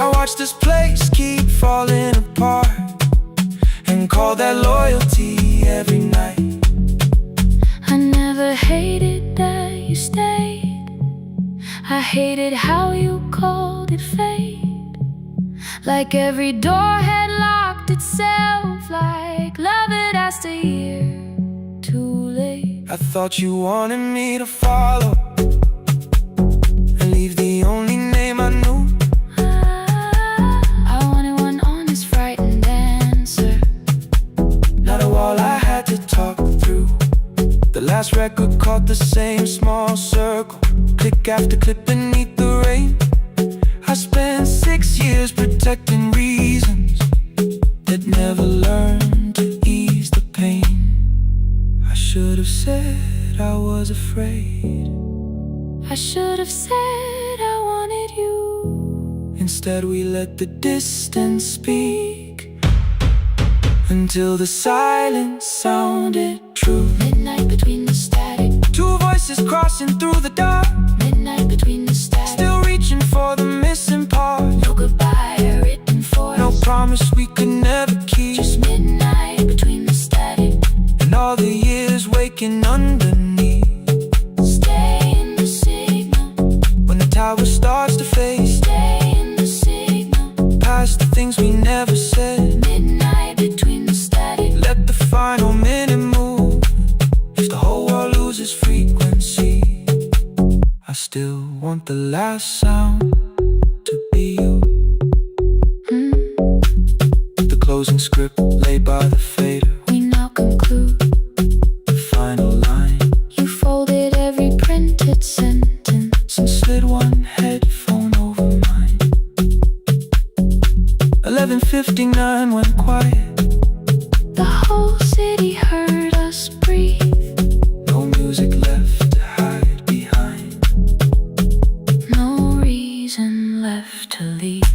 I watched this place keep falling apart, and call that loyalty every night. I never hated that you stayed, I hated how you called it fate. Like every door had locked itself, like love had asked a year too late. I thought you wanted me to follow and leave the only name I knew. I wanted one honest, frightened answer, not a wall I had to talk through. The last record caught the same small circle, click after clip beneath the rain. I spent 6 years protecting reasons that never learned to ease the pain. I should have said I was afraid. I should have said I wanted you. Instead we let the distance speak, until the silence sounded true. Midnight between the static, 2 voices crossing through the dark, midnight between the static, still reaching for the missing part. no goodbye closing script laid by the fader. We now conclude The final line. You folded every printed sentence and slid one headphone over mine. 11:59 went quiet. The whole city heard us breathe. No music left to hide behind. No reason left to leave.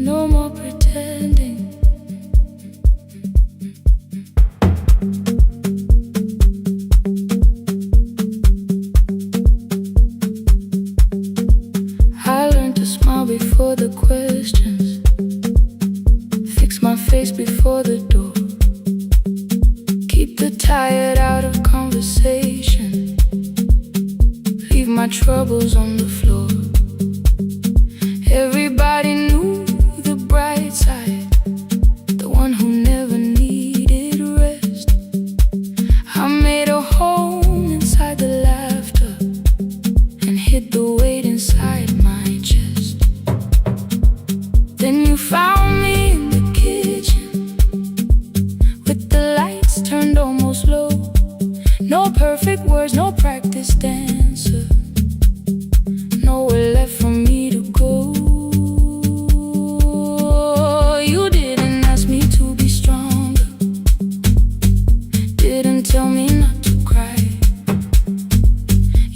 No more pretending. I learned to smile before the questions, fix my face before the door, keep the tired out of conversation, leave my troubles on the floor. Everybody knew the bright side, the one who never needed rest. I made a home inside the laughter and hid the weight inside my chest. Then you found me in the kitchen with the lights turned almost low. No perfect words, no practice dancer, nowhere left for me to go. You didn't ask me to be stronger, didn't tell me not to cry.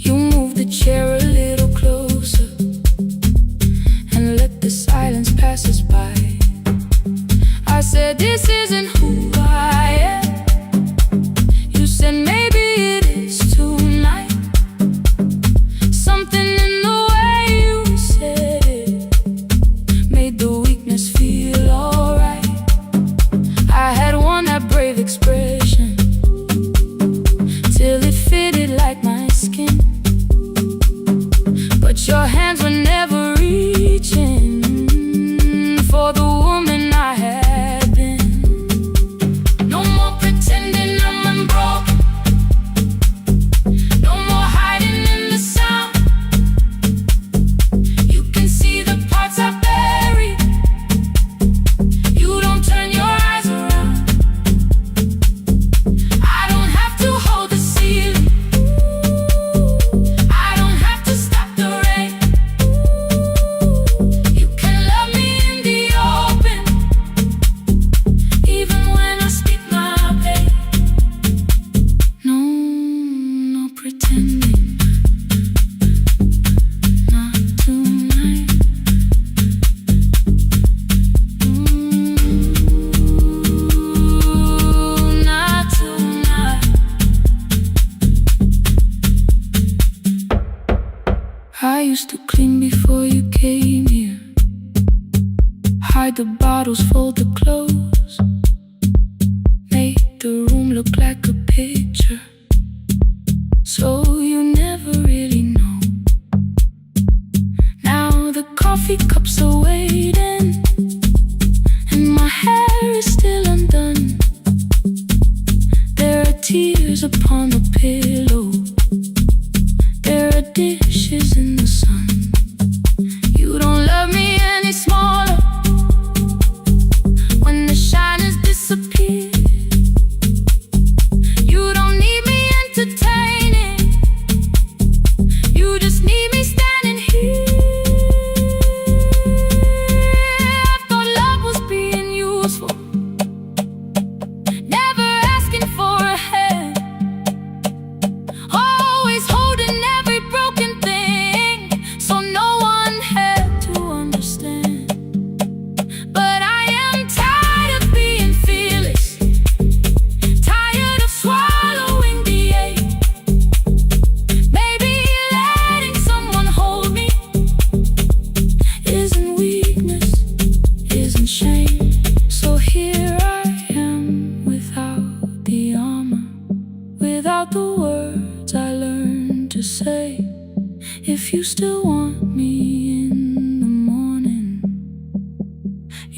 You moved the chair a little closer and let the silence pass us by. I said, this isn't who I am. You said, maybe it is tonight. Something in the way you said it made the weakness feel alright. I had worn that brave expression till it fitted like my skin, but your hands were never reaching for the woman I had been. No more pretending I'm unbroken, no more hiding in the sound. You can see the parts I buried, you don't turn your eyes around. I don't have to hold the ceiling, I don't have to stop the rain. You can love me in the open, even when I speak my pain. No pretending, not tonight. Not tonight. I used to clean before you came here, hide the bottles, fold the clothes, make the room look like a picture, so you never really know. Now the coffee cups are waiting and my hair is still undone. There are tears upon the pillow, there are dishes in the sun. You don't love me any smaller when the shine has disappeared. You don't need me entertaining, you just need me standing here. I thought love was being useful, never asking for a hand.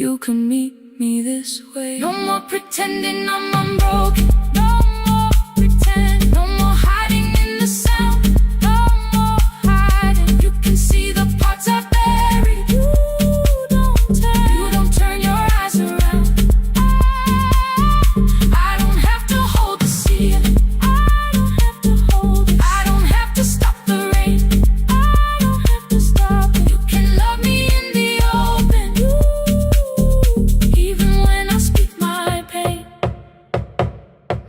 you can meet me this way. No more pretending I'm unbroken. No more pretend. No more hiding in the sound. No more hiding. You can see the parts I buried. You don't turn your eyes around. I don't have to hold the ceiling. I don't have to hold it. I don't have to stop the rain. I don't have to stop it. You can love me in the open, even when I speak my pain.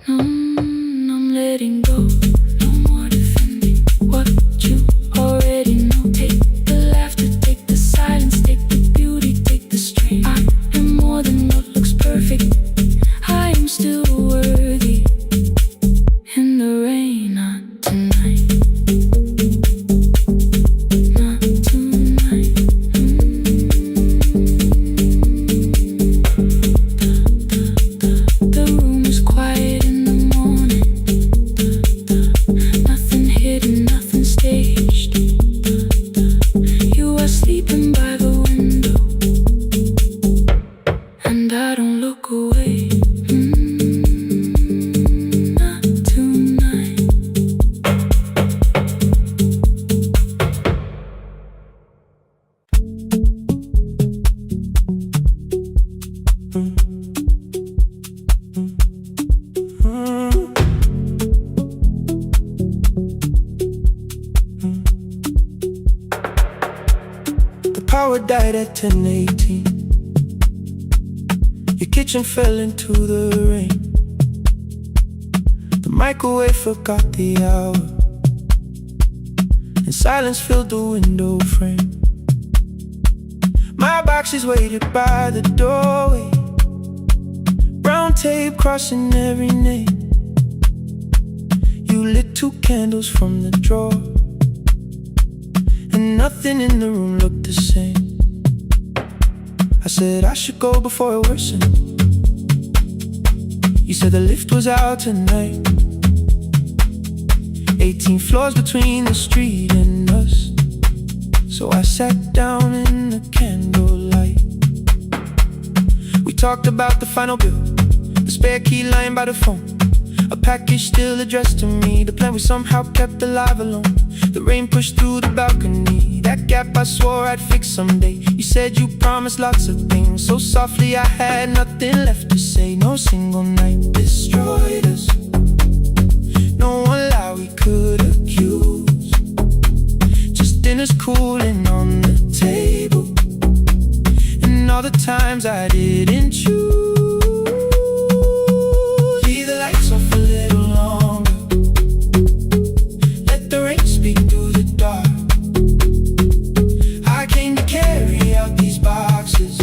I'm letting go. No more defending what you already know. Take the laughter, take the silence, take the beauty, take the strain. I am more than what looks perfect. I am still worthy. In the rain, not tonight. Not tonight. The room is quiet in the morning. Nothing hidden, nothing staged. You are sleeping by the window, and I don't look away. Not tonight. The power died at 10:18. Your kitchen fell into the rain. The microwave forgot the hour, and silence filled the window frame. My boxes waited by the doorway, brown tape crossing every name. You lit 2 candles from the drawer, and nothing in the room looked the same. I said I should go before it worsened. You said the lift was out tonight. 18 floors between the street and us. So I sat down in the candlelight. We talked about the final bill, the spare key lying by the phone, a package still addressed to me, the plan we somehow kept alive alone. The rain pushed through the balcony, that gap I swore I'd fix someday. You said you promised lots of things, so softly I had nothing left to say. No single night destroyed us, no one lie we could accuse. Just dinners cooling on the table, and all the times I didn't choose. Leave the lights off a little longer, let the rain speak through the dark. I came to carry out these boxes,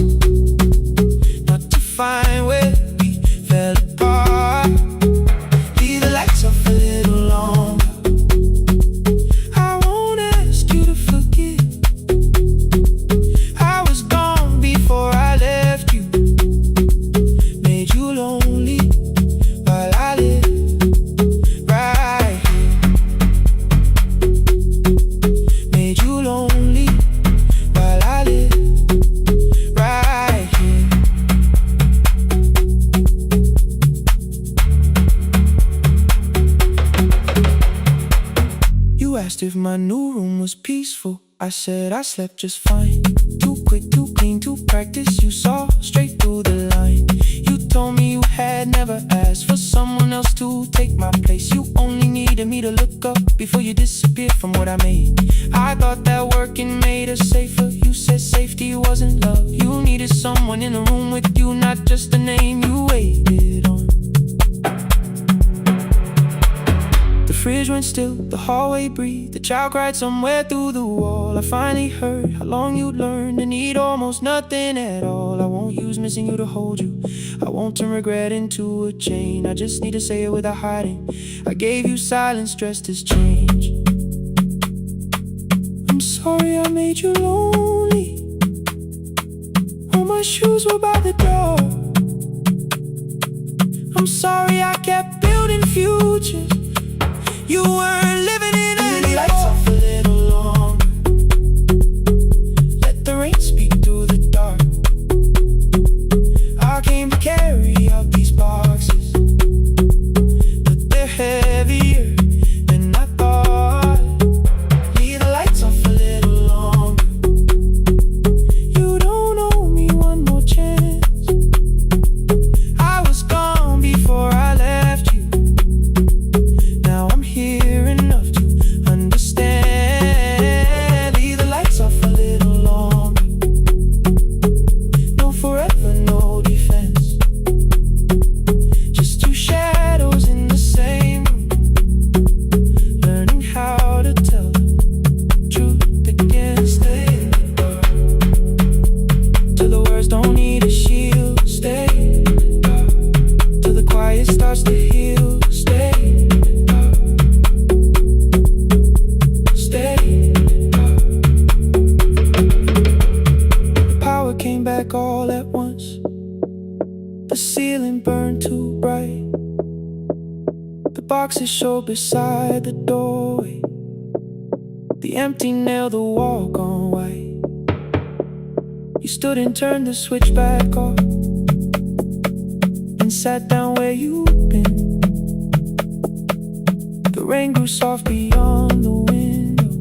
not to find where we fell apart. Leave the lights off a little longer. I won't ask you to forget. I was gone before I left you, made you lonely while I live right here. Made you lonely while I live right here. You asked if my new room was peaceful. I said I slept just fine. Too quick, too clean, too practiced. You saw straight through the line. You told me you had never asked for someone else to take my place. You only needed me to look up before you disappeared from what I made. I thought that working made us safer. You said safety wasn't love. You needed someone in the room with you, not just the name you waited on. The fridge went still, the hallway breathed, the child cried somewhere through the wall. I finally heard how long you'd learned to need almost nothing at all. I won't use missing you to hold you, I won't turn regret into a chain. I just need to say it without hiding. I gave you silence dressed as change. I'm sorry I made you lonely. All my shoes were by the door. I'm sorry I kept building futures you weren't living in anymore. Lights off a little longer, let the rain speak through the dark. boxes show beside the doorway, the empty nail, the wall gone white. You stood and turned the switch back off and sat down where you'd been. The rain grew soft beyond the window,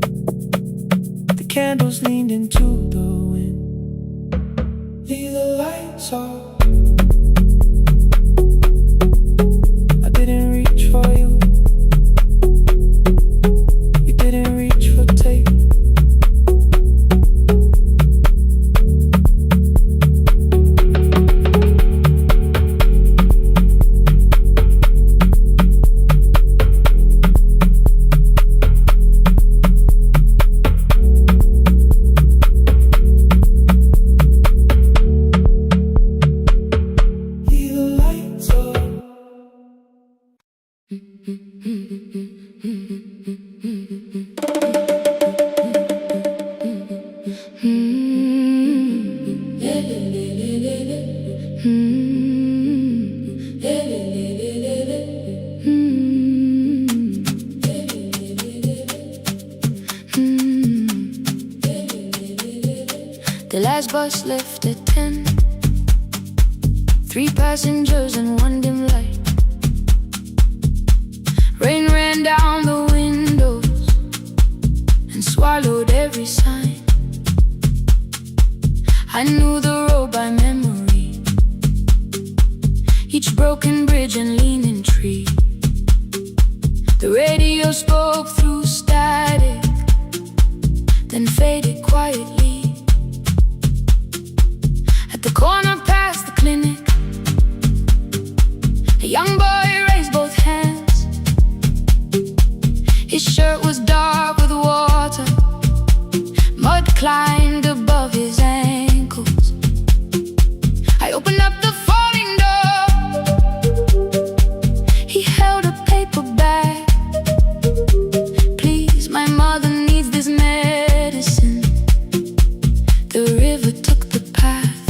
the candles leaned into the wind. Leave the lights off. I didn't reach for you. You didn't reach for tape. The last bus left at 10. 3 passengers and 1 dim light. Rain ran down the windows and swallowed every sign. I knew the road by memory, each broken bridge and leaning tree. The radio spoke through static, then faded quietly. At the corner past the clinic, a young boy raised both hands. His shirt was dark with water, mud climbed above his ankles. I opened up the folding door. He held a paper bag. Please, my mother needs this medicine. The river took the path.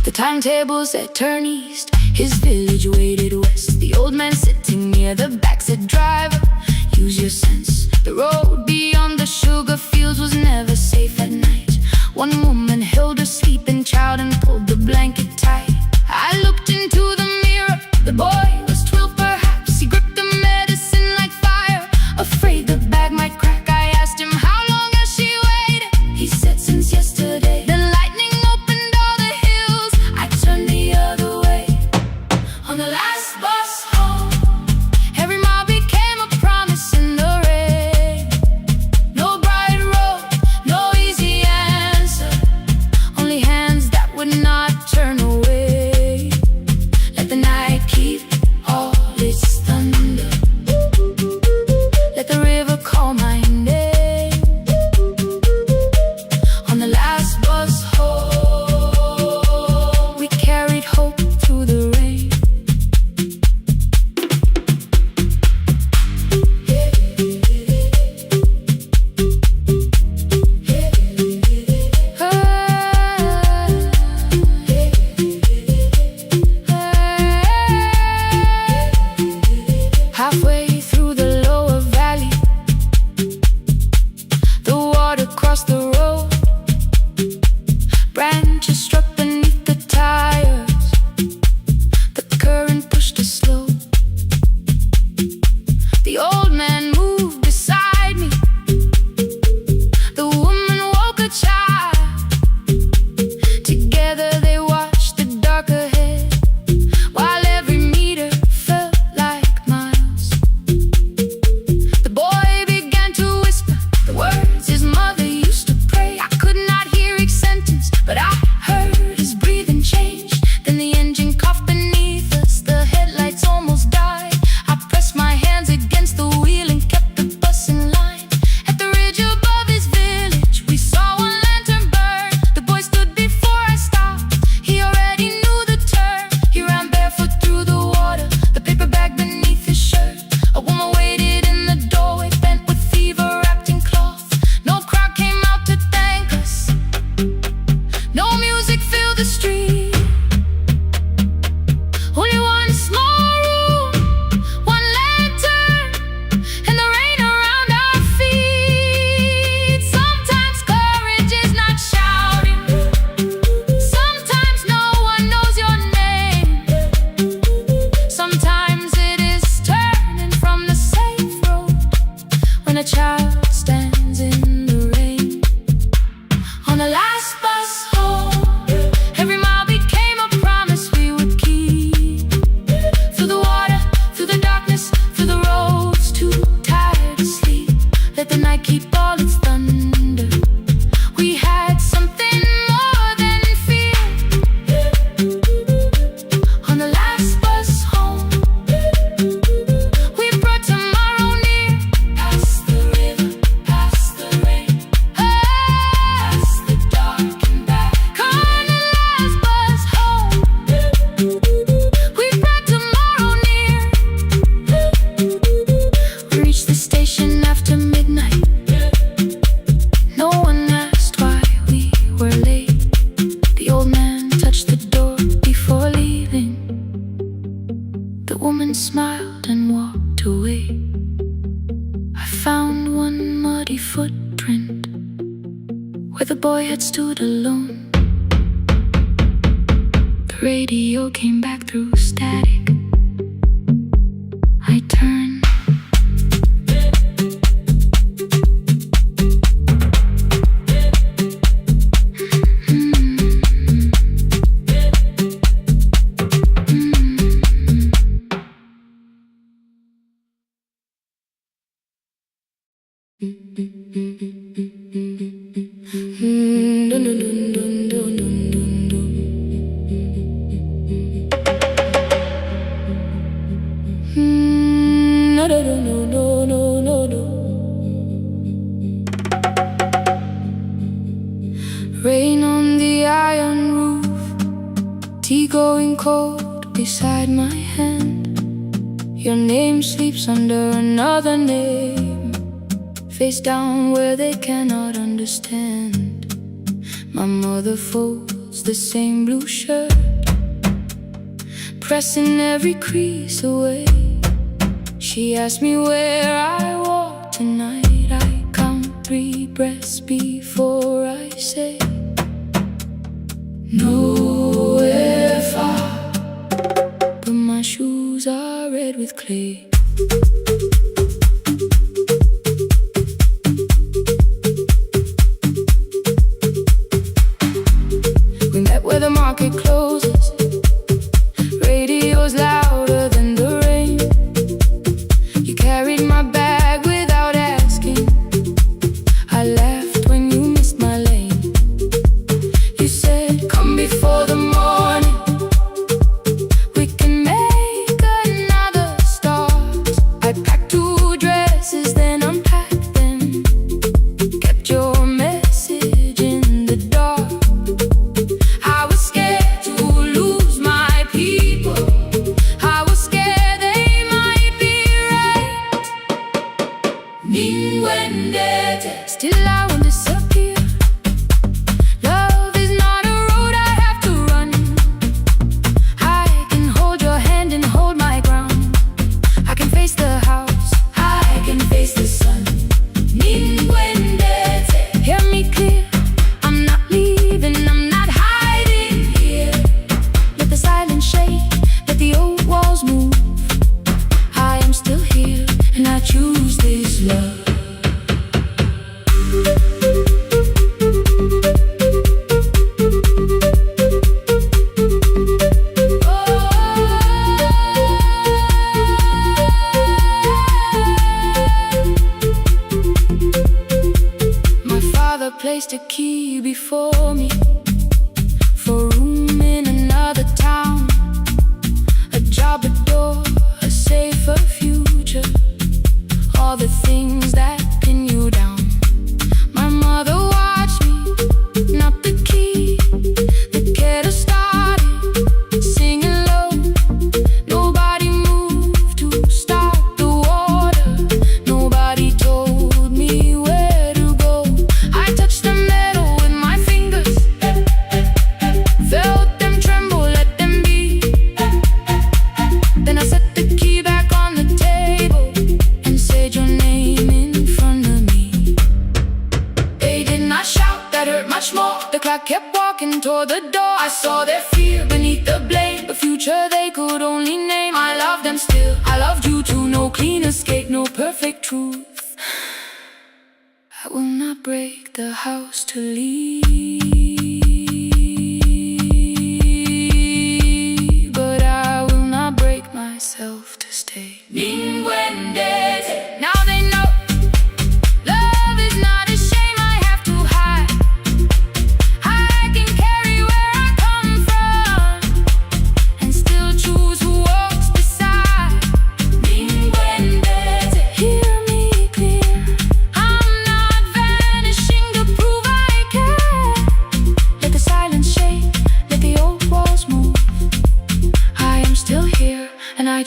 The timetable said turn east. His village waited west. The old man sitting near the back said, driver, use your sense. The road beyond the sugar fields was never safe at night. One woman held her sleeping child and pulled the blanket tight. I looked into the mirror. The boy was 12 perhaps. He gripped the medicine like fire, afraid the bag might crack. I asked him, how long has she waited? He said, since yesterday. Then lightning opened all the hills. I turned the other way. On the last bus home, every mile became a promise in the rain. No bright road, no easy the last bus home, every mile became a promise we would keep. Through the water, through the darkness, through the roads too tired to sleep. Let the night keep all its thunder. We had something more than fear. On the last bus home, we brought tomorrow near. Past the river, past the rain, past the dark and back. On the last bus home, we brought tomorrow near. We reached the station after midnight. No one asked why we were late. The old man touched the door before leaving. The woman smiled and walked away. I found one muddy footprint where the boy had stood alone. The radio came back through static. I turned. Rain on the iron roof, tea going cold beside my hand. Your name sleeps under another name, face down where they cannot understand. My mother folds the same blue shirt, pressing every crease away. She asked me where I walk tonight. I count 3 breaths before I say nowhere far, but my shoes are red with clay. We met where the market closes. Radio's louder than the rain. You carried my bag without asking. I laughed when you missed my lane. You said, come before the morning, we can make another start. I packed 2 dresses, then unpacked them, kept your message in the dark. I was scared to lose my people. I was scared they might be right. Still I won't disappear. Love is not a road I have to run. I can hold your hand and hold my ground. I can face the house, I can face the sun. Hear me clear, I'm not leaving, I'm not hiding here. Let the silence shake, let the old walls move. I am still here, and I choose this love. My father placed a key before me for room in another town, a job, a door, a safer future, all the things that pin you down. My mother watched me, not the key, the kettle started singing low. Nobody moved to stop the water, nobody told me where to go. I touched the metal with my fingers, felt them tremble, let them be. Then I set the key back on the table and said your name in front of me. They did not shout, that hurt much more. The clock kept walking toward the door. I saw their fear beneath the blame, a future they could only name. I loved them still, I loved you too. No clean escape, no perfect truth. I will not break the house to leave.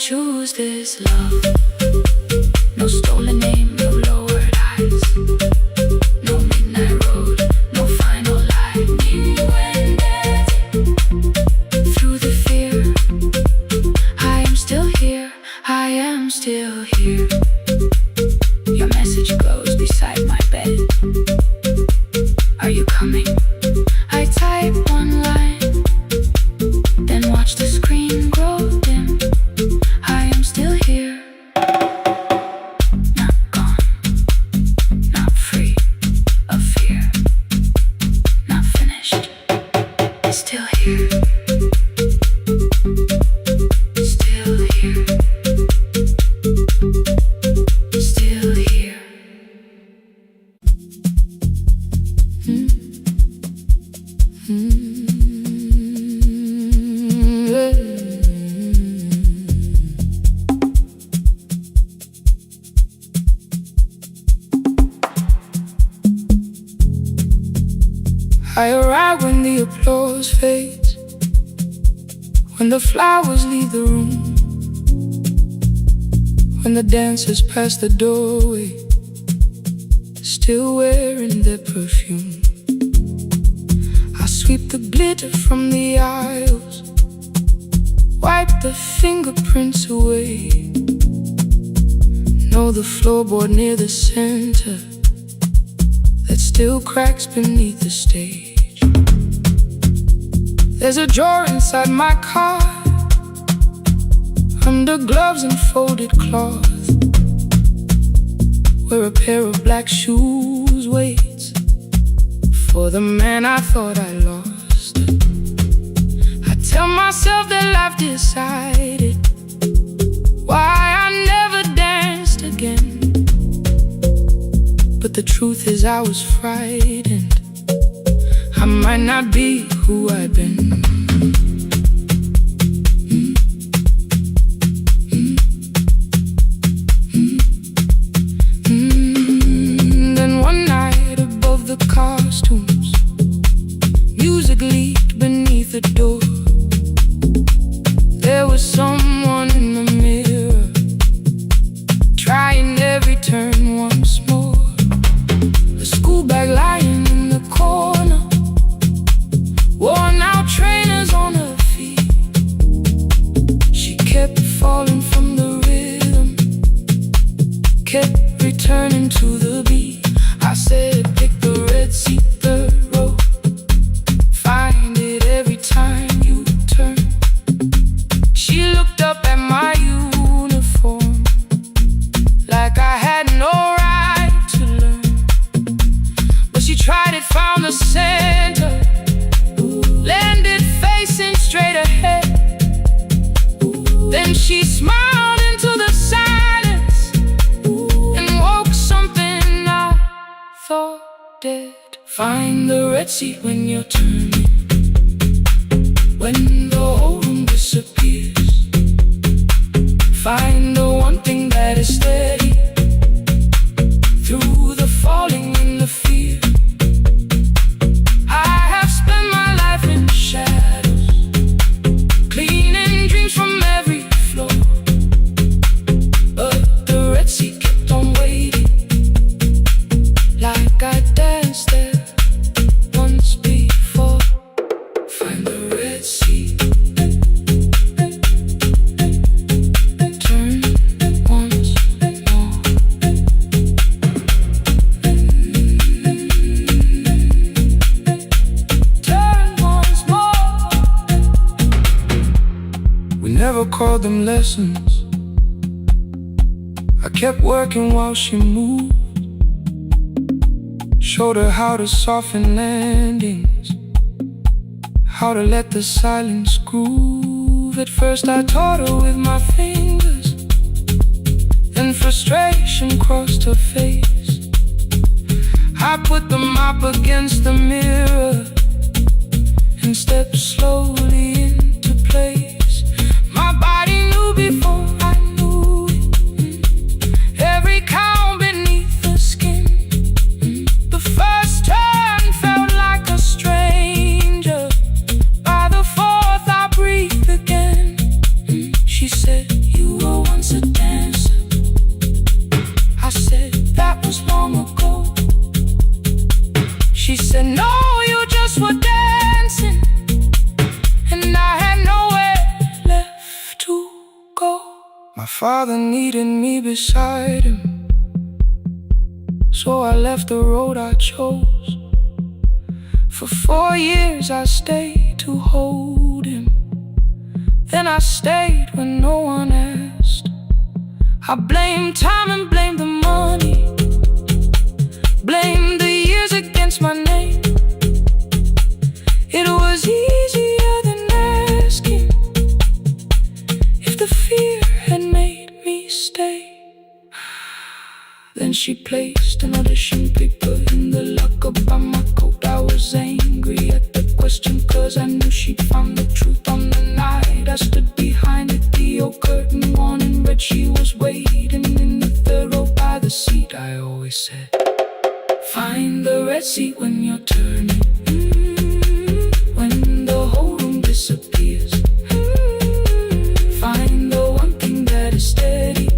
choose this love. No stolen name, no lowered eyes, no midnight road, no final lie. Through the fear, I am still here, I am still here. Your message glows beside my bed. Are you coming? I type one line, then watch the screen grow dim. I am still here, not gone, not free of fear, not finished, still here, still here, still here. I arrive when the applause fades, when the flowers leave the room, when the dancers pass the doorway, still wearing their perfume. I sweep the glitter from the aisles, wipe the fingerprints away. Know the floorboard near the center that still cracks beneath the stage. There's a drawer inside my car, under gloves and folded cloth, where a pair of black shoes waits for the man I thought I lost. I tell myself that life decided why I never danced again, but the truth is I was frightened. I might not be who I've been. Then one night above the costumes, music leaked beneath the door. There was someone in the mirror, trying every turn once more. A school bag lying in the corner, worn out trainers on her feet. She kept falling from the rhythm, kept returning to the beat. I said, pick the red seat, third row, find it every time you turn. She looked up at my uniform like I had no right to learn, but she tried it, found the center, landed facing straight ahead. Then she smiled into the silence and woke something I thought dead. Find the red seat when you're turning, when the whole room disappears. Find the one thing that is steady through the falling and the fear. I have spent my life in shadows, cleaning dreams from every floor, but the red seat kept on waiting, like I danced there once before. Find the red seat, turn once more. Turn once more. We never called them lessons. I kept working while she moved, showed her how to soften landings, how to let the silence groove. At first I taught her with my fingers, then frustration crossed her face. I put the mop against the mirror and stepped slowly into place. My body knew before I knew it, every count beneath the skin. The first turn felt like a stranger, by the fourth I breathed again. She said, you Father needed me beside him, so I left the road I chose. For 4 years I stayed to hold him. Then I stayed when no one asked. I blamed time and blamed the money, blamed the years against my name. It was easier than asking if the fear had made me stay. Then she placed an audition paper in the locker by my coat. I was angry at the question, cause I knew she'd found the truth on the night I stood behind the Dio curtain, worn in red. She was waiting in the third row by the seat. I always said, find the red seat when you're turning, when the whole room disappears. Find the one thing that is steady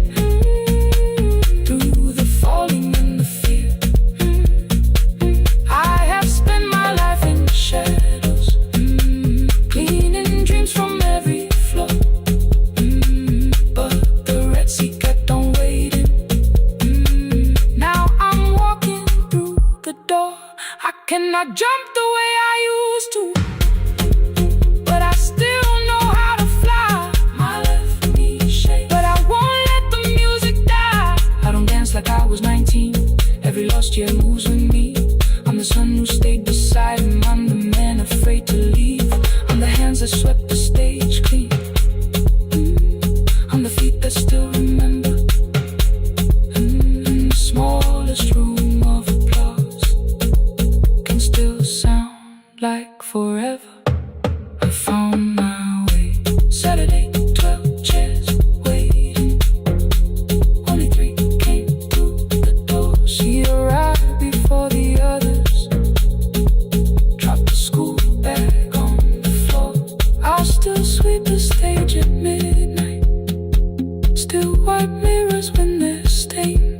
through the falling and the fear. I have spent my life in the shadows, cleaning dreams from every floor. But the red seat kept on waiting. Now I'm walking through the door. I cannot jump the way I used to, but I still know how to fly. My left knee shakes, but I won't let the music die. I don't dance like I was 19. Every lost year moves with me. I'm the son who stayed beside him. I'm the man afraid to leave. I'm the hands that swept the stage clean. I'm the feet that still remember. In the smallest room of applause can still sound like forever. I found my way. Saturday, 12 chairs waiting. Only 3 came through the door. She arrived before the others, dropped the school bag on the floor. I'll still sweep the stage at midnight, still wipe mirrors when they're stained.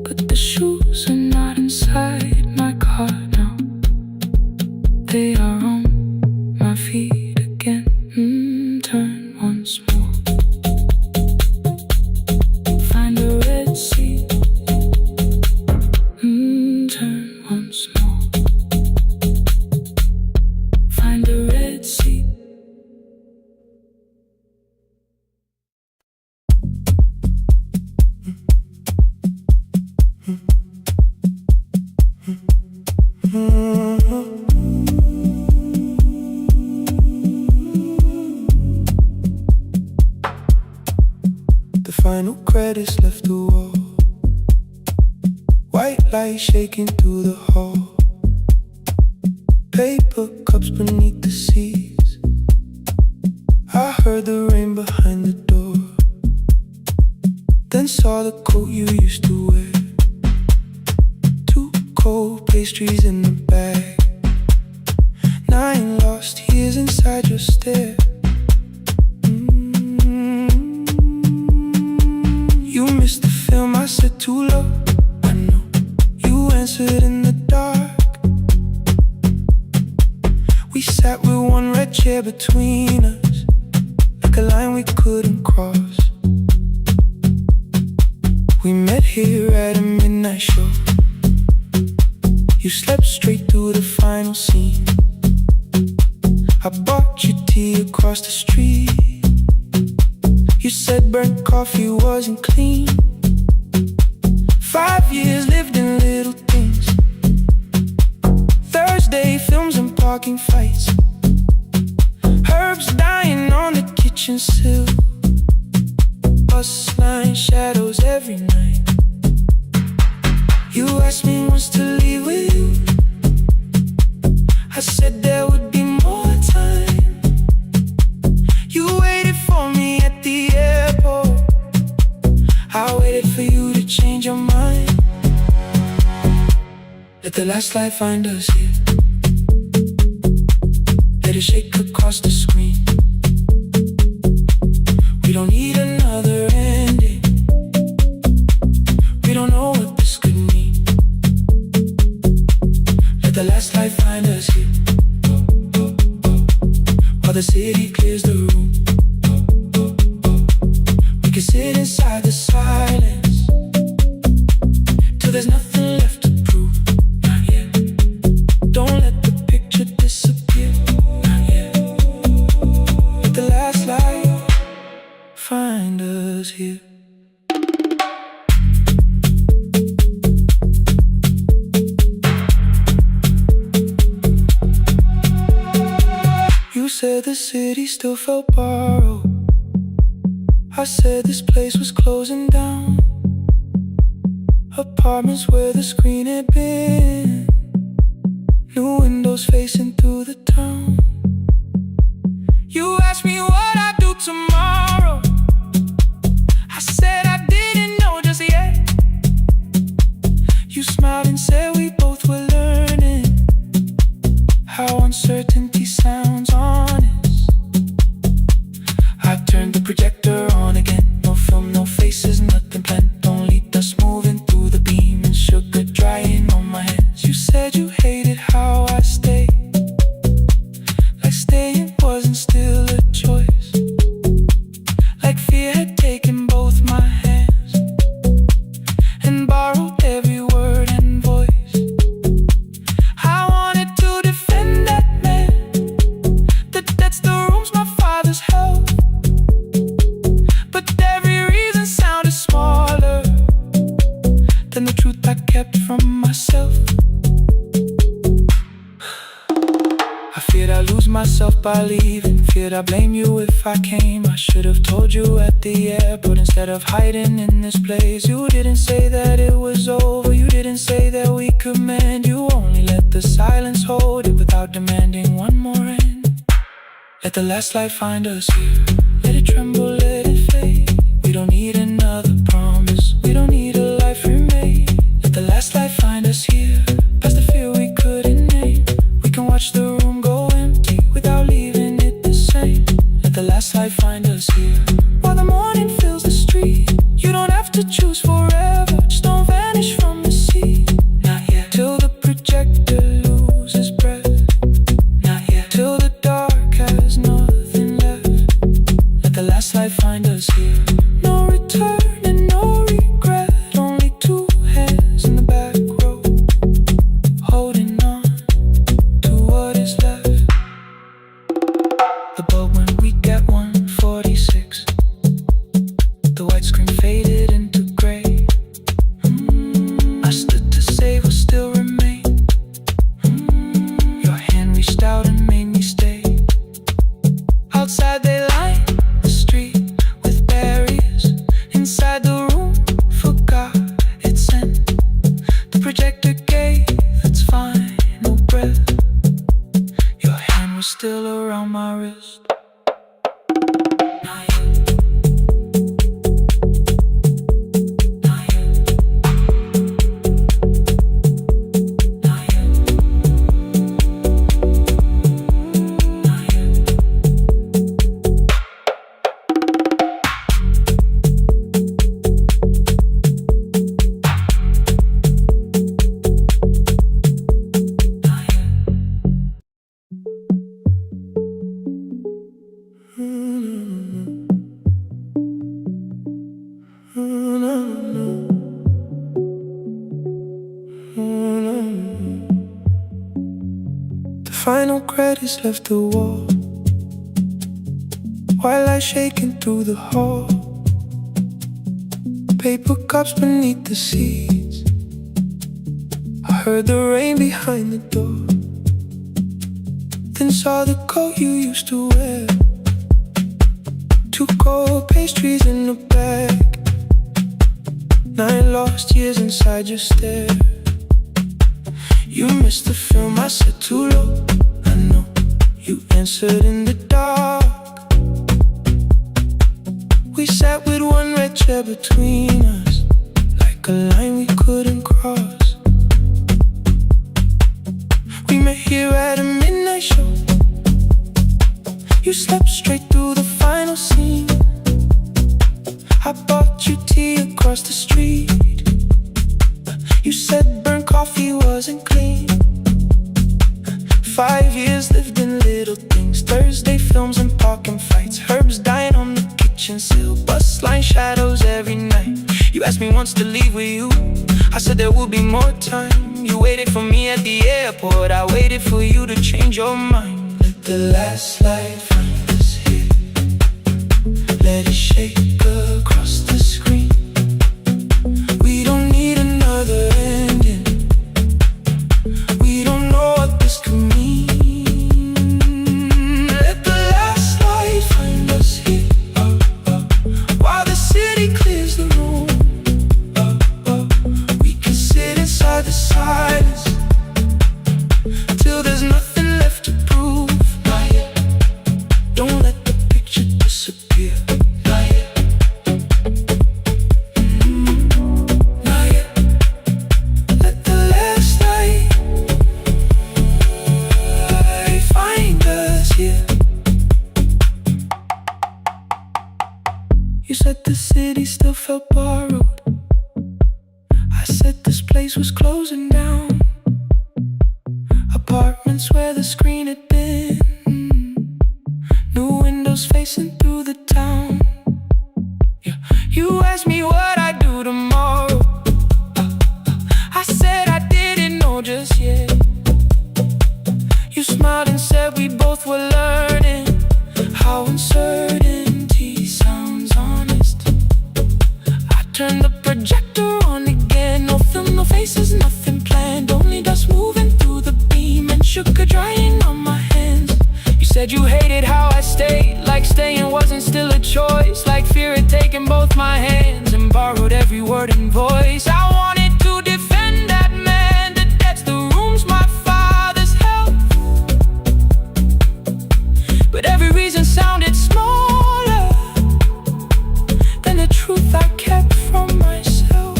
But the shoes are not inside my car now. They are on my feet again. Turn once more. Find a red seat. Turn once more. Find a red seat. The final credits left the wall, white light shaking through the hall. Paper cups beneath the seats. I heard the rain behind the door, then saw the coat you used to wear. 2 cold pastries in the bag, 9 lost years inside your stare. You missed the film, I said too low. I know you answered in the dark. We sat with one red chair between us, like a line we couldn't cross. We met here at a midnight show. You slept straight through the final scene. I bought you tea across the street. You said burnt coffee wasn't clean. 5 years lived in little things. Thursday films and parking fights. Herbs dying on the kitchen sill. Bus line shadows every night. You asked me once to leave with you. I said there would be more time. You waited for me at the airport. I waited for you to change your mind. Let the last light find us here. Let it shake across the screen. We don't need another ending. We don't know what this could mean. Let the last light find us here, while the city clears the room. can sit inside the silence till there's nothing left to prove. Not yet. Don't let the picture disappear. Not yet. Let the last light find us here. You said the city still felt borrowed. I said this place was closing down. Apartments where the screen had been, new windows facing through the town. You asked me what I'd do tomorrow. I said I didn't know just yet. You smiled and said we both were learning how uncertainty sounds honest. I turned the projector on again. No film, no faces, nothing planned. Only dust moving through the beam and sugar drying on my hands. You said you hated how I stayed, like staying wasn't still a choice, like fear had taken both my hands and borrowed every word and voice. I wanted to defend that man, that's the rooms my father's held, but every reason sounded smaller than the truth I kept from myself. I feared I'd lose myself by leaving, feared I'd blame you if I came. I should have told you at the airport instead of hiding in this place. You didn't say that it was over, you didn't say that we could mend. You only let the silence hold it without demanding one more end. Let the last light find us here. Let it tremble, let it fade. We don't need another promise, we don't need a life remade. Let the last light find us here, past the fear we couldn't name. We can watch the room go empty without leaving it the same. Let the last light find us here, while the morning fills the street. You don't have to choose forever, just don't vanish from the sea. Not yet. Till the projector loses breath. Not yet. Till the dark has nothing left. Let the last light find us here. No return and no regret. Only two hands in the back row, holding on to what is left. The bulb went weak at 1:46. The white screen faded into gray. I stood to save what still remained. Your hand reached out and made me stay. Outside they lined the street with barriers. Inside the room forgot its scent. The projector gave its final breath. Your hand was still around my wrist. Not yet. Not yet. Not yet. Not yet. The final credits left the wall, white light shaking through the hall. Paper cups beneath the seats. I heard the rain behind the door, then saw the coat you used to wear. Two cold pastries in a bag, 9 lost years inside your stare. You missed the film, I said too low. I know, you answered in the dark. We sat with one red chair between us, like a line we couldn't cross. We met here at a midnight show. You slept straight through the final scene. I bought you tea across the street. You said burnt coffee wasn't clean. 5 years lived in little things, Thursday films and parking fights, herbs dying on the kitchen kitchen sill, bus line shadows every night. You asked me once to leave with you, I said there would be more time. You waited for me at the airport, I waited for you to change your mind. Let the last light find us here, let it shake across the screen. We don't need another ending, we don't know what this could mean. Let the last light find us here, while the city clears the room. We can sit inside the silence till there's nothing left to prove. Not yet. Don't let the picture disappear. Not yet. Not yet. Let the last light find us here. You said the city still felt borrowed, I said this place was closing down. Apartments where the screen had been, new windows facing through the town. Yeah. You asked me what I'd do tomorrow, I said I didn't know just yet. You smiled and said we both were learning how uncertainty sounds honest. I turned the projector on again, no film, no faces, nothing planned, only dust moving through the beam and sugar drying on my hands. You said you hated how I stayed, like staying wasn't still a choice, like fear had taken both my hands and borrowed every word and voice. I wanted to defend that man, the debts, the rooms, my father's health, but every reason sounded smaller than the truth I kept from myself.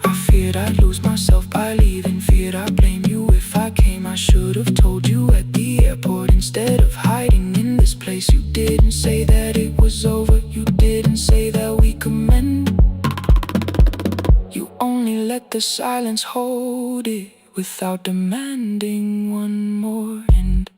I feared I'd lose myself by leaving, feared I'd blame you if I came. I should have told you at the airport instead of hiding in this place. You didn't say that it was over, you didn't say that we could mend. You only let the silence hold it without demanding one more end.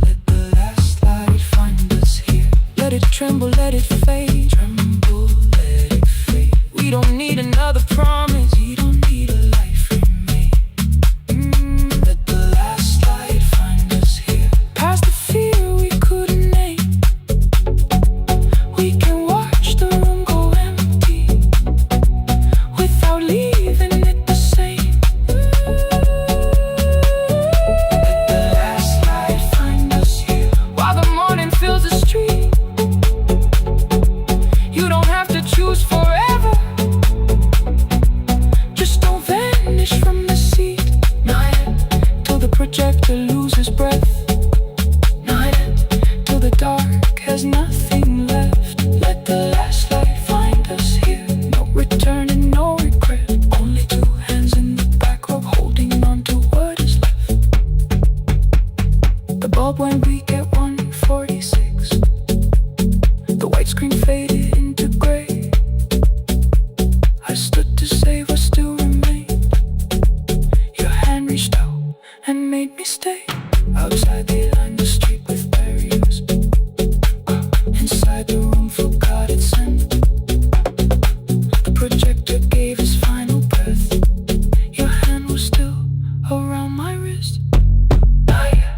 Let the last light find us here, let it tremble, let it fade. Tremble, let it fade. We don't need another promise, we don't need a life remade. Let the last light find us here, past the fear we couldn't name. We can watch the room go empty without leaving it the same. Let the last light find us here, while the morning fills the street. You don't have to choose forever, just don't vanish from the seat. Not yet. Till the projector loses breath. Not yet. Till the dark has nothing left. Let the last light find us here, no return and no regret, only two hands in the back row holding on to what is left. The bulb went weak at 1:46, the white screen faded into gray. I stood to save what still remained. Your hand reached out and made me stay. Outside they lined the street with barriers, inside the room forgot its scent. The projector gave his final breath, your hand was still around my wrist. Not yet.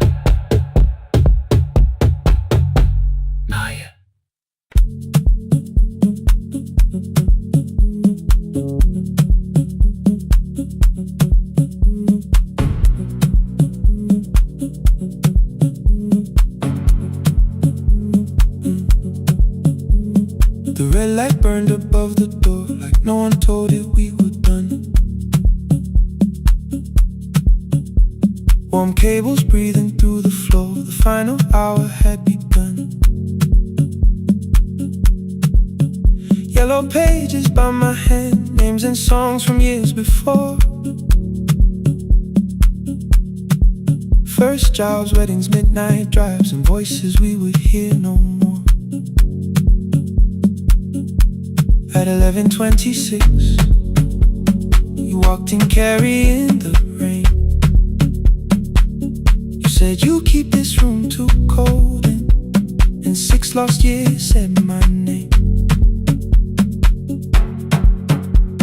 Not yet. The red light burned above the door, like no one told it we were done. Warm cables breathing through the floor, the final hour had begun. Yellow pages by my hand, names and songs from years before. First jobs, weddings, midnight drives, and voices we would hear no more. At 11:26, you walked in carrying the rain. You said you keep this room too cold, and text lost years said my name.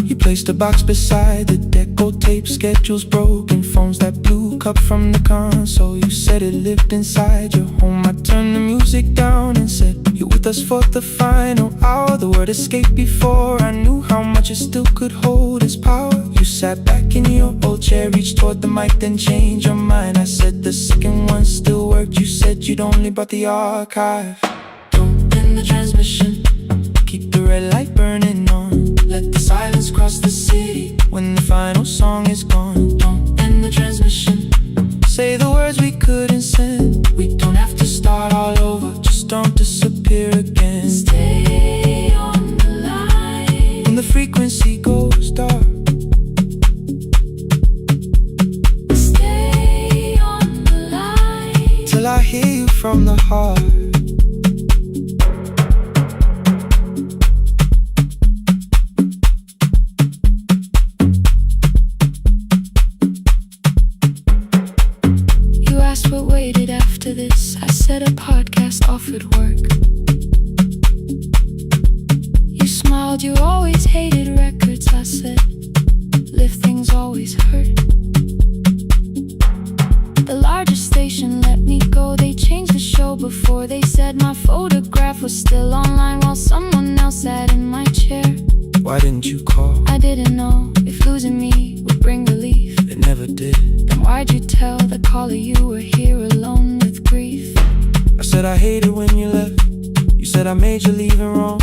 You placed a box beside the deck, old tape, schedules, broken phones, that blue cup from the console. You said it lived inside your home. I turned the music down and said, you're with us for the final hour. The word escaped before I knew how much it still could hold its power. You sat back in your old chair, reached toward the mic, then changed your mind. I said the second one still worked. You said you'd only brought the archive. Don't end the transmission, keep the red light burning on. Let the silence cross the city when the final song is gone. Don't end the transmission, say the words we couldn't send. We don't have to start all over, just don't disappear again. Stay on the line when the frequency goes dark. Stay on the line till I hear you from the heart. What waited after this? I said a podcast offered work. You smiled, you always hated records. I said, live things always hurt. The largest station let me go. They changed the show before they said my photograph was still online while someone else sat in my chair. Why didn't you call? I didn't know if losing me would bring relief. It never did. Then why'd you tell the caller you were here alone with grief? I said I hated when you left. You said I made you leaving wrong,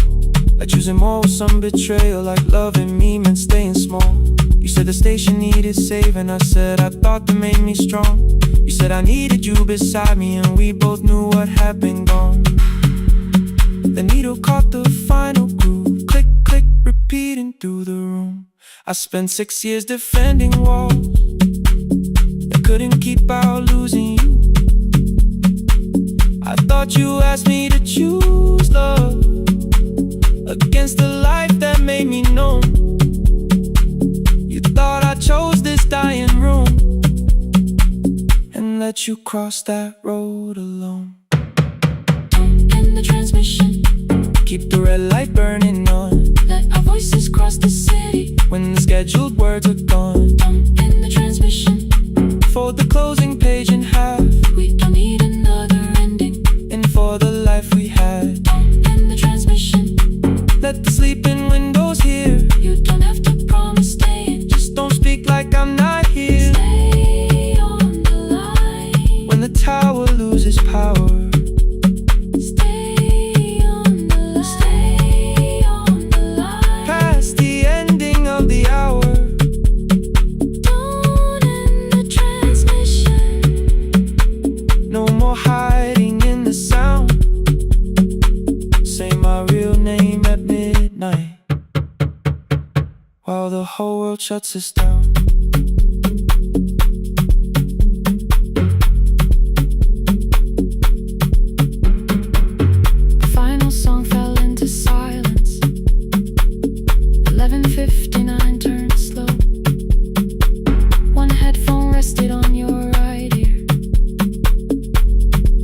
like choosing more with some betrayal, like loving me meant staying small. You said the station needed saving. I said I thought that made me strong. You said I needed you beside me, and we both knew what had been gone. The needle caught the final groove, click, click, repeating through the room. I spent 6 years defending walls that couldn't keep out losing you. I thought you asked me to choose love against the life that made me known. You thought I chose this dying room and let you cross that road alone. Don't end the transmission, keep the red light burning on. let our voices cross the city when the scheduled words are gone. Don't end the transmission, fold the closing page in half. we don't need another ending. And for the life we had, Don't end the transmission, let the sleeping windows hear. you don't have to promise staying. Just don't speak like I'm not here. Stay on the line When the tower loses power, stay on the line, stay on the line. past the ending of the hour. Don't end the transmission, No more hiding in the sound. Say my real name at midnight while the whole world shuts us down. the final song fell into silence. 11:59 turned slow. One headphone rested on your right ear,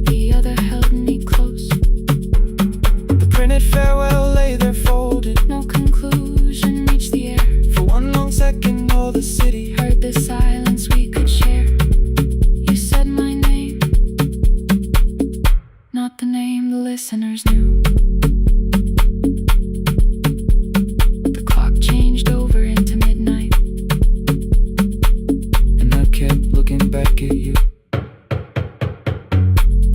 the other held me close. The printed farewell lay there folded. No conclusion reached the air. For one long second all the city Heard the silence we could share. You said my name, not the name the listeners knew. The clock changed over into midnight, and I kept looking back at you.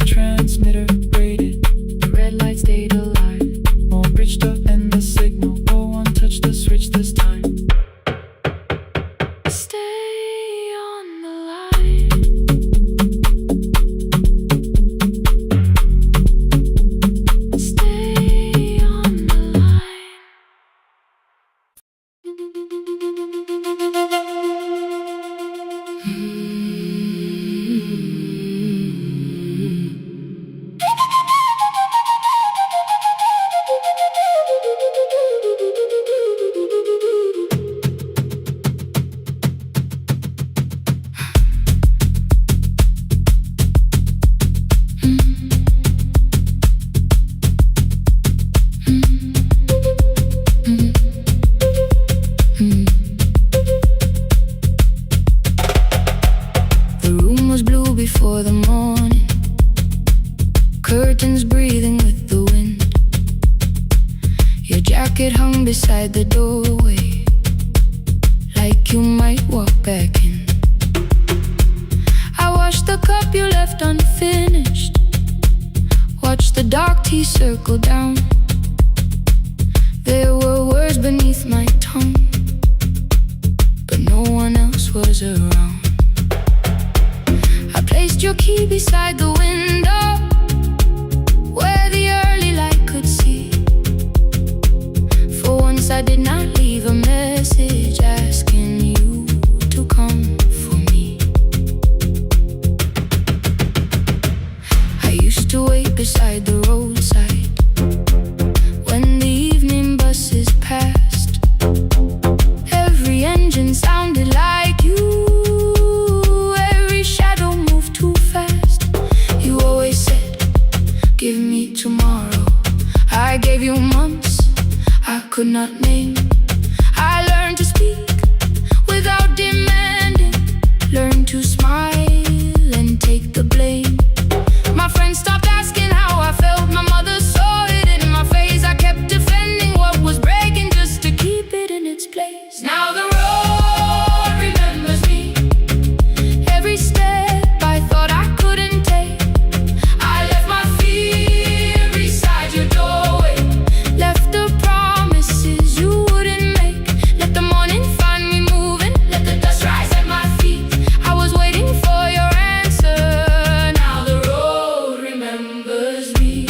The transmitter rated, the red light stayed alive. more bridged up and the signal. No one touched the switch this time. Stay on the line, stay on the line. before the morning, curtains breathing with the wind. Your jacket hung beside the doorway, like you might walk back in. I washed the cup you left unfinished, watched the dark tea circle down. There were words beneath my tongue, but no one else was around. I placed your key beside the window, where the early light could see. For once I did not leave a message asking you to come for me. I used to wait beside the roadside when the evening buses passed. Every engine sounded like you, every shadow moved too fast. You always said, give me tomorrow. I gave you months I could not name. I learned to speak without demanding, learned to smile and take the blame. My friends stopped asking how I felt, my mother saw it in my face. I kept defending what was breaking just to keep it in its place. Now the road remembers me, every step I thought I couldn't take. I left my fear beside your doorway, left the promises you wouldn't make. Let the morning find me moving, let the dust rise at my feet. I was waiting for your answer, now the road remembers me.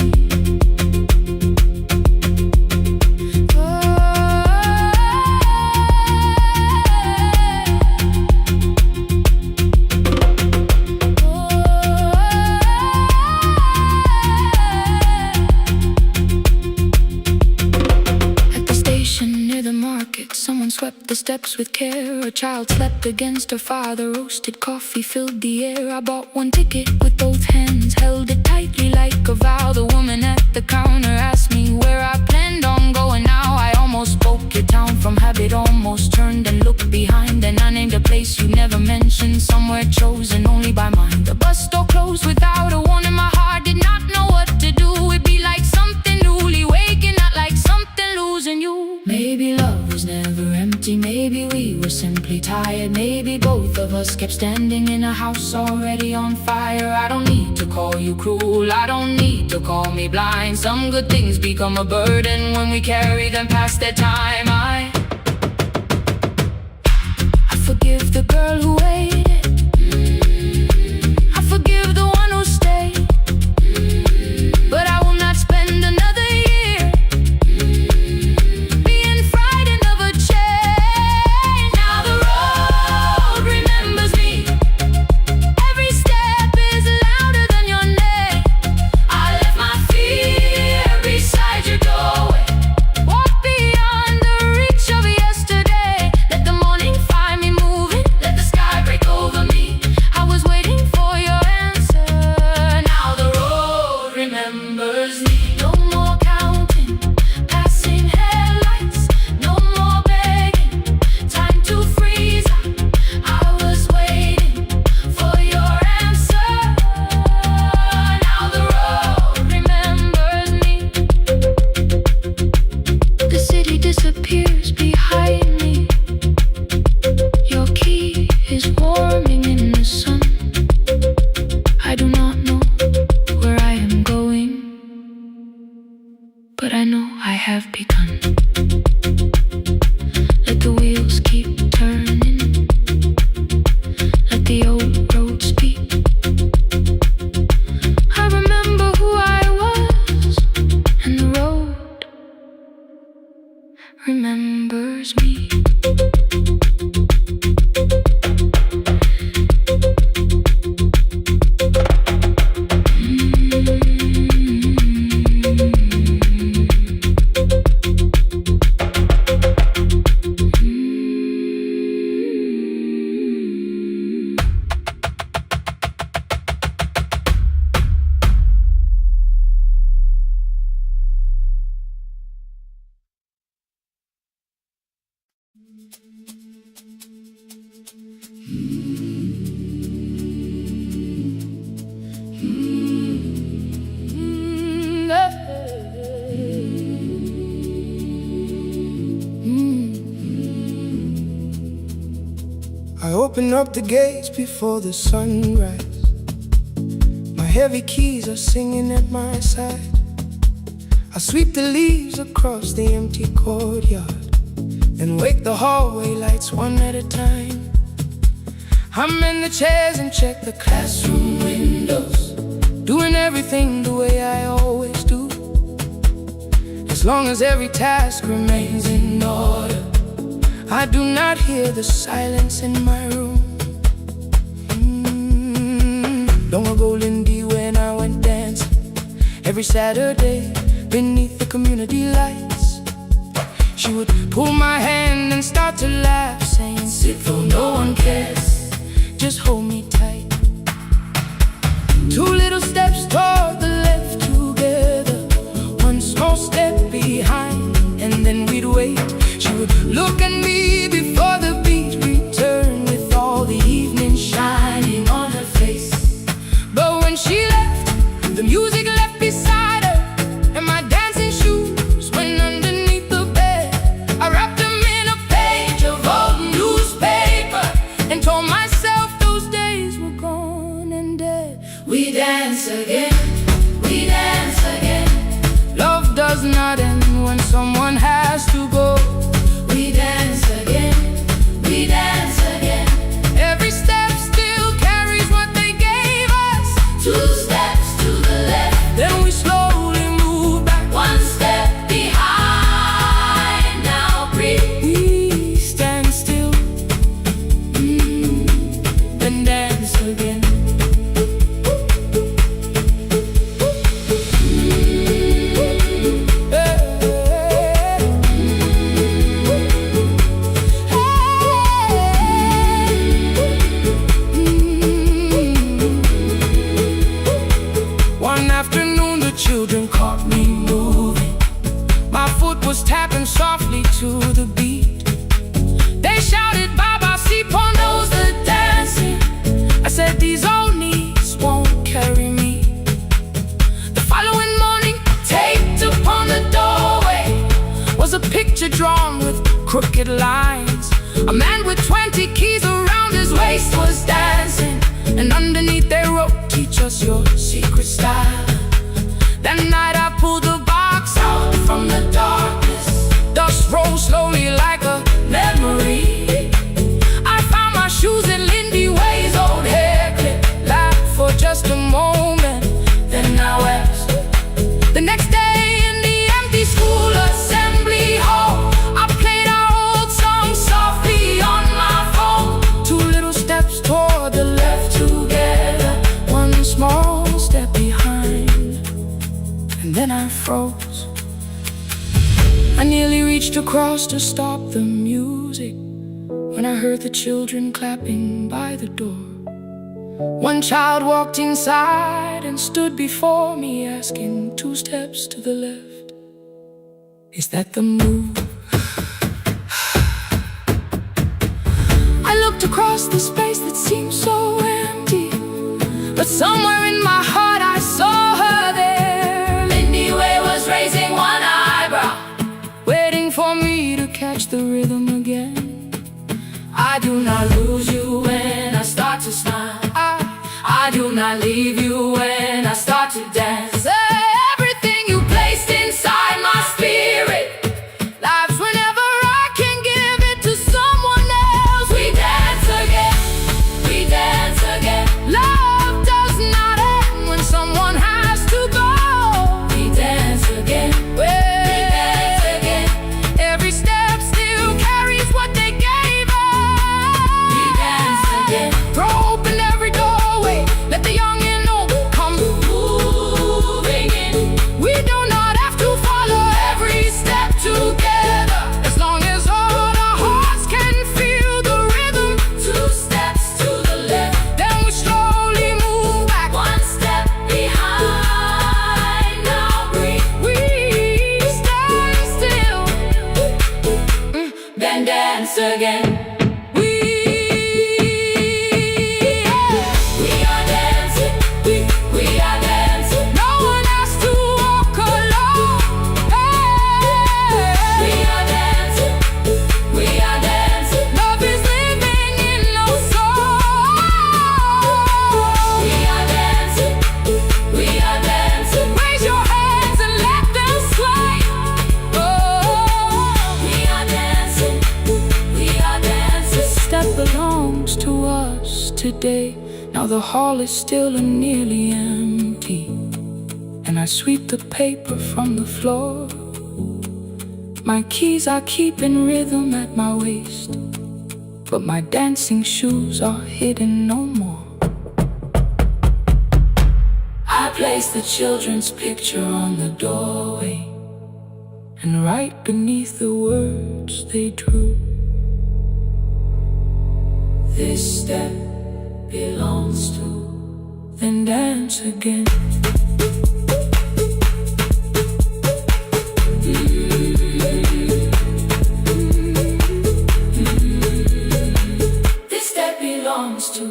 At the station near the market, someone swept the steps with care. A child slept against her father, roasted coffee filled the air. I bought one ticket with both hands, held it tightly like a vow. The woman at the counter asked me where I planned on going now. I almost spoke your town from habit, almost turned and looked behind. And I named a place you never mentioned, somewhere chosen only by mine. The bus door closed without a warning, my heart did not know what to do. It'd be like something newly waking, not like something losing you. Maybe love was never empty, maybe we were simply tired. Maybe both of us kept standing in a house already on fire. I don't need to call you cruel, I don't need to call me blind. Some good things become a burden when we carry them past their time. I forgive the girl who waited, I forgive the one who stayed, but I will not spend another year being frightened of a change. Now the road remembers me, every step is louder than your name. I left my fear beside your doorway, walk beyond the reach of yesterday. Let the morning find me moving, let the sky break over me. I was waiting for your answer, now the road remembers me. No more counting, passing headlights, no more begging, time to freeze up. I was waiting for your answer, now the road remembers me. The city disappears behind me, your key is warming in the sun. I do not know where I am going, but I know I have begun. Let the wheels keep turning, let the old road speak. I remember who I was, and the road remembers me. up the gates before the sunrise. My heavy keys are singing at my side. I sweep the leaves across the empty courtyard and wake the hallway lights one at a time. I'm in the chairs and check the classroom windows, doing everything the way I always do. As long as every task remains in order, I do not hear the silence in my room. Long ago, Lindy, when I went dancing every Saturday beneath the community lights, she would pull my hand and start to laugh, saying, "Sit though no one cares, just hold me tight." 2 little steps toward the left together, 1 small step behind, and then we'd wait. She would look at me before the beat returned, with all the evening shining on her face. But when she left, the music left beside her, and my dancing shoes went underneath the bed. I wrapped them in a page of old newspaper and told myself those days were gone and dead. We dance again, we dance again. Love does not end when someone has to go. We dance again, we dance again. Every step still carries what they gave us. 2 steps to the left, then we slowly move back 1 step behind. Now breathe, we stand still, then dance again. One afternoon the children caught me moving. My foot was tapping softly to the beat. They shouted, "Baba, Sipo knows the dancing." I said, "These old knees won't carry me." The following morning, taped upon the doorway was a picture drawn with crooked lines. A man with 20 keys around his waist was dancing, and underneath they wrote, "Teach us your secret style." That night I pulled the box out from the darkness. Dust rose slowly like a memory. I found my shoes in Lindy Way's old hair clip. Laughed for just a moment, then I wept. The next day in the empty school assembly hall, I played our old song softly on my phone. 2 little steps toward the left together, 1 small step behind, and then I froze. I nearly reached across to stop the music when I heard the children clapping by the door. 1 child walked inside and stood before me, asking, 2 steps to the left, is that the move? I looked across the space that seemed so empty, but somewhere in my heart I saw her there. Lindy Way was raising 1 eyebrow, waiting for me to catch the rhythm again. I do not lose you when I start to smile. I do not leave you when I start to dance. Everything you placed inside my spirit lives whenever I can give it to someone else. We dance again, we dance again. Love does not end when someone has to go. We dance again, we dance again. Every step still carries what they gave us. We dance again. Throw open every doorway, let the young and old come today. Now the hall is still and nearly empty, and I sweep the paper from the floor. My keys I keep in rhythm at my waist, but my dancing shoes are hidden no more. I place the children's picture on the doorway, and right beneath the words they drew, this step belongs to, then dance again. This step belongs to.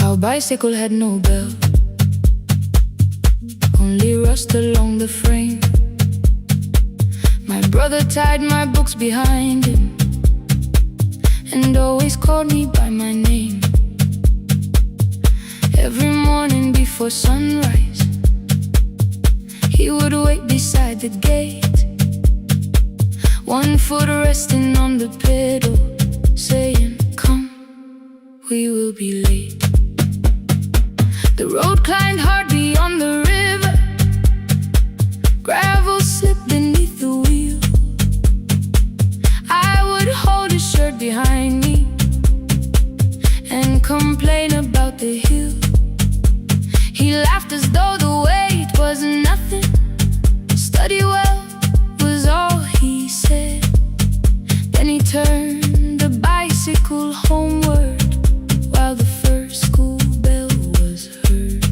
Our bicycle had no bell, only rust along the frame. My brother tied my books behind him and always called me by my name. Every morning before sunrise, he would wait beside the gate, one foot resting on the pedal, saying, "Come, we will be late." The road climbed hard beyond the river, gravel slipped beneath the wheel. I would hold his shirt behind me and complain about the hill. He laughed as though the weight was nothing. Study well was all he said. Then he turned the bicycle homeward while the first school bell was heard.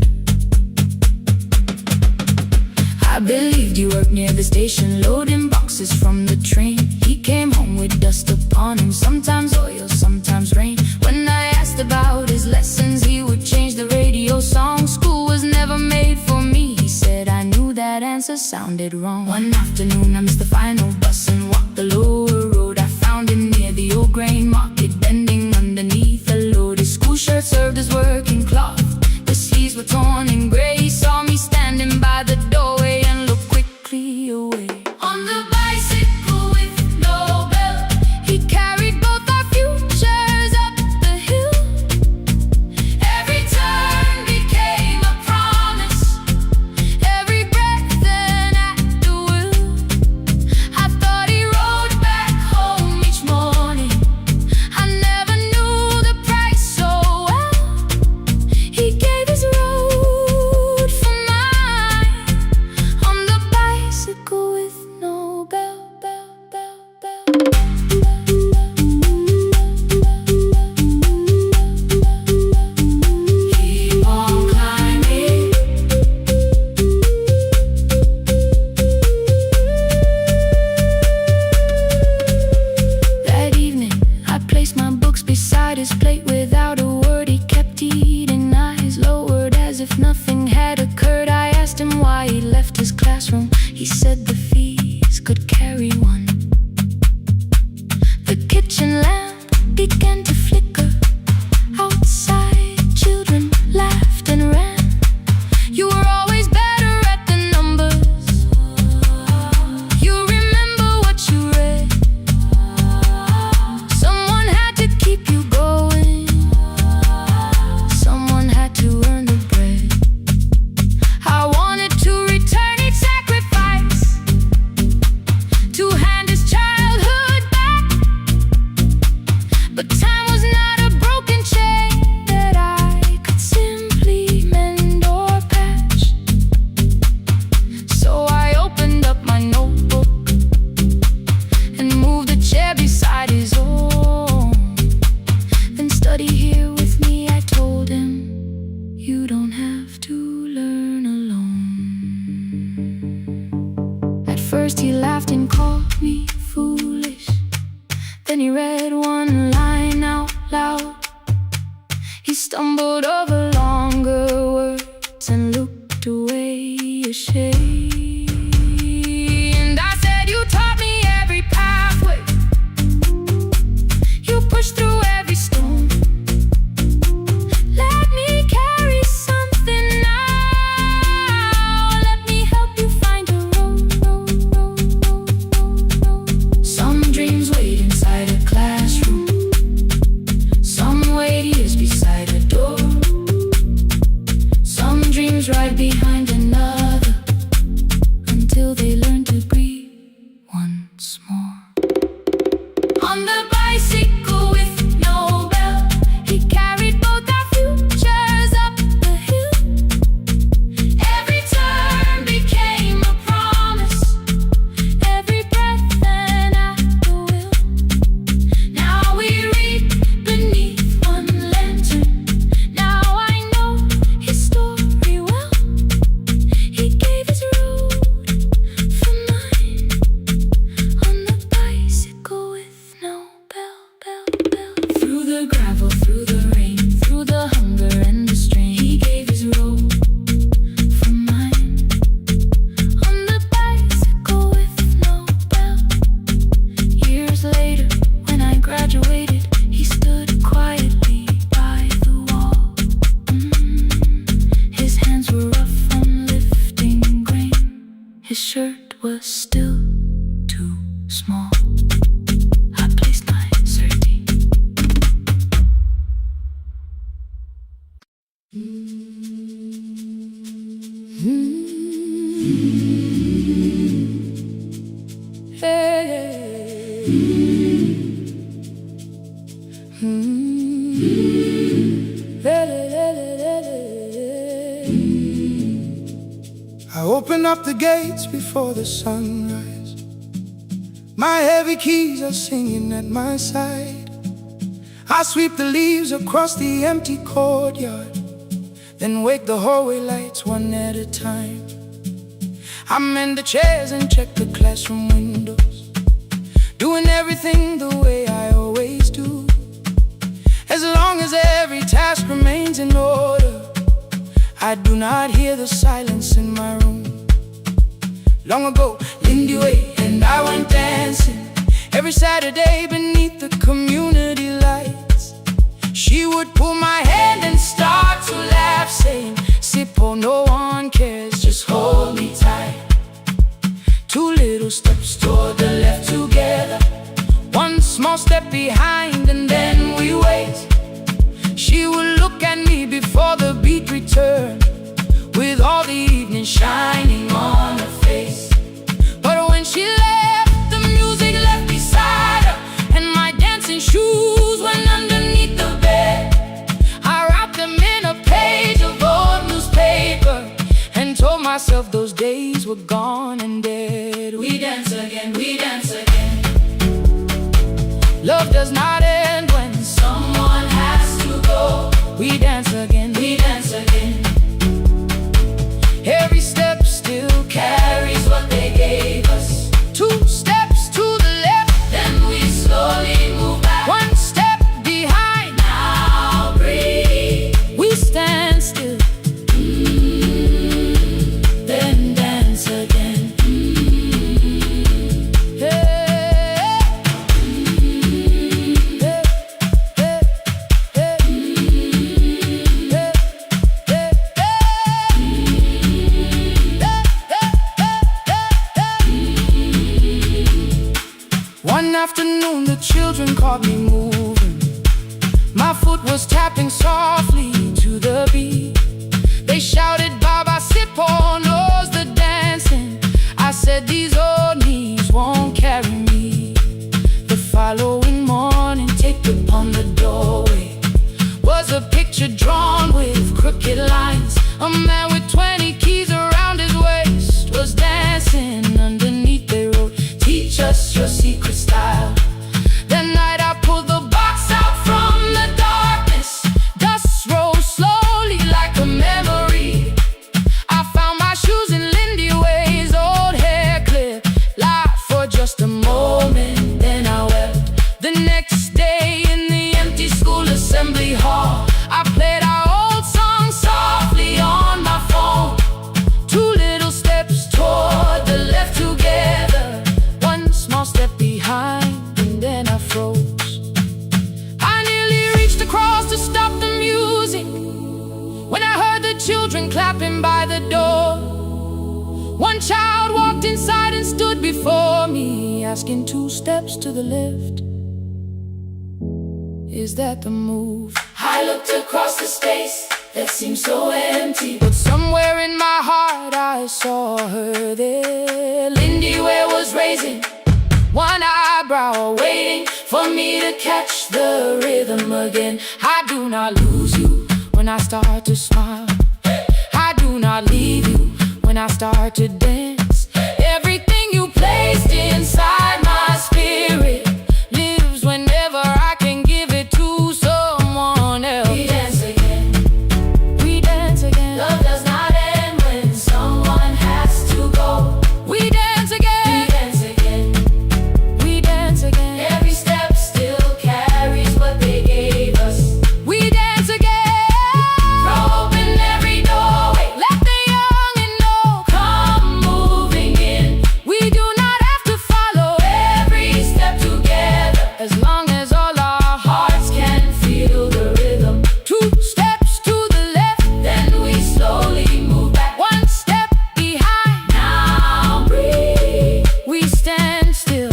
I believed he worked near the station, loading boxes from the train. He came home with dust upon him, sometimes oil, sometimes rain. When I asked about his lessons, he would change the radio song. School was never made for me, he said. I knew that answer sounded wrong. One afternoon I missed the final bus and walked the lower road. I found him near the old grain market, bending underneath a load. His school shirt served as working cloth, the sleeves were torn and gray. He saw me standing by the doorway and looked quickly away. On the bicycle with no bell, he carried both our futures up the hill. Every turn became a promise, every breath an act of will. I thought he rode back home each morning, I never knew the price so well. He gave his road for mine, on the bicycle with stumbled over longer words and looked away ashamed. And I said, you taught me every pathway, you pushed through every stone. Let me carry something now, let me help you find a road. Some dreams wait inside a classroom, some wait years beside a door, some dreams right behind another, until they learn to breathe once more. On the bicycle with no bell, he carried both our futures up the hill. Every turn became a promise, every breath an act of will. Now we read beneath one lantern, now I know his story well. He gave his road for mine, on the bicycle with no bell. Through the gravel, through the rain, through the hunger and the strain, he gave his road for mine, on the bicycle with no bell. Years later, when I graduated, he stood quietly by the wall. His hands were rough from lifting grain, his shirt was still too small. I placed my sardine. I open up the gates before the sunrise. My heavy keys are singing at my side. I sweep the leaves across the empty courtyard, then wake the hallway lights one at a time. I mend the chairs and check the classroom windows, doing everything the way I always do. As long as every task remains in order, I do not hear the silence in my room. Long ago, Lindy Way and I went dancing every Saturday beneath the community lights. She would pull my hand and start to laugh, saying, "Sippo, no one cares, just hold me tight." Two little steps toward the left together, one small step behind, and then we wait. She would look at me before the beat returned, with all the evening shining on her face. But when she left, the music left beside her, and my dancing shoes went underneath the bed. I wrapped them in a page of old newspaper, and told myself those days were gone and dead. We dance again, we dance again. Love does not end when someone has to go. We dance again, we dance again. Every step still carries what they gave us. Two steps to the left, then we slowly move back. One step behind, now breathe. We stand still, then dance again. One afternoon the children caught me moving. My foot was tapping softly to the beat. They shouted, "Baba Sippo knows the dancing." I said, "These old knees won't carry me." The following morning, taped upon the doorway was a picture drawn with crooked lines. A man with 20 keys around his waist was dancing underneath. They wrote, "Teach us your secret style." That night I pulled the box out from the darkness. Dust rose slowly like a memory. I found my shoes in Lindy Way's old hair clip. Laughed for just a moment, then I wept. The next day in the empty school assembly hall, I played before me, asking 2 steps to the left. Is that the move? I looked across the space that seemed so empty, but somewhere in my heart I saw her there. Lindy Ware was raising one eyebrow, waiting for me to catch the rhythm again. I do not lose you when I start to smile. I do not leave you when I start to dance. Everything you placed inside my spirit lives whenever I can give it to someone else. We dance again, we dance again. Love does not end when someone has to go. We dance again, we dance again, we dance again. Every step still carries what they gave us. We dance again, throw open every doorway, let the young and old come moving in. We do not have to follow every step together, as long as all our hearts can feel the rhythm. 2 steps to the left, then we slowly move back 1 step behind. Now breathe, we stand still,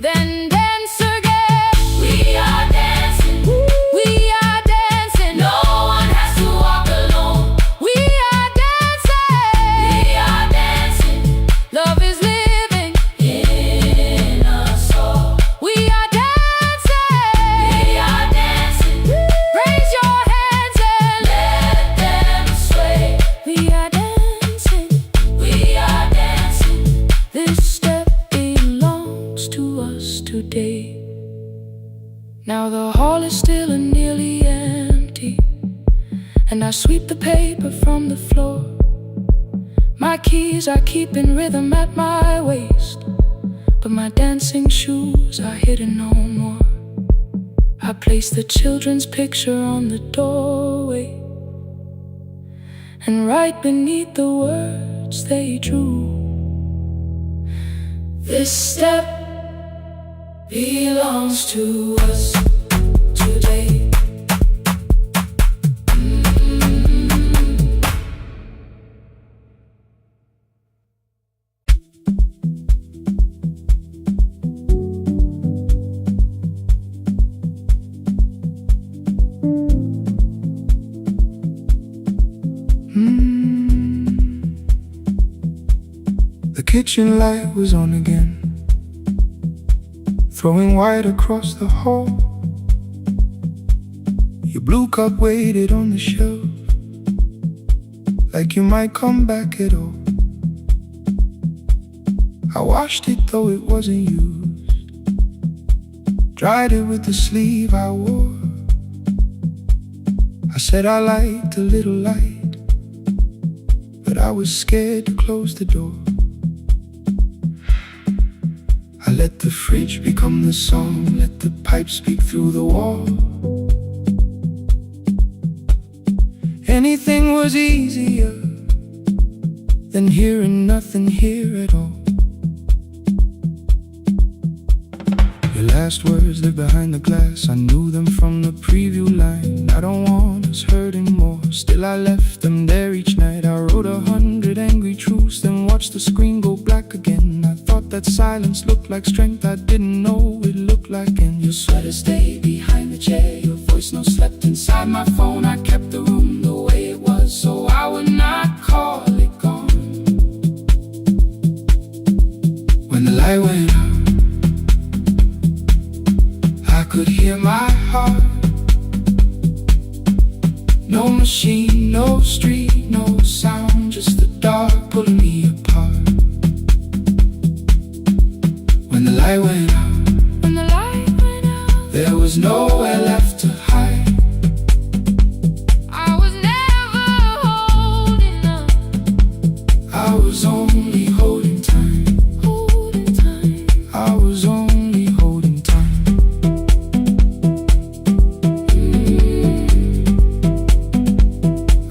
then dance again. We are dancing, we are dancing. No one has to walk alone. We are dancing, we are dancing. Love is living in us all. We are dancing, we are dancing. Raise your hands and let them sway. We are dancing, we are dancing. This step belongs to us today. Now the hall is still and nearly empty, and I sweep the paper from the floor. My keys I keep in rhythm at my waist, but my dancing shoes are hidden no more. I place the children's picture on the doorway, and right beneath the words they drew, this step belongs to us today. The kitchen light was on again, throwing white across the hall. Your blue cup waited on the shelf, like you might come back at all. I washed it though it wasn't used, dried it with the sleeve I wore. I said I liked a little light, but I was scared to close the door. I let the fridge become the song, let the pipe speak through the wall. Anything was easier than hearing nothing here at all. Your last words live behind the glass, I knew them from the preview line. I don't want us hurting more, still I left them there each night. I wrote 100 angry truths, then watched the screen go black again. I thought that silence looked like strength, I didn't know it looked like. And your sweater stayed behind the chair, your voice no slept inside my phone. I kept the room the way it was, so I would not call it gone. When the light went out, I could hear my heart. No machine, no street, no sound, just the dark pulling me apart. When the light went out, When the light went out, there was nowhere left to hide. I was never holding up, I was only holding time. holding time. I was only holding time.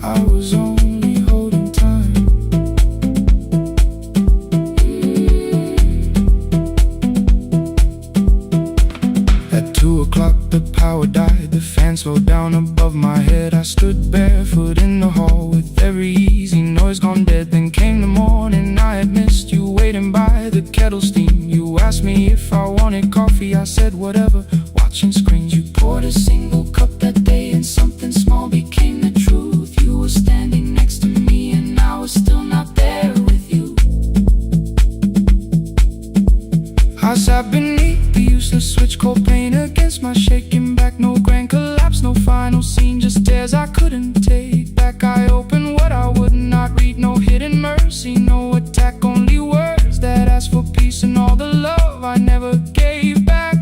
I was only holding time. outside, the fan slowed down above my head. I stood barefoot in the hall with every easy noise gone dead. Then came the morning, I had missed you waiting by the kettle steam. You asked me if I wanted coffee, I said whatever, watching screens. You poured a single cup that day and something small became the truth. You were standing next to me and I was still not there with you. I sat beneath the useless switch, cold pain against my shaking back. No grand collapse, no final scene, just tears I couldn't take back. I opened what I would not read, no hidden mercy, no attack, only words that asked for peace and all the love I never gave back.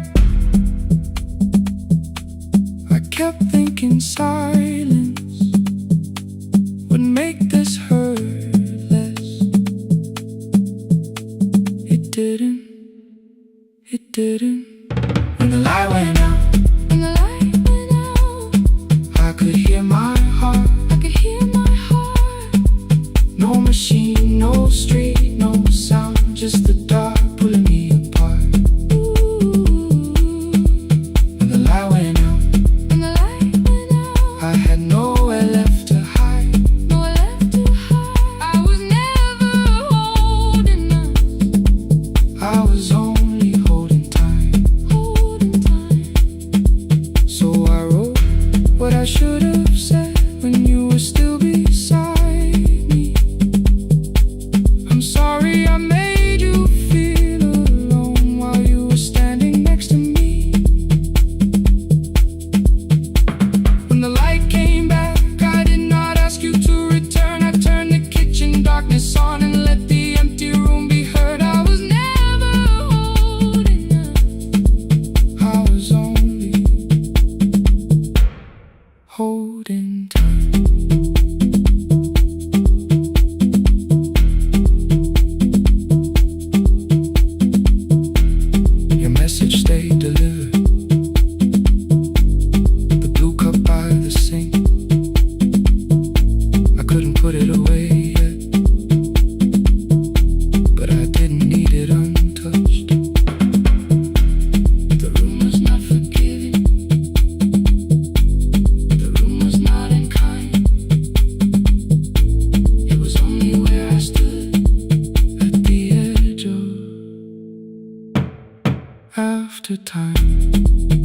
I kept thinking silence would make this hurt less. It didn't. It didn't. When the light went out, When the light went out, I could hear my heart. I could hear my heart. No machine, no street, no sound, just the dark pulling me apart. When the light went out, When the light went out, I had nowhere left to hide. nowhere left to hide. I was never holding us, I was only holding tight. holding tight. So I wrote what I should have said when you were still beside me. I'm sorry I made you feel alone while you were standing next to me. When the light came back, I did not ask you to return. I turned the kitchen darkness on and let the empty room be heard. I was never holding us, I was only holding tight. Your message stayed delivered. The blue cup by the sink, I couldn't put it away yet, but I didn't need it untouched. The room was not forgiving, the room was not unkind. It was only where I stood at the edge of after time.